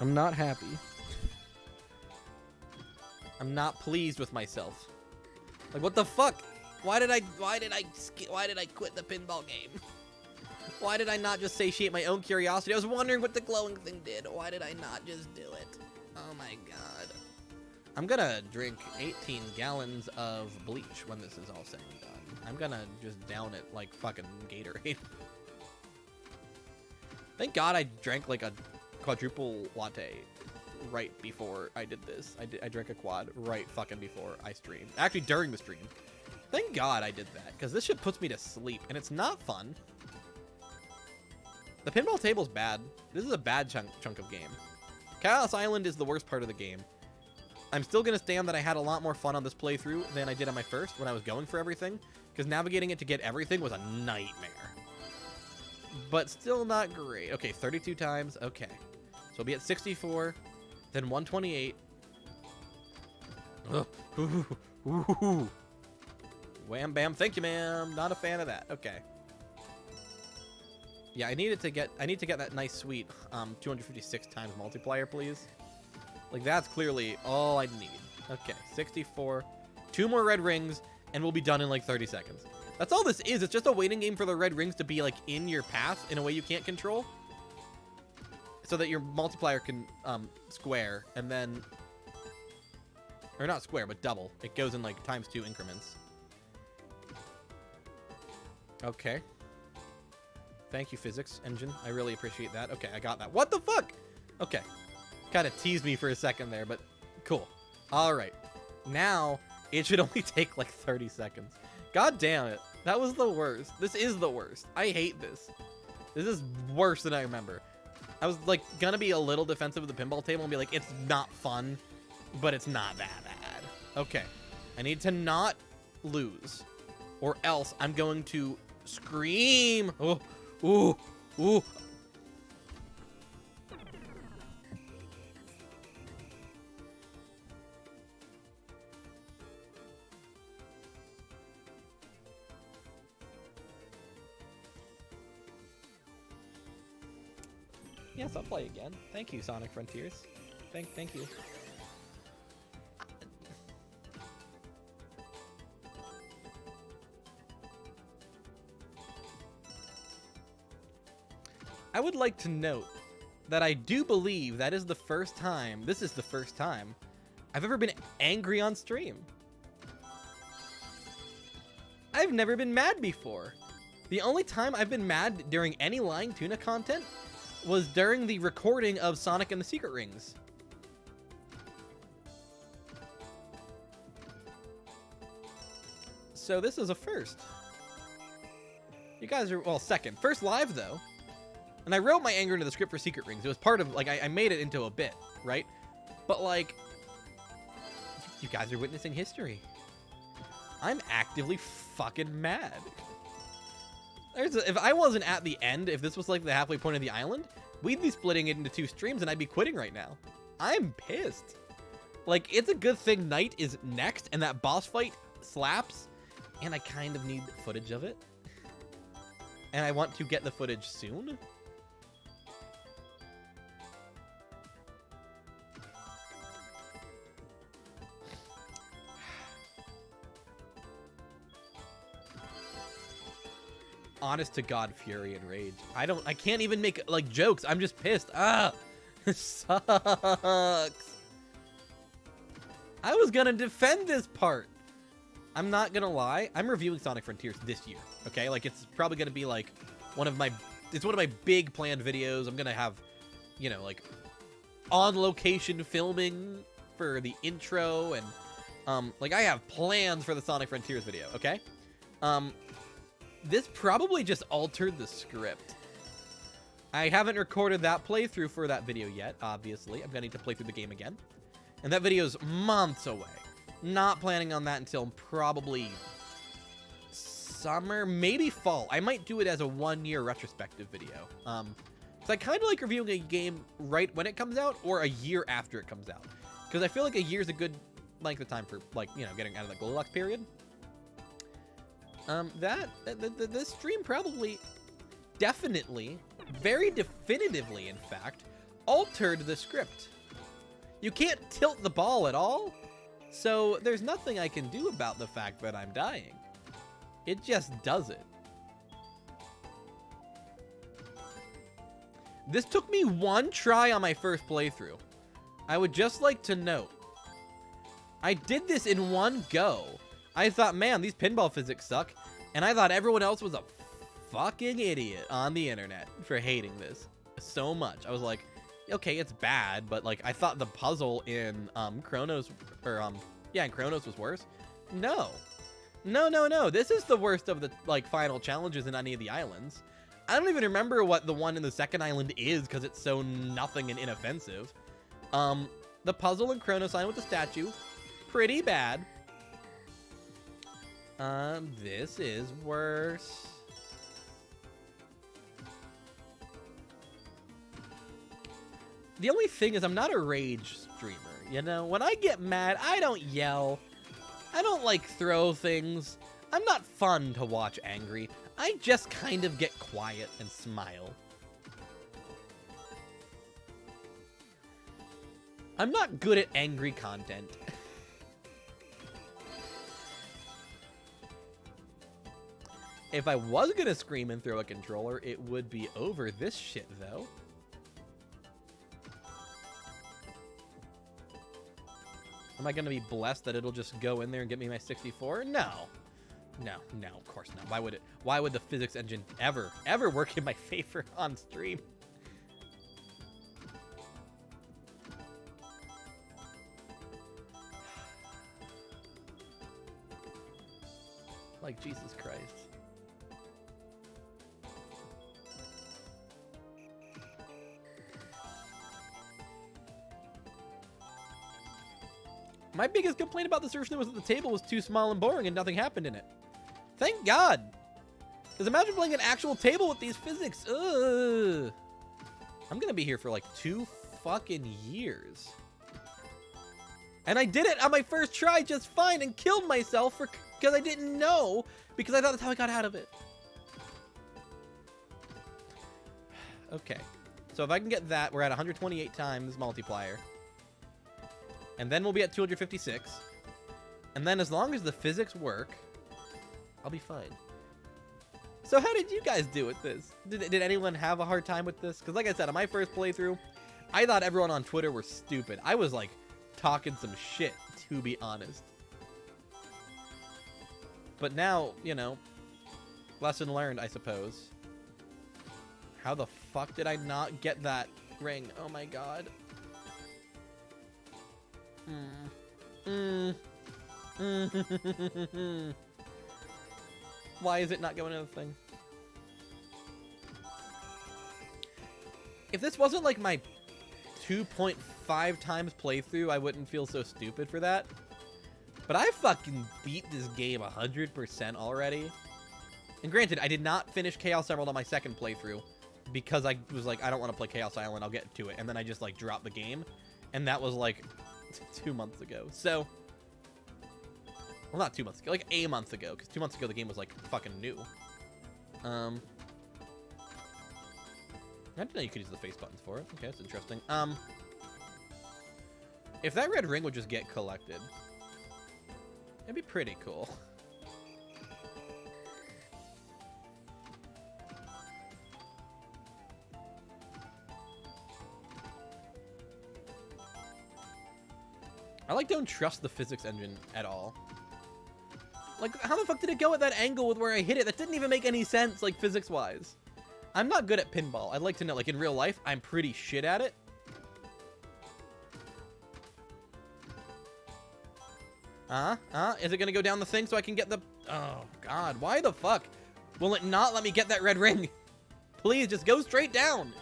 I'm not happy. I'm not pleased with myself. Like, what the fuck? Why did I quit the pinball game? Why did I not just satiate my own curiosity? I was wondering what the glowing thing did. Why did I not just do it? Oh my god. I'm gonna drink 18 gallons of bleach when this is all said and done. I'm gonna just down it like fucking Gatorade. Thank God I drank like a quadruple latte right before I did this. I drank a quad right fucking before I streamed. Actually, during the stream. Thank God I did that, because this shit puts me to sleep, and it's not fun. The pinball table's bad. This is a bad chunk of game. Chaos Island is the worst part of the game. I'm still going to stand that I had a lot more fun on this playthrough than I did on my first when I was going for everything, because navigating it to get everything was a nightmare. But still not great. Okay, 32 times. Okay. So we'll be at 64, then 128. Ugh. Ooh. Ooh. Wham bam. Thank you, ma'am. Not a fan of that. Okay. Yeah, I need to get that nice sweet 256 times multiplier, please. Like, that's clearly all I need. Okay, 64. 2 more red rings, and we'll be done in like 30 seconds. That's all this is. It's just a waiting game for the red rings to be like in your path in a way you can't control, so that your multiplier can square, and then, or not square, but double. It goes in like ×2 increments. Okay. Thank you, physics engine. I really appreciate that. Okay, I got that. What the fuck? Okay. Kind of teased me for a second there, but cool. All right. Now, it should only take like 30 seconds. God damn it. That was the worst. This is the worst. I hate this. This is worse than I remember. I was like gonna be a little defensive of the pinball table and be like, it's not fun, but it's not that bad. Okay. I need to not lose, or else I'm going to scream. Oh, ooh, ooh. Yes, I'll play again. Thank you, Sonic Frontiers. Thank you. I would like to note that I do believe that is the first time, this is the first time, I've ever been angry on stream. I've never been mad before. The only time I've been mad during any LyingTuna content was during the recording of Sonic and the Secret Rings. So this is a first. You guys are, well, second. First live, though. And I wrote my anger into the script for Secret Rings. It was part of, like, I made it into a bit, right? But, like, you guys are witnessing history. I'm actively fucking mad. If I wasn't at the end, if this was like the halfway point of the island, we'd be splitting it into 2 streams and I'd be quitting right now. I'm pissed. Like, it's a good thing Night is next and that boss fight slaps, and I kind of need footage of it. And I want to get the footage soon. Honest to God, fury and rage. I can't even make like jokes. I'm just pissed. Ah, this sucks. I was gonna defend this part. I'm not gonna lie. I'm reviewing Sonic Frontiers this year. Okay, like it's probably gonna be like one of my big planned videos. I'm gonna have, you know, like on location filming for the intro, and like I have plans for the Sonic Frontiers video. Okay, this probably just altered the script. I haven't recorded that playthrough for that video yet, obviously. I'm gonna need to play through the game again. And that video's months away. Not planning on that until probably summer, maybe fall. I might do it as a 1-year retrospective video. So I kind of like reviewing a game right when it comes out or a year after it comes out. Because I feel like a year's a good length of time for, like, you know, getting out of the Goldilocks period. This stream probably, definitely, very definitively, in fact, altered the script. You can't tilt the ball at all, so there's nothing I can do about the fact that I'm dying. It just does it. This took me 1 try on my first playthrough. I would just like to note, I did this in 1 go. I thought, man, these pinball physics suck, and I thought everyone else was a fucking idiot on the internet for hating this so much. I was like, okay, it's bad, but like I thought the puzzle in Chronos, or in Chronos was worse. No. This is the worst of the like final challenges in any of the islands. I don't even remember what the one in the second island is because it's so nothing and inoffensive. The puzzle in Chrono Sign with the statue, pretty bad. This is worse. The only thing is I'm not a rage streamer, you know? When I get mad, I don't yell. I don't, like, throw things. I'm not fun to watch angry. I just kind of get quiet and smile. I'm not good at angry content. If I was gonna scream and throw a controller, it would be over this shit, though. Am I gonna be blessed that it'll just go in there and get me my 64? No. No, of course not. Why would it? Why would the physics engine ever work in my favor on stream? Like, Jesus Christ. My biggest complaint about this version was that the table was too small and boring and nothing happened in it. Thank God. Because imagine playing an actual table with these physics. Ugh. I'm going to be here for like 2 fucking years. And I did it on my first try just fine and killed myself because I didn't know, because I thought that's how I got out of it. Okay. So if I can get that, we're at 128 times multiplier. And then we'll be at 256. And then as long as the physics work, I'll be fine. So how did you guys do with this? Did anyone have a hard time with this? Because like I said, on my first playthrough, I thought everyone on Twitter were stupid. I was like talking some shit, to be honest. But now, you know, lesson learned, I suppose. How the fuck did I not get that ring? Oh my god. Why is it not going in the thing? If this wasn't like my 2.5 times playthrough, I wouldn't feel so stupid for that. But I fucking beat this game 100% already. And granted, I did not finish Chaos Emerald on my second playthrough because I was like, I don't want to play Chaos Island, I'll get to it. And then I just like dropped the game. And that was like 2 months ago. So, well, not 2 months ago, like a month ago, because 2 months ago the game was like fucking new. I didn't know you could use the face buttons for it. Okay, that's interesting. If that red ring would just get collected, it'd be pretty cool. I like don't trust the physics engine at all. Like, how the fuck did it go at that angle with where I hit it? That didn't even make any sense, like, physics-wise. I'm not good at pinball. I'd like to know, like, in real life, I'm pretty shit at it. Is it gonna go down the thing so I can get the... Oh, God. Why the fuck will it not let me get that red ring? Please, just go straight down.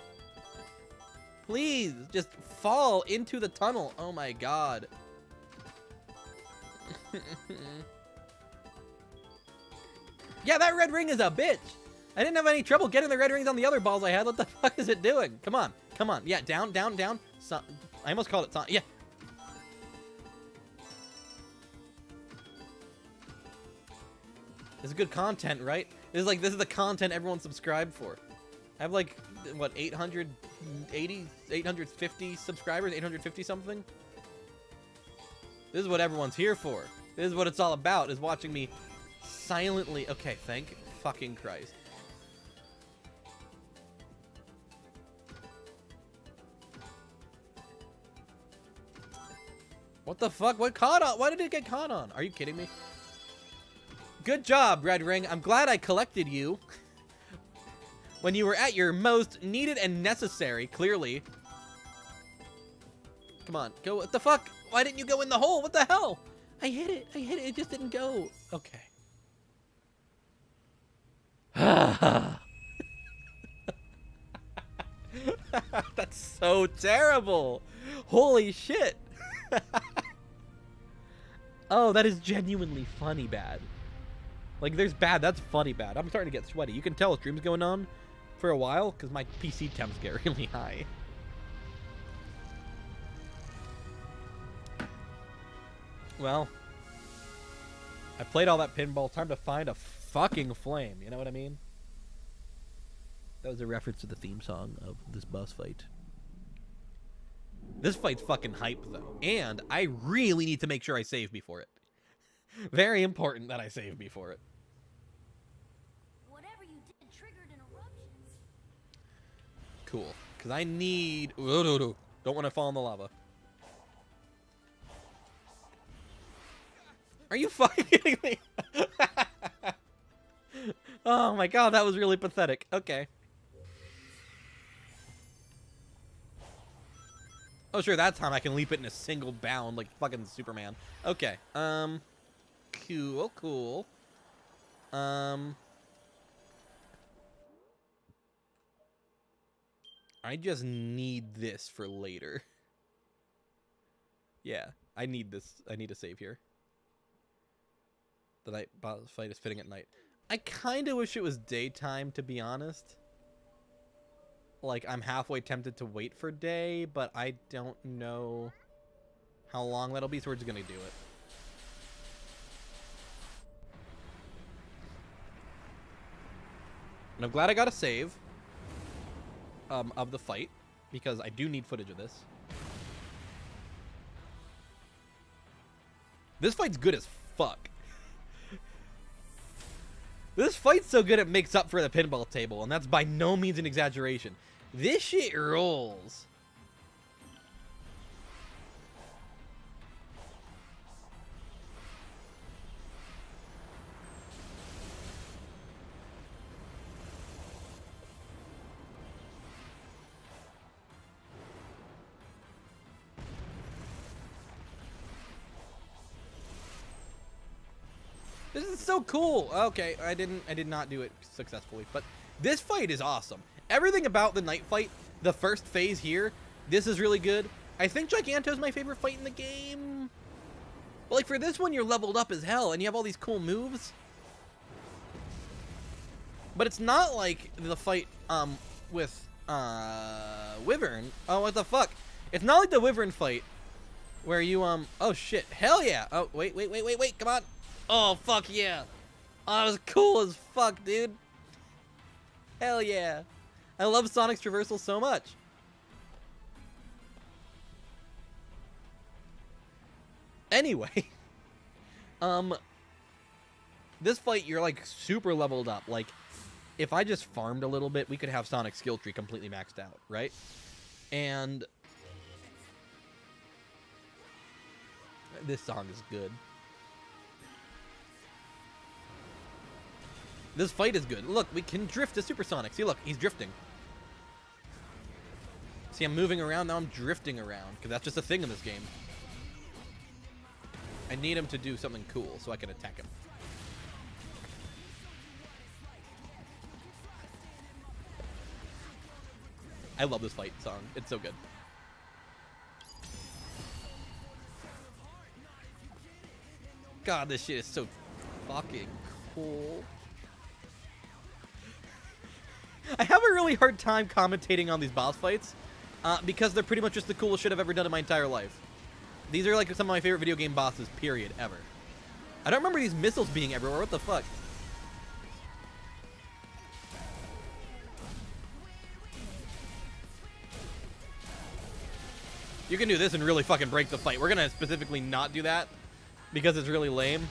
Please, just fall into the tunnel. Oh, my God. Yeah, that red ring is a bitch. I didn't have any trouble getting the red rings on the other balls I had. What the fuck is it doing? Come on. Come on. Yeah, down, down, down. So, I almost called it... Yeah. This is good content, right? This is the content everyone subscribed for. I have like, what, 850 subscribers? 850 something? This is what everyone's here for. This is what it's all about, is watching me silently... Okay, thank fucking Christ. What the fuck? What caught on? Why did it get caught on? Are you kidding me? Good job, Red Ring. I'm glad I collected you. When you were at your most needed and necessary, clearly. Come on, go. What the fuck? Why didn't you go in the hole? What the hell? I hit it. I hit it. It just didn't go. Okay. so terrible. Holy shit. Oh, that is genuinely funny bad. Like, there's bad, that's funny bad. I'm starting to get sweaty. You can tell stream's going on for a while because my PC temps get really high. Well, I played all that pinball. Time to find a fucking flame. You know what I mean? That was a reference to the theme song of this boss fight. This fight's fucking hype, though. And I really need to make sure I save before it. Very important that I save before it. Whatever you did triggered an eruption. Cool. Because I need... Ooh, no. Don't want to fall in the lava. Are you fucking kidding me? Oh my god, that was really pathetic. Okay. Oh sure, that time I can leap it in a single bound like fucking Superman. Okay. Cool. I just need this for later. Yeah, I need this. I need a save here. The night boss fight is fitting at night. I kind of wish it was daytime, to be honest. Like, I'm halfway tempted to wait for day, but I don't know how long that'll be, so we're just gonna do it. And I'm glad I got a save of the fight, because I do need footage of this. This fight's good as fuck. This fight's so good it makes up for the pinball table, and that's by no means an exaggeration. This shit rolls. This is so cool. Okay, I did not do it successfully, but this fight is awesome. Everything about the night fight, the first phase here, this is really good. I think Giganto's my favorite fight in the game. But like for this one, you're leveled up as hell and you have all these cool moves. But it's not like the fight with Wyvern. Oh, what the fuck? It's not like the Wyvern fight where you oh shit. Hell yeah. Oh, wait, come on. Oh, fuck yeah. Oh, that was cool as fuck, dude. Hell yeah. I love Sonic's traversal so much. Anyway. This fight, you're like super leveled up. Like, if I just farmed a little bit, we could have Sonic's skill tree completely maxed out, right? And this song is good. This fight is good. Look, we can drift to Supersonic. See, look, he's drifting. See, I'm moving around, now I'm drifting around, because that's just a thing in this game. I need him to do something cool so I can attack him. I love this fight song. It's so good. God, this shit is so fucking cool. I have a really hard time commentating on these boss fights because they're pretty much just the coolest shit I've ever done in my entire life. These are like some of my favorite video game bosses, period, ever. I don't remember these missiles being everywhere. What the fuck? You can do this and really fucking break the fight. We're gonna specifically not do that because it's really lame.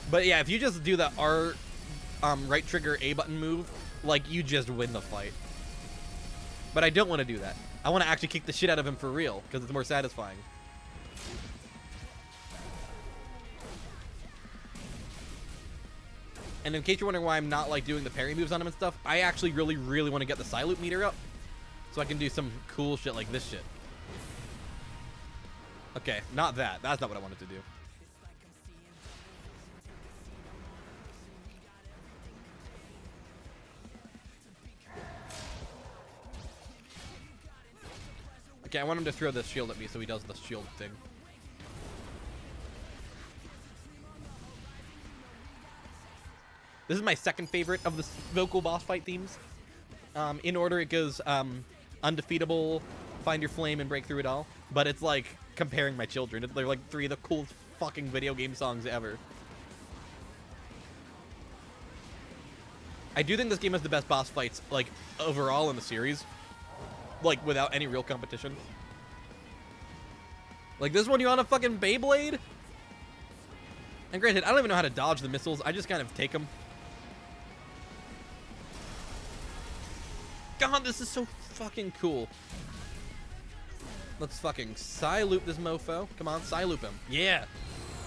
But yeah, if you just do the R right trigger A button move, like, you just win the fight. But I don't want to do that. I want to actually kick the shit out of him for real, because it's more satisfying. And in case you're wondering why I'm not, like, doing the parry moves on him and stuff, I actually really want to get the Psyloop meter up, so I can do some cool shit like this shit. Okay, not that. That's not what I wanted to do. Okay, I want him to throw the shield at me so he does the shield thing. This is my second favorite of the vocal boss fight themes. In order, it goes Undefeatable, Find Your Flame, and Break Through It All. But it's like comparing my children. They're like 3 of the coolest fucking video game songs ever. I do think this game has the best boss fights, like, overall in the series. Like, without any real competition. Like, this one, you on a fucking Beyblade? And granted, I don't even know how to dodge the missiles. I just kind of take them. God, this is so fucking cool. Let's fucking Psy-loop this mofo. Come on, Psy-loop him. Yeah.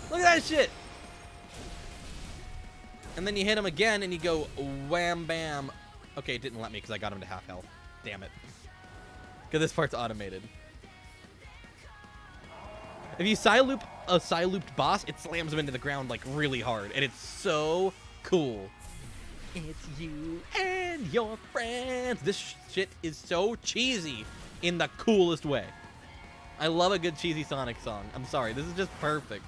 Look at that shit. And then you hit him again, and you go wham bam. Okay, it didn't let me because I got him to half health. Damn it. Because this part's automated. If you Psy-loop a Psy-looped boss, it slams him into the ground like really hard, and it's so cool. It's you and your friends. This shit is so cheesy in the coolest way. I love a good cheesy Sonic song. I'm sorry, this is just perfect.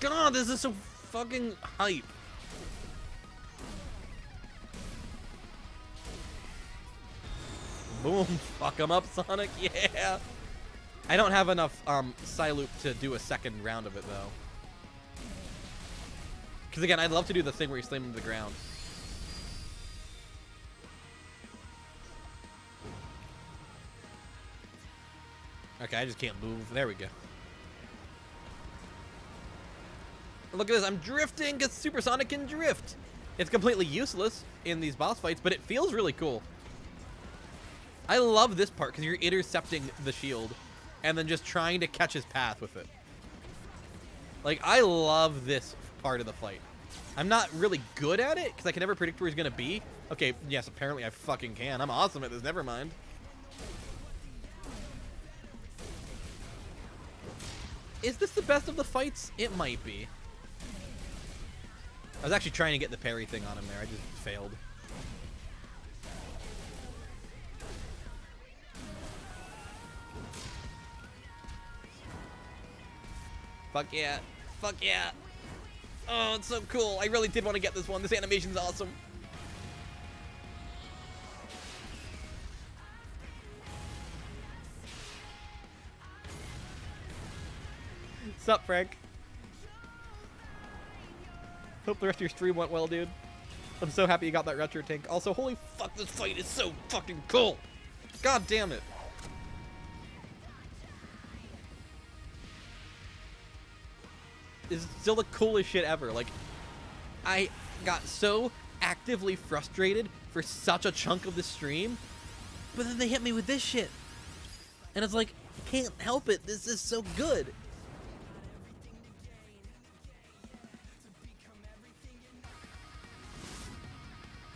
God, this is so fucking hype. Boom, fuck him up, Sonic, yeah. I don't have enough Psy-loop to do a second round of it, though. Because again, I'd love to do the thing where you slam him to the ground. Okay, I just can't move. There we go. Look at this, I'm drifting because Super Sonic can drift. It's completely useless in these boss fights, but it feels really cool. I love this part because you're intercepting the shield and then just trying to catch his path with it. Like, I love this part of the fight. I'm not really good at it because I can never predict where he's going to be. Okay, yes, apparently I fucking can. I'm awesome at this, never mind. Is this the best of the fights? It might be. I was actually trying to get the parry thing on him there. I just failed. Fuck yeah. Fuck yeah. Oh, it's so cool. I really did want to get this one. This animation's awesome. Sup, Frank? Hope the rest of your stream went well, dude. I'm so happy you got that retro tank. Also, holy fuck, this fight is so fucking cool. God damn it. This is still the coolest shit ever. Like, I got so actively frustrated for such a chunk of the stream, but then they hit me with this shit. And it's like, I can't help it. This is so good.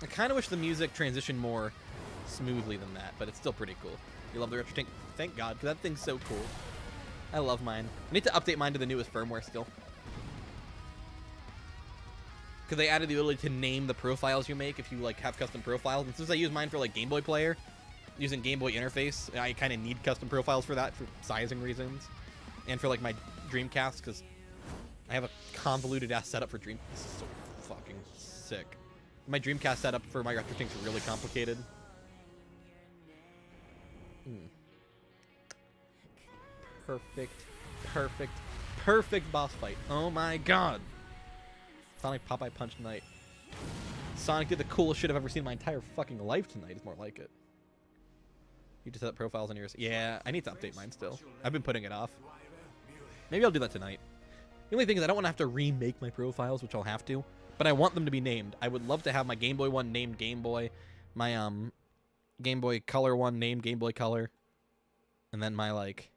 I kind of wish the music transitioned more smoothly than that, but it's still pretty cool. You love the retro tank? Thank God, because that thing's so cool. I love mine. I need to update mine to the newest firmware still. Because they added the ability to name the profiles you make if you like have custom profiles. And since I use mine for like Game Boy Player, using Game Boy interface, I kind of need custom profiles for that for sizing reasons. And for like my Dreamcast, because I have a convoluted ass setup for Dream. This is so fucking sick. My Dreamcast setup for my retro tanks are really complicated. Perfect, perfect, perfect boss fight. Oh my god. Sonic Popeye Punch Night. Sonic did the coolest shit I've ever seen in my entire fucking life tonight. Is more like it. You just set up profiles on yours. Yeah, I need to update mine still. I've been putting it off. Maybe I'll do that tonight. The only thing is I don't want to have to remake my profiles, which I'll have to. But I want them to be named. I would love to have my Game Boy one named Game Boy. My Game Boy Color one named Game Boy Color. And then my like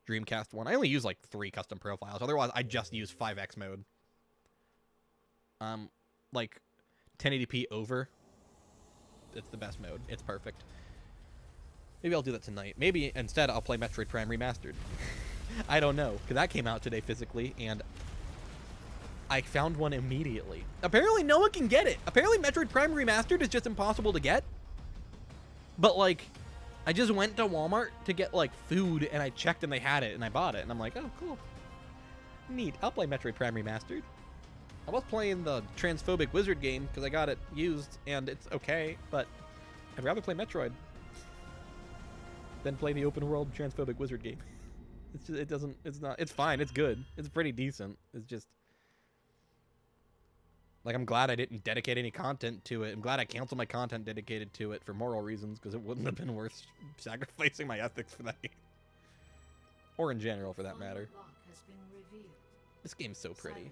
Dreamcast one. I only use like 3 custom profiles. Otherwise, I just use 5X mode. Like 1080p over. It's the best mode. It's perfect. Maybe I'll do that tonight. Maybe instead I'll play Metroid Prime Remastered. I don't know, because that came out today physically, and I found one immediately. Apparently no one can get it. Apparently Metroid Prime Remastered is just impossible to get. But like, I just went to Walmart to get like food and I checked and they had it and I bought it. And I'm like, oh, cool. Neat. I'll play Metroid Prime Remastered. I was playing the transphobic wizard game because I got it used and it's okay, but I'd rather play Metroid than play the open world transphobic wizard game. It's just, it's fine. It's good. It's pretty decent. It's just, like, I'm glad I didn't dedicate any content to it. I'm glad I canceled my content dedicated to it for moral reasons because it wouldn't have been worth sacrificing my ethics for that game. Or in general, for that matter. This game's so pretty.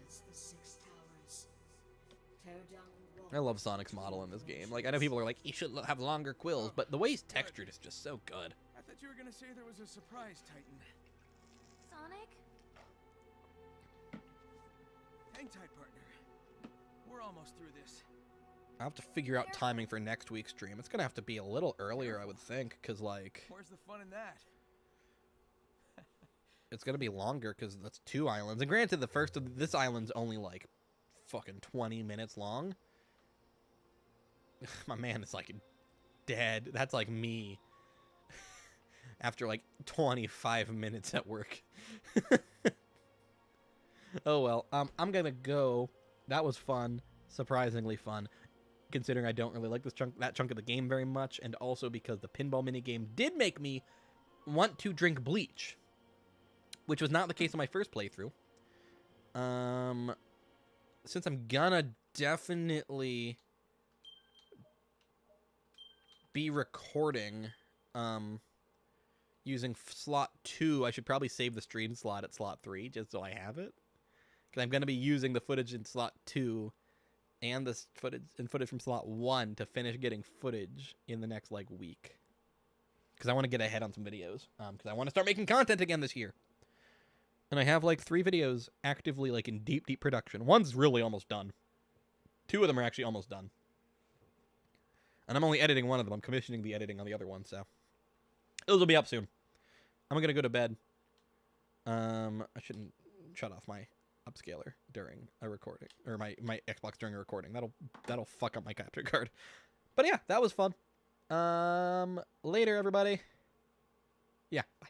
I love Sonic's model in this game. Like, I know people are like, he should have longer quills, but the way he's textured is just so good. I thought you were gonna say there was a surprise, Titan. Sonic? Hang tight, partner. We're almost through this. I'll have to figure out timing for next week's stream. It's gonna have to be a little earlier, I would think, because, like... Where's the fun in that? It's gonna be longer, because that's 2 islands. And granted, the first of this island's only, like, fucking 20 minutes long. My man is, like, dead. That's, like, me. After, like, 25 minutes at work. Oh, well. I'm gonna go. That was fun. Surprisingly fun. Considering I don't really like that chunk of the game very much. And also because the pinball minigame did make me want to drink bleach. Which was not the case in my first playthrough. Since I'm gonna definitely be recording using slot 2, I should probably save the stream slot at slot 3 just so I have it. Because I'm going to be using the footage in slot 2 and the footage from slot 1 to finish getting footage in the next, like, week. Because I want to get ahead on some videos. Because I want to start making content again this year. And I have, like, 3 videos actively, like, in deep, deep production. One's really almost done. 2 of them are actually almost done. And I'm only editing one of them. I'm commissioning the editing on the other one, so. Those will be up soon. I'm going to go to bed. I shouldn't shut off my upscaler during a recording. Or my Xbox during a recording. That'll fuck up my capture card. But yeah, that was fun. Later, everybody. Yeah, bye.